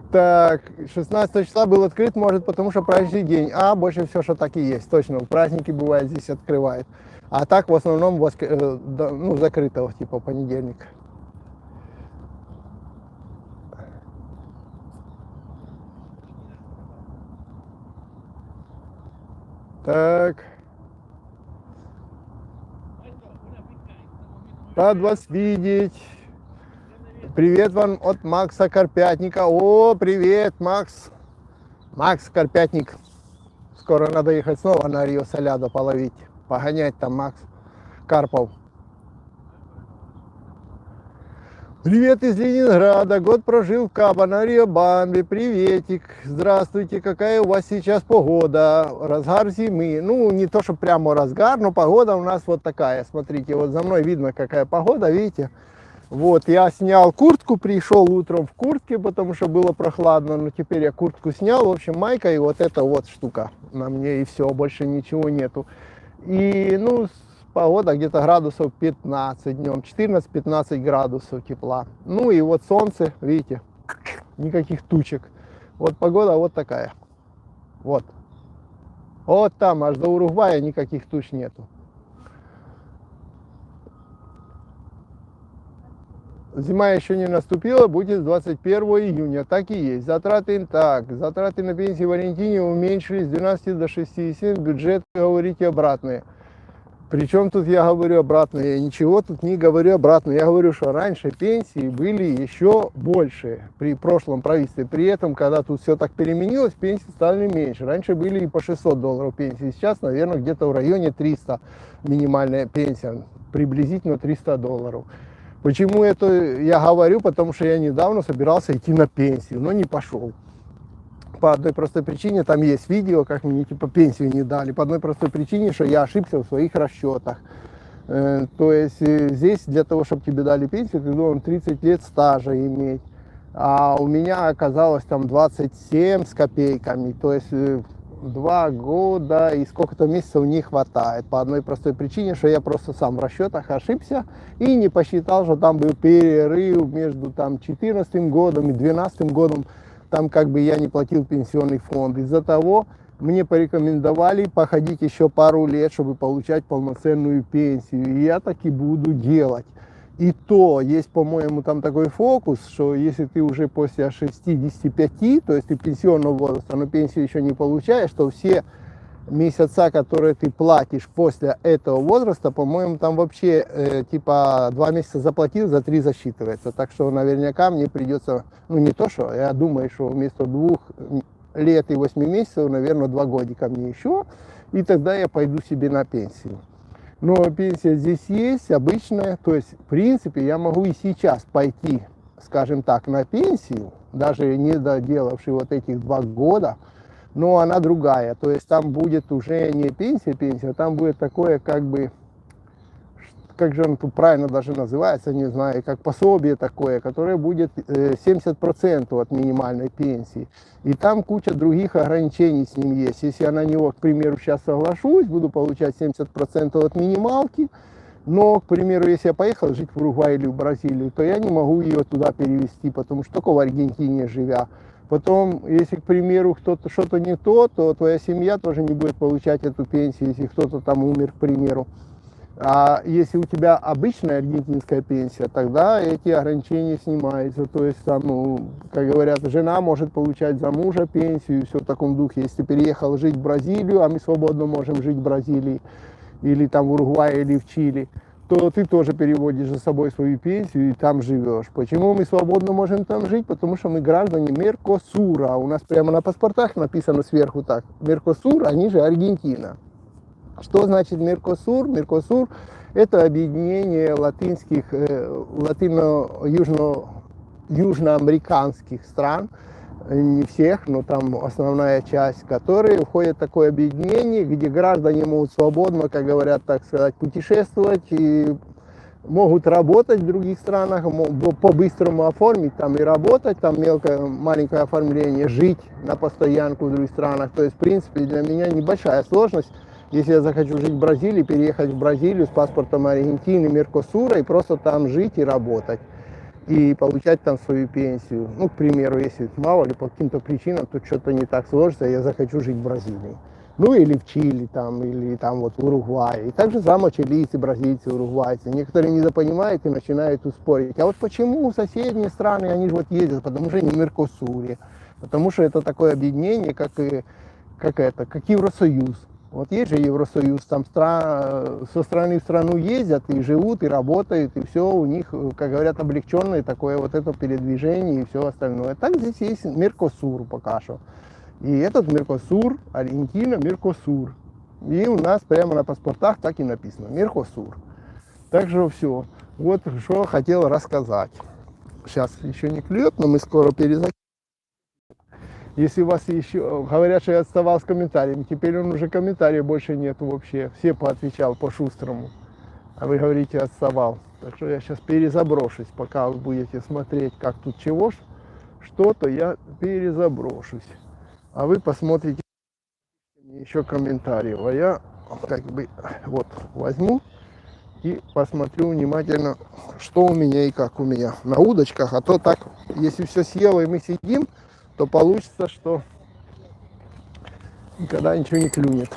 Так, 16 числа был открыт, может, потому что праздничный день. А, больше всего, что так и есть. Точно, праздники бывает здесь открывает. А так, в основном, ну, закрытого, типа, понедельник. Так. Рад вас видеть. Привет вам от Макса Карпятника. О, привет, Макс. Макс Карпятник. Скоро надо ехать снова на Рио Солядо половить. Погонять там Макс Карпов. Привет из Ленинграда. Год прожил в Кабо на Риобамбе. Приветик. Здравствуйте. Какая у вас сейчас погода? Разгар зимы. Ну, не то, что прямо разгар, но погода у нас вот такая. Смотрите, вот за мной видно, какая погода, видите? Вот, я снял куртку, пришел утром в куртке, потому что было прохладно, но теперь я куртку снял. В общем, майка и вот эта вот штука на мне, и все, больше ничего нету. И, ну, погода где-то градусов 15 днем, 14-15 градусов тепла. Ну и вот солнце, видите, никаких тучек. Вот погода вот такая. Вот. Вот там, аж до Уругвая никаких туч нету. Зима еще не наступила, будет 21 июня, так и есть. Затраты на пенсию в Аргентине уменьшились с 12 до 6,7, бюджет, говорите, обратное. Причем тут я говорю обратное, я ничего тут не говорю обратное. Я говорю, что раньше пенсии были еще больше при прошлом правительстве. При этом, когда тут все так переменилось, пенсии стали меньше. Раньше были и по $600 пенсии, сейчас, наверное, где-то в районе 300 минимальная пенсия, приблизительно $300. Почему это я говорю? Потому что я недавно собирался идти на пенсию, но не пошел. По одной простой причине, там есть видео, как мне типа пенсию не дали. По одной простой причине, что я ошибся в своих расчетах. То есть здесь для того, чтобы тебе дали пенсию, ты должен 30 лет стажа иметь. А у меня оказалось там 27 с копейками. То есть 2 года и сколько-то месяцев не хватает. По одной простой причине, что я просто сам в расчетах ошибся и не посчитал, что там был перерыв между там 2014 годом и 2012 годом. Там как бы я не платил пенсионный фонд. Из-за того мне порекомендовали походить еще пару лет, чтобы получать полноценную пенсию. И я так и буду делать. И то есть, по-моему, там такой фокус, что если ты уже после 65, то есть ты пенсионного возраста, но пенсию еще не получаешь, то все месяца, которые ты платишь после этого возраста, по-моему, там вообще типа 2 месяца заплатил, за 3 засчитывается. Так что наверняка мне придется, ну не то что, я думаю, что вместо 2 лет и 8 месяцев, наверное, 2 годика мне еще, и тогда я пойду себе на пенсию. Но пенсия здесь есть, обычная, то есть, в принципе, я могу и сейчас пойти, скажем так, на пенсию, даже не доделавший вот этих 2 года, но она другая, то есть там будет уже не пенсия, там будет такое как бы, как же он тут правильно даже называется, не знаю, как пособие такое, которое будет 70% от минимальной пенсии. И там куча других ограничений с ним есть. Если я на него, к примеру, сейчас соглашусь, буду получать 70% от минималки, но, к примеру, если я поехал жить в Уругвай или в Бразилию, то я не могу ее туда перевести, потому что только в Аргентине живя. Потом, если, к примеру, кто-то что-то не то твоя семья тоже не будет получать эту пенсию, если кто-то там умер, к примеру. А если у тебя обычная аргентинская пенсия, тогда эти ограничения снимаются. То есть, там, ну, как говорят, жена может получать за мужа пенсию и все в таком духе. Если ты переехал жить в Бразилию, а мы свободно можем жить в Бразилии, или там в Уругвае, или в Чили, то ты тоже переводишь за собой свою пенсию и там живешь. Почему мы свободно можем там жить? Потому что мы граждане Меркосура. У нас прямо на паспортах написано сверху так. Меркосур, они же Аргентина. Что значит Меркосур? Меркосур – это объединение южноамериканских стран, не всех, но там основная часть, которые входят в такое объединение, где граждане могут свободно, как говорят, так сказать, путешествовать и могут работать в других странах, по-быстрому оформить там и работать, там мелкое, маленькое оформление, жить на постоянку в других странах. То есть, в принципе, для меня небольшая сложность. Если я захочу жить в Бразилии, переехать в Бразилию с паспортом Аргентины, Меркосура и просто там жить и работать. И получать там свою пенсию. Ну, к примеру, если мало ли по каким-то причинам тут что-то не так сложится, я захочу жить в Бразилии. Ну, или в Чили, там, или там вот в Уругвае. И так же само чилийцы, бразильцы, уругвайцы. Некоторые недопонимают и начинают спорить. А вот почему соседние страны, они же вот ездят, потому что не в Меркосуре. Потому что это такое объединение, как Евросоюз. Вот есть же Евросоюз, там со страны в страну ездят и живут, и работают, и все у них, как говорят, облегченное такое вот это передвижение и все остальное. Так здесь есть Меркосур пока что. И этот Меркосур, Аргентина, Меркосур. И у нас прямо на паспортах так и написано, Меркосур. Так что все. Вот что хотел рассказать. Сейчас еще не клюет, но мы скоро перезакинем. Если у вас еще говорят, что я отставал с комментариями, теперь он уже комментариев больше нету вообще. Все поотвечал по-шустрому. А вы говорите, отставал. Так что я сейчас перезаброшусь, пока вы будете смотреть, как тут чего, что-то я перезаброшусь. А вы посмотрите еще комментариев. А я как бы вот возьму и посмотрю внимательно, что у меня и как у меня на удочках. А то так, если все съело и мы сидим, то получится, что никогда ничего не клюнет.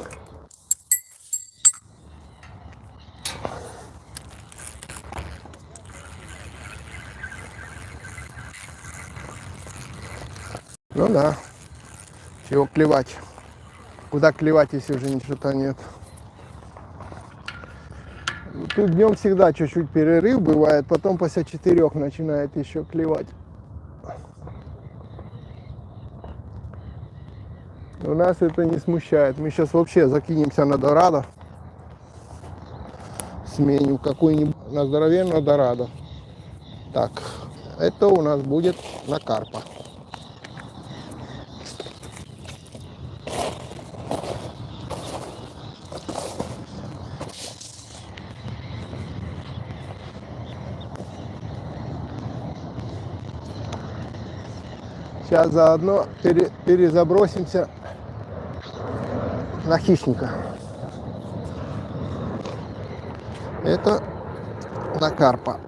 Ну да, чего клевать. Куда клевать, если уже ничего-то нет. Тут днем всегда чуть-чуть перерыв бывает, потом после 4 начинает еще клевать. Но нас это не смущает. Мы сейчас вообще закинемся на дорадо. Сменим какую-нибудь на здоровенную дорадо. Так, это у нас будет на карпа. Сейчас заодно перезабросимся на хищника. Это на карпа.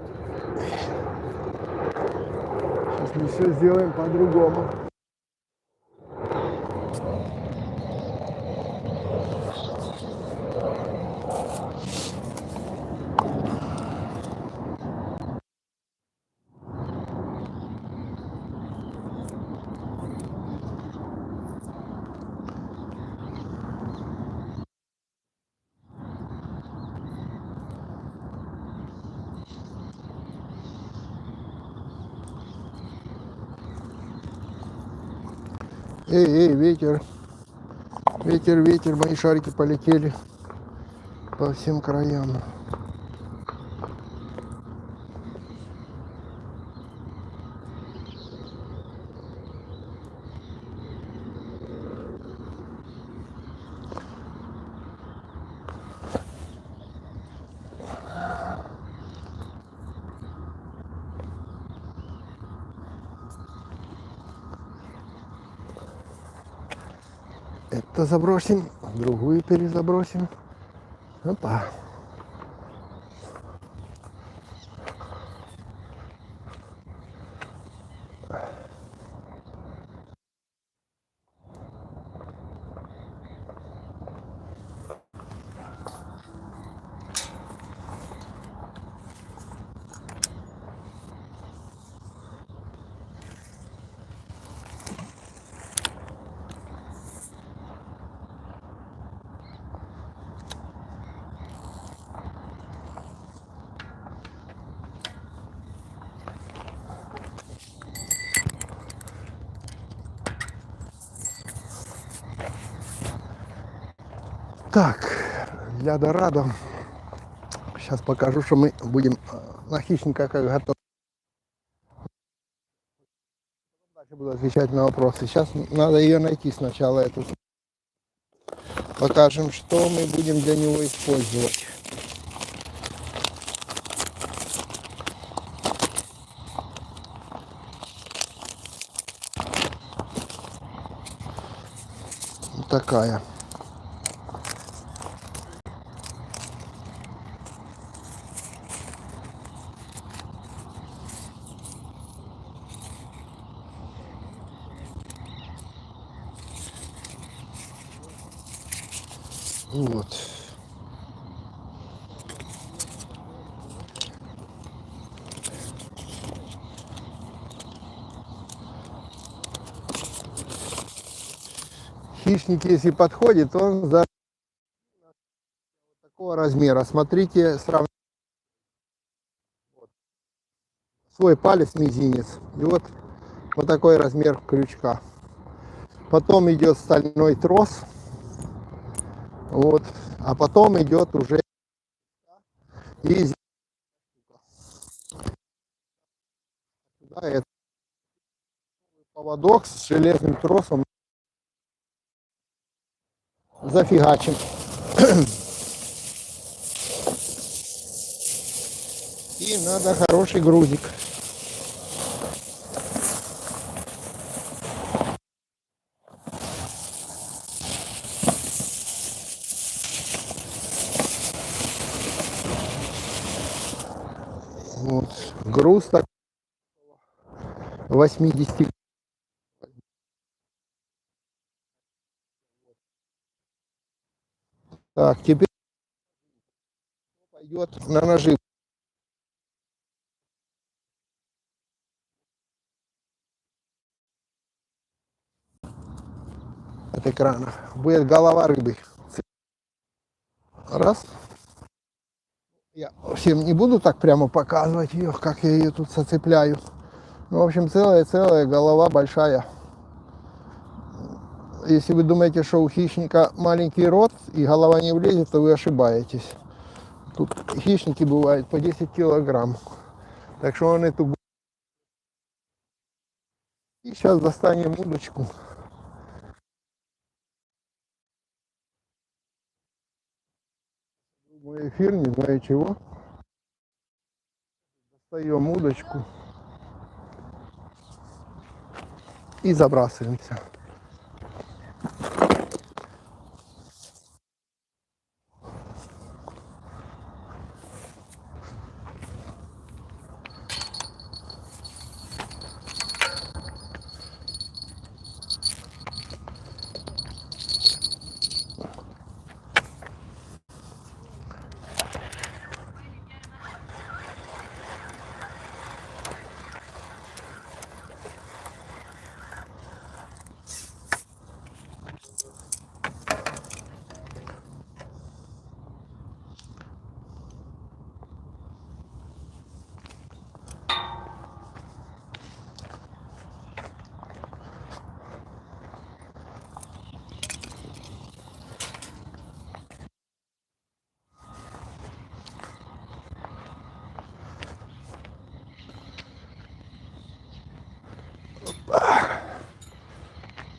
Сейчас мы все сделаем по-другому. Эй, ветер. Ветер, ветер, мои шарики полетели по всем краям. Это забросим, другую перезабросим. Опа. Так, для дорадо. Сейчас покажу, что мы будем на хищника как готовы. Дальше буду отвечать на вопросы. Сейчас надо ее найти сначала, эту. Покажем, что мы будем для него использовать. Вот такая. Вот. Хищник, если подходит, он за такого размера. Смотрите, сравните свой палец, мизинец. И вот такой размер крючка. Потом идет стальной трос. Вот. А потом идет уже и это поводок с железным тросом. Зафигачим. И надо хороший грузик. Вот. Груз так 80. Так, теперь пойдет на нажим. От экрана. Будет голова рыбы. Раз. Я всем не буду так прямо показывать ее, как я ее тут зацепляю. Ну, в общем, целая голова большая. Если вы думаете, что у хищника маленький рот и голова не влезет, то вы ошибаетесь. Тут хищники бывают по 10 килограмм. Так что он эту... И сейчас достанем удочку. Мой эфир, не знаю чего. Достаем удочку. И забрасываемся.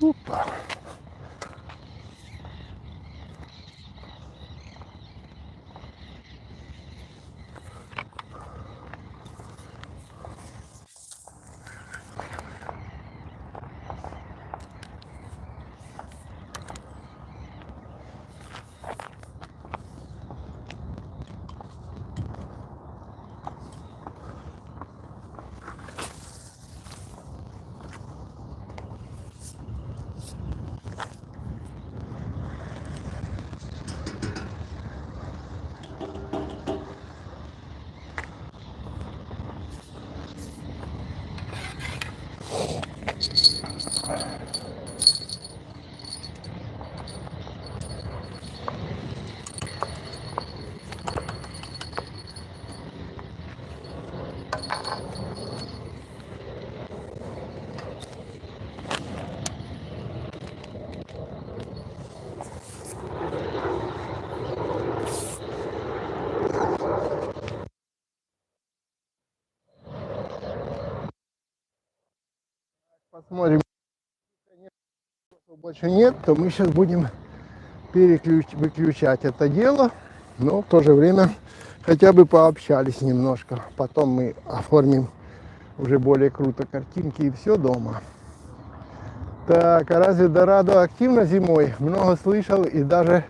Опа. Посмотрим. Если больше нет, то мы сейчас будем выключать это дело. Но в то же время хотя бы пообщались немножко. Потом мы оформим уже более круто картинки и все дома. Так, а разве Дорадо активно зимой? Много слышал и даже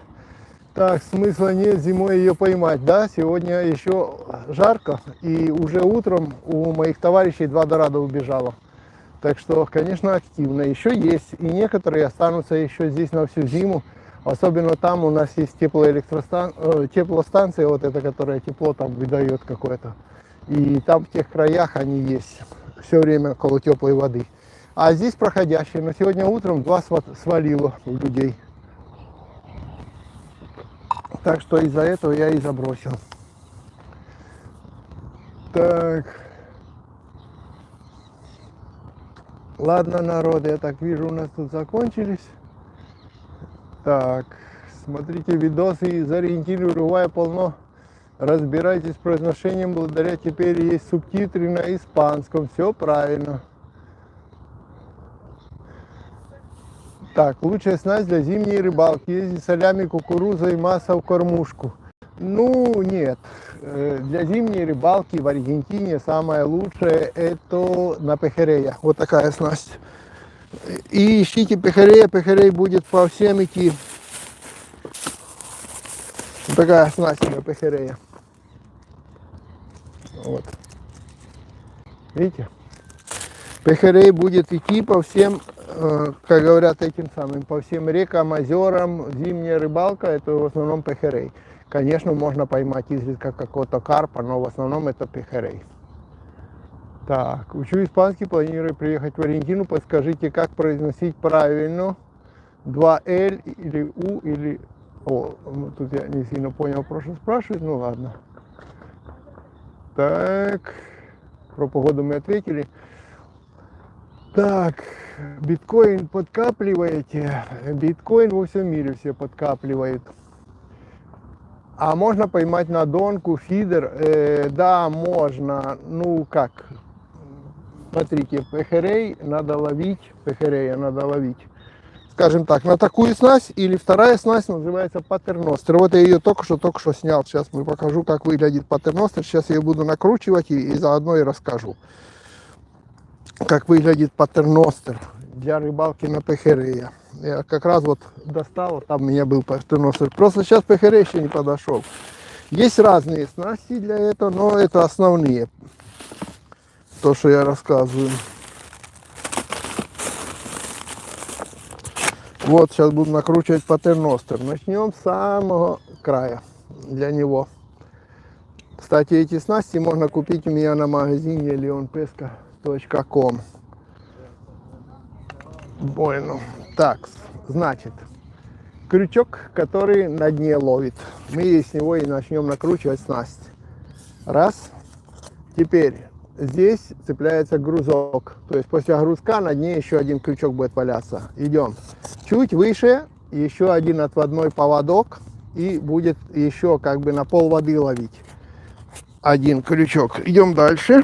так смысла нет зимой ее поймать. Да, сегодня еще жарко и уже утром у моих товарищей 2 Дорадо убежало. Так что, конечно, активно. Еще есть. И некоторые останутся еще здесь на всю зиму. Особенно там у нас есть теплостанция, вот эта, которая тепло там выдает какое-то. И там в тех краях они есть. Все время около теплой воды. А здесь проходящие. Но сегодня утром 2 свалило у людей. Так что из-за этого я и забросил. Так. Ладно, народ, я так вижу, у нас тут закончились. Так, смотрите видосы из Аргентины, Уругвая полно. Разбирайтесь с произношением, благодаря теперь есть субтитры на испанском. Все правильно. Так, лучшая снасть для зимней рыбалки. Ездить солями, кукурузой, масса в кормушку. Ну, нет. Для зимней рыбалки в Аргентине самое лучшее это на пехерея. Вот такая снасть. И ищите пехерея. Пехерей будет по всем идти. Вот такая снасть на пехерея. Вот. Видите? Пехерей будет идти по всем, как говорят, этим самым, по всем рекам, озерам. Зимняя рыбалка – это в основном пехерей. Конечно, можно поймать изредка какого-то карпа, но в основном это пехерей. Так, учу испанский, планирую приехать в Аргентину. Подскажите, как произносить правильно 2L или U или... О, тут я не сильно понял, прошлое спрашивать, ну ладно. Так, про погоду мы ответили. Так, биткоин подкапливаете? Биткоин во всем мире все подкапливают. А можно поймать на донку, фидер? Да, можно. Ну как? Смотрите, пехерей надо ловить, пехерея надо ловить. Скажем так, на такую снасть, или вторая снасть называется паттерностер. Вот я ее только что снял. Сейчас мы покажу, как выглядит паттерностер. Сейчас я ее буду накручивать и заодно и расскажу, как выглядит паттерностер для рыбалки на пехерея. Я как раз вот достал, там у меня был паттерностер. Просто сейчас пехерей еще не подошел. Есть разные снасти для этого, но это основные. То, что я рассказываю. Вот, сейчас буду накручивать паттерностер. Начнем с самого края для него. Кстати, эти снасти можно купить у меня на магазине leonpesca.com. Bueno. Так, значит, крючок, который на дне ловит. Мы с него и начнем накручивать снасть. Раз. Теперь здесь цепляется грузок. То есть после грузка на дне еще один крючок будет валяться. Идем. Чуть выше еще один отводной поводок. И будет еще как бы на пол воды ловить. Один крючок. Идем дальше.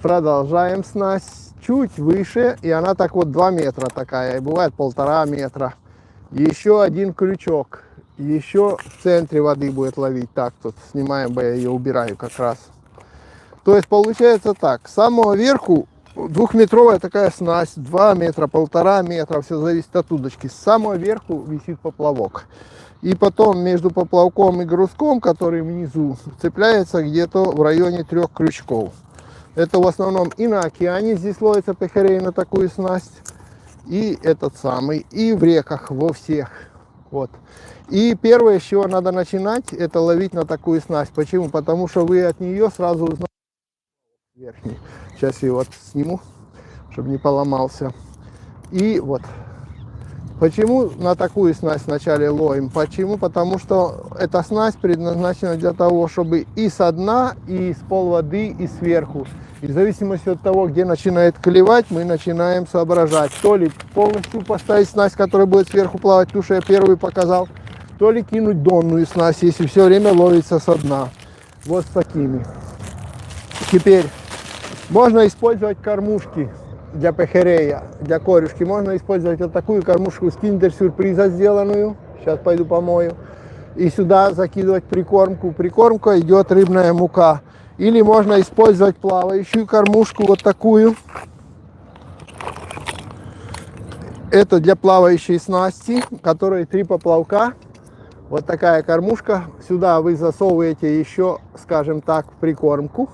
Продолжаем снасть. Чуть выше. И она так вот 2 метра такая. И бывает 1,5 метра. Еще один крючок. Еще в центре воды будет ловить. Так, тут снимаем, я ее убираю как раз. То есть получается так. С самого верху 2-метровая такая снасть. 2 метра, 1,5 метра. Все зависит от удочки. С самого верху висит поплавок. И потом между поплавком и грузком, который внизу, цепляется где-то в районе 3 крючков. Это в основном и на океане здесь ловится пехерей на такую снасть. И этот самый. И в реках во всех. Вот. И первое, с чего надо начинать, это ловить на такую снасть. Почему? Потому что вы от нее сразу узнаете верхний. Сейчас я его сниму, чтобы не поломался. И вот. Почему на такую снасть вначале ловим? Почему? Потому что эта снасть предназначена для того, чтобы и со дна, и с полводы, и сверху. И в зависимости от того, где начинает клевать, мы начинаем соображать. То ли полностью поставить снасть, которая будет сверху плавать, ту, что я первый показал, то ли кинуть донную снасть, если все время ловится со дна. Вот с такими. Теперь можно использовать кормушки для пехерея, для корюшки. Можно использовать вот такую кормушку с киндер-сюрприза сделанную. Сейчас пойду помою. И сюда закидывать прикормку. Прикормка идет рыбная мука. Или можно использовать плавающую кормушку, вот такую. Это для плавающей снасти, в которой 3 поплавка. Вот такая кормушка. Сюда вы засовываете еще, скажем так, прикормку.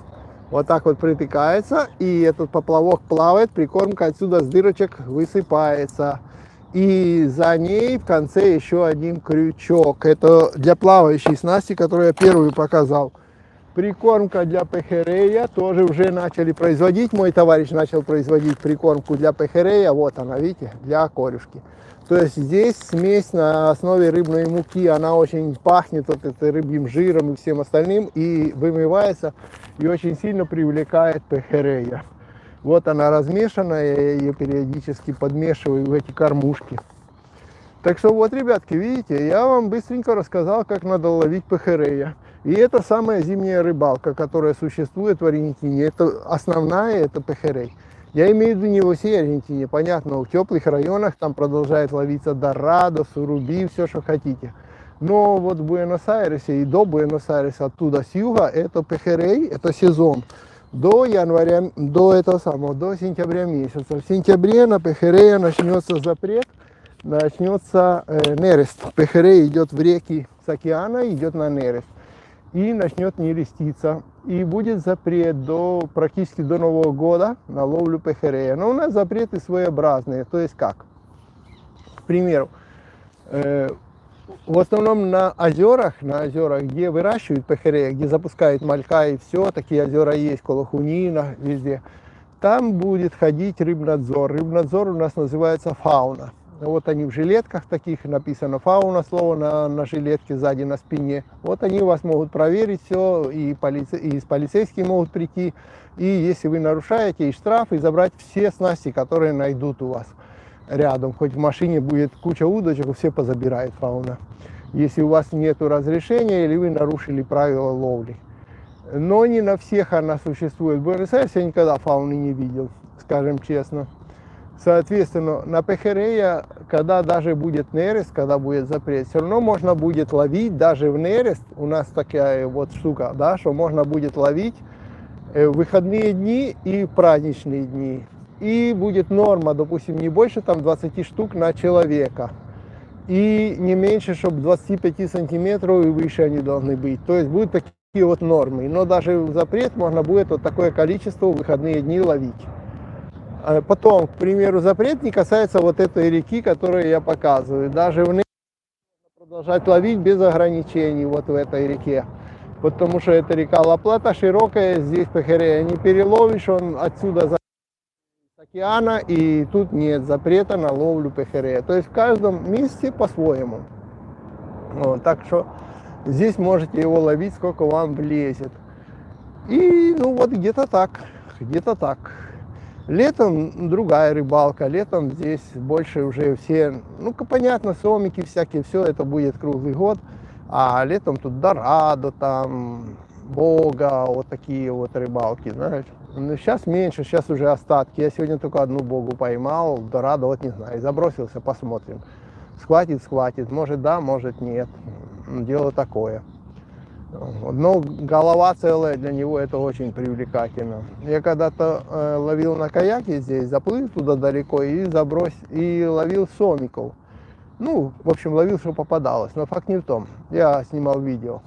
Вот так вот притыкается, и этот поплавок плавает, прикормка отсюда с дырочек высыпается. И за ней в конце еще один крючок. Это для плавающей снасти, которую я первую показал. Прикормка для пехерея тоже уже начали производить. Мой товарищ начал производить прикормку для пехерея. Вот она, видите, для корюшки. То есть здесь смесь на основе рыбной муки. Она очень пахнет вот это рыбьим жиром и всем остальным. И вымывается, и очень сильно привлекает пехерея. Вот она размешанная, я ее периодически подмешиваю в эти кормушки. Так что вот, ребятки, видите, я вам быстренько рассказал, как надо ловить пехерея. И это самая зимняя рыбалка, которая существует в Аргентине. Это основная, это пехерей. Я имею в виду не во всей Аргентине, понятно, в теплых районах там продолжает ловиться дорадо, суруби, все, что хотите. Но вот в Буэнос-Айресе и до Буэнос-Айреса, оттуда с юга, это пехерей, это сезон. До января, до сентября месяца. В сентябре на пехерея начнется запрет, начнется нерест. Пехерей идет в реки с океана, идет на нерест. и начнет нереститься. И будет запрет практически до Нового года на ловлю пехерея. Но у нас запреты своеобразные. То есть как? К примеру, в основном на озерах, где выращивают пехерея, где запускают малька и все, такие озера есть, Колохунина, везде, там будет ходить рыбнадзор. Рыбнадзор у нас называется фауна. Вот они в жилетках таких, написано фауна, слово на жилетке сзади на спине. Вот они вас могут проверить все, и полицейские могут прийти. И если вы нарушаете, и штраф, и забрать все снасти, которые найдут у вас рядом. Хоть в машине будет куча удочек, все позабирает фауна. Если у вас нет разрешения или вы нарушили правила ловли. Но не на всех она существует. В Буэнос Айресе я никогда фауны не видел, скажем честно. Соответственно, на пехерея, когда даже будет нерест, когда будет запрет, все равно можно будет ловить даже в нерест. У нас такая вот штука, да, что можно будет ловить в выходные дни и в праздничные дни. И будет норма, допустим, не больше там 20 штук на человека. И не меньше, чтобы 25 сантиметров и выше они должны быть. То есть будут такие вот нормы. Но даже в запрет можно будет вот такое количество в выходные дни ловить. Потом, к примеру, запрет не касается вот этой реки, которую я показываю. Даже в ней продолжать ловить без ограничений вот в этой реке. Потому что эта река Ла-Плата широкая, здесь пехерея не переловишь, он отсюда с океана, и тут нет запрета на ловлю пехерея. То есть в каждом месте по-своему. Вот, так что здесь можете его ловить, сколько вам влезет. И ну вот где-то так, где-то так. Летом другая рыбалка, летом здесь больше уже все, ну понятно, сомики всякие, все это будет круглый год, а летом тут дорадо, там, бога, вот такие вот рыбалки, знаешь. Но сейчас меньше, сейчас уже остатки, я сегодня только одну богу поймал, дорадо, вот не знаю, забросился, посмотрим. Схватит, может да, может нет, дело такое. Но голова целая для него это очень привлекательно. Я когда-то ловил на каяке здесь, заплыл туда далеко и ловил сомиков. Ну, в общем, ловил, что попадалось, но факт не в том. Я снимал видео,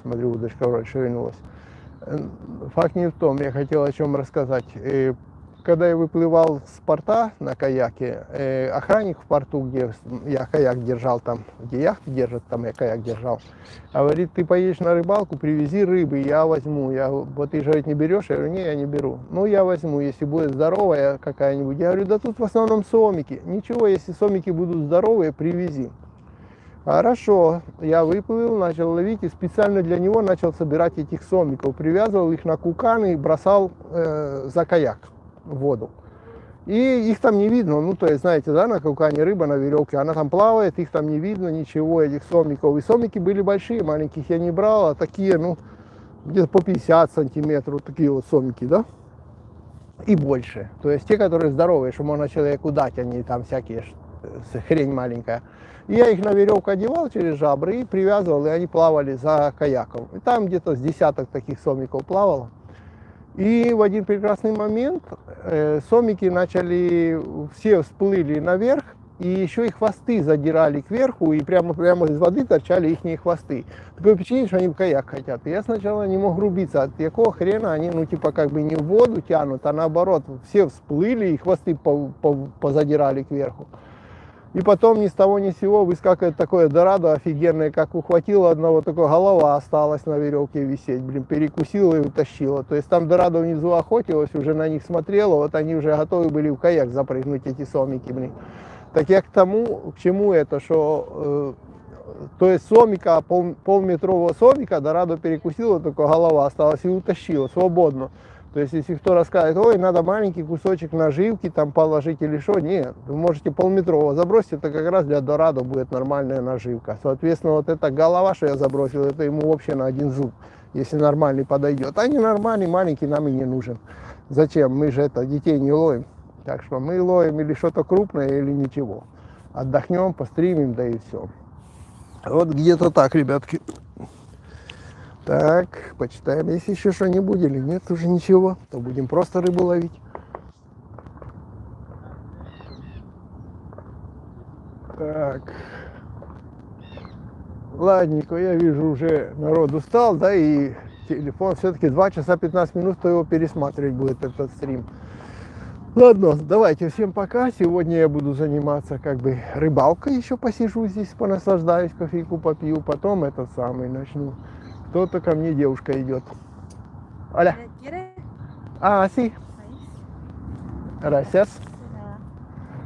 смотрю, удочка вроде шевельнулась. Факт не в том, я хотел о чем рассказать. Когда я выплывал с порта на каяке, охранник в порту, где я каяк держал, там, где яхты держат, там я каяк держал, говорит, ты поедешь на рыбалку, привези рыбы, я возьму. Вот ты же ведь не берешь? Я говорю, не, я не беру. Ну, я возьму, если будет здоровая какая-нибудь. Я говорю, да тут в основном сомики. Ничего, если сомики будут здоровые, привези. Хорошо, я выплыл, начал ловить и специально для него начал собирать этих сомиков. Привязывал их на куканы и бросал за каяк в воду. И их там не видно, ну то есть, знаете, да, на кукане рыба на веревке, она там плавает, их там не видно, ничего, этих сомиков. И сомики были большие, маленьких я не брал, а такие, ну, где-то по 50 сантиметров, такие вот сомики, да, и больше. То есть те, которые здоровые, что можно человеку дать, они там всякие, хрень маленькая. И я их на веревку одевал через жабры и привязывал, и они плавали за каяком. И там где-то с десяток таких сомиков плавало. И в один прекрасный момент сомики начали, все всплыли наверх, и еще и хвосты задирали кверху, и прямо из воды торчали их хвосты. Такое впечатление, что они в каяк хотят. И я сначала не мог рубиться, от какого хрена они, ну типа как бы не в воду тянут, а наоборот, все всплыли, и хвосты позадирали кверху. И потом ни с того ни с сего выскакивает такое дорадо офигенное, как ухватило одного, только голова осталась на веревке висеть, блин, перекусила и утащила. То есть там дорадо внизу охотилась, уже на них смотрела, вот они уже готовы были в каяк запрыгнуть, эти сомики, блин. Так я к тому, к чему это, что, то есть сомика, полметрового сомика дорадо перекусила, только голова осталась и утащила свободно. То есть, если кто расскажет, ой, надо маленький кусочек наживки там положить или что, нет, вы можете полметрового забросить, это как раз для дорадо будет нормальная наживка. Соответственно, вот эта голова, что я забросил, это ему вообще на один зуб, если нормальный подойдет. А ненормальный, маленький нам и не нужен. Зачем? Мы же это, детей не ловим. Так что мы ловим или что-то крупное, или ничего. Отдохнем, постримим, да и все. Вот где-то так, ребятки. Так, почитаем, если еще что-нибудь или нет, уже ничего, то будем просто рыбу ловить. Так. Ладненько, я вижу, уже народ устал, да, и телефон все-таки 2 часа 15 минут, кто его пересматривать будет, этот стрим. Ладно, давайте, всем пока. Сегодня я буду заниматься как бы рыбалкой, еще посижу здесь, понаслаждаюсь, кофейку попью, потом этот самый начну. Кто-то ко мне, девушка идет. Hola. ¿Quieres? Ah, sí. Gracias.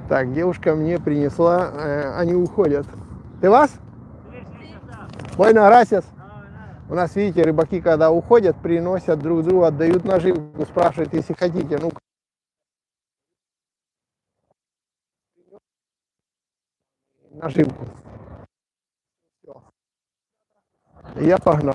Так, девушка мне принесла, они уходят. Ты вас? Bueno, gracias. У нас, видите, рыбаки, когда уходят, приносят друг другу, отдают наживку, спрашивают, если хотите. Ну, наживку. Я погнал.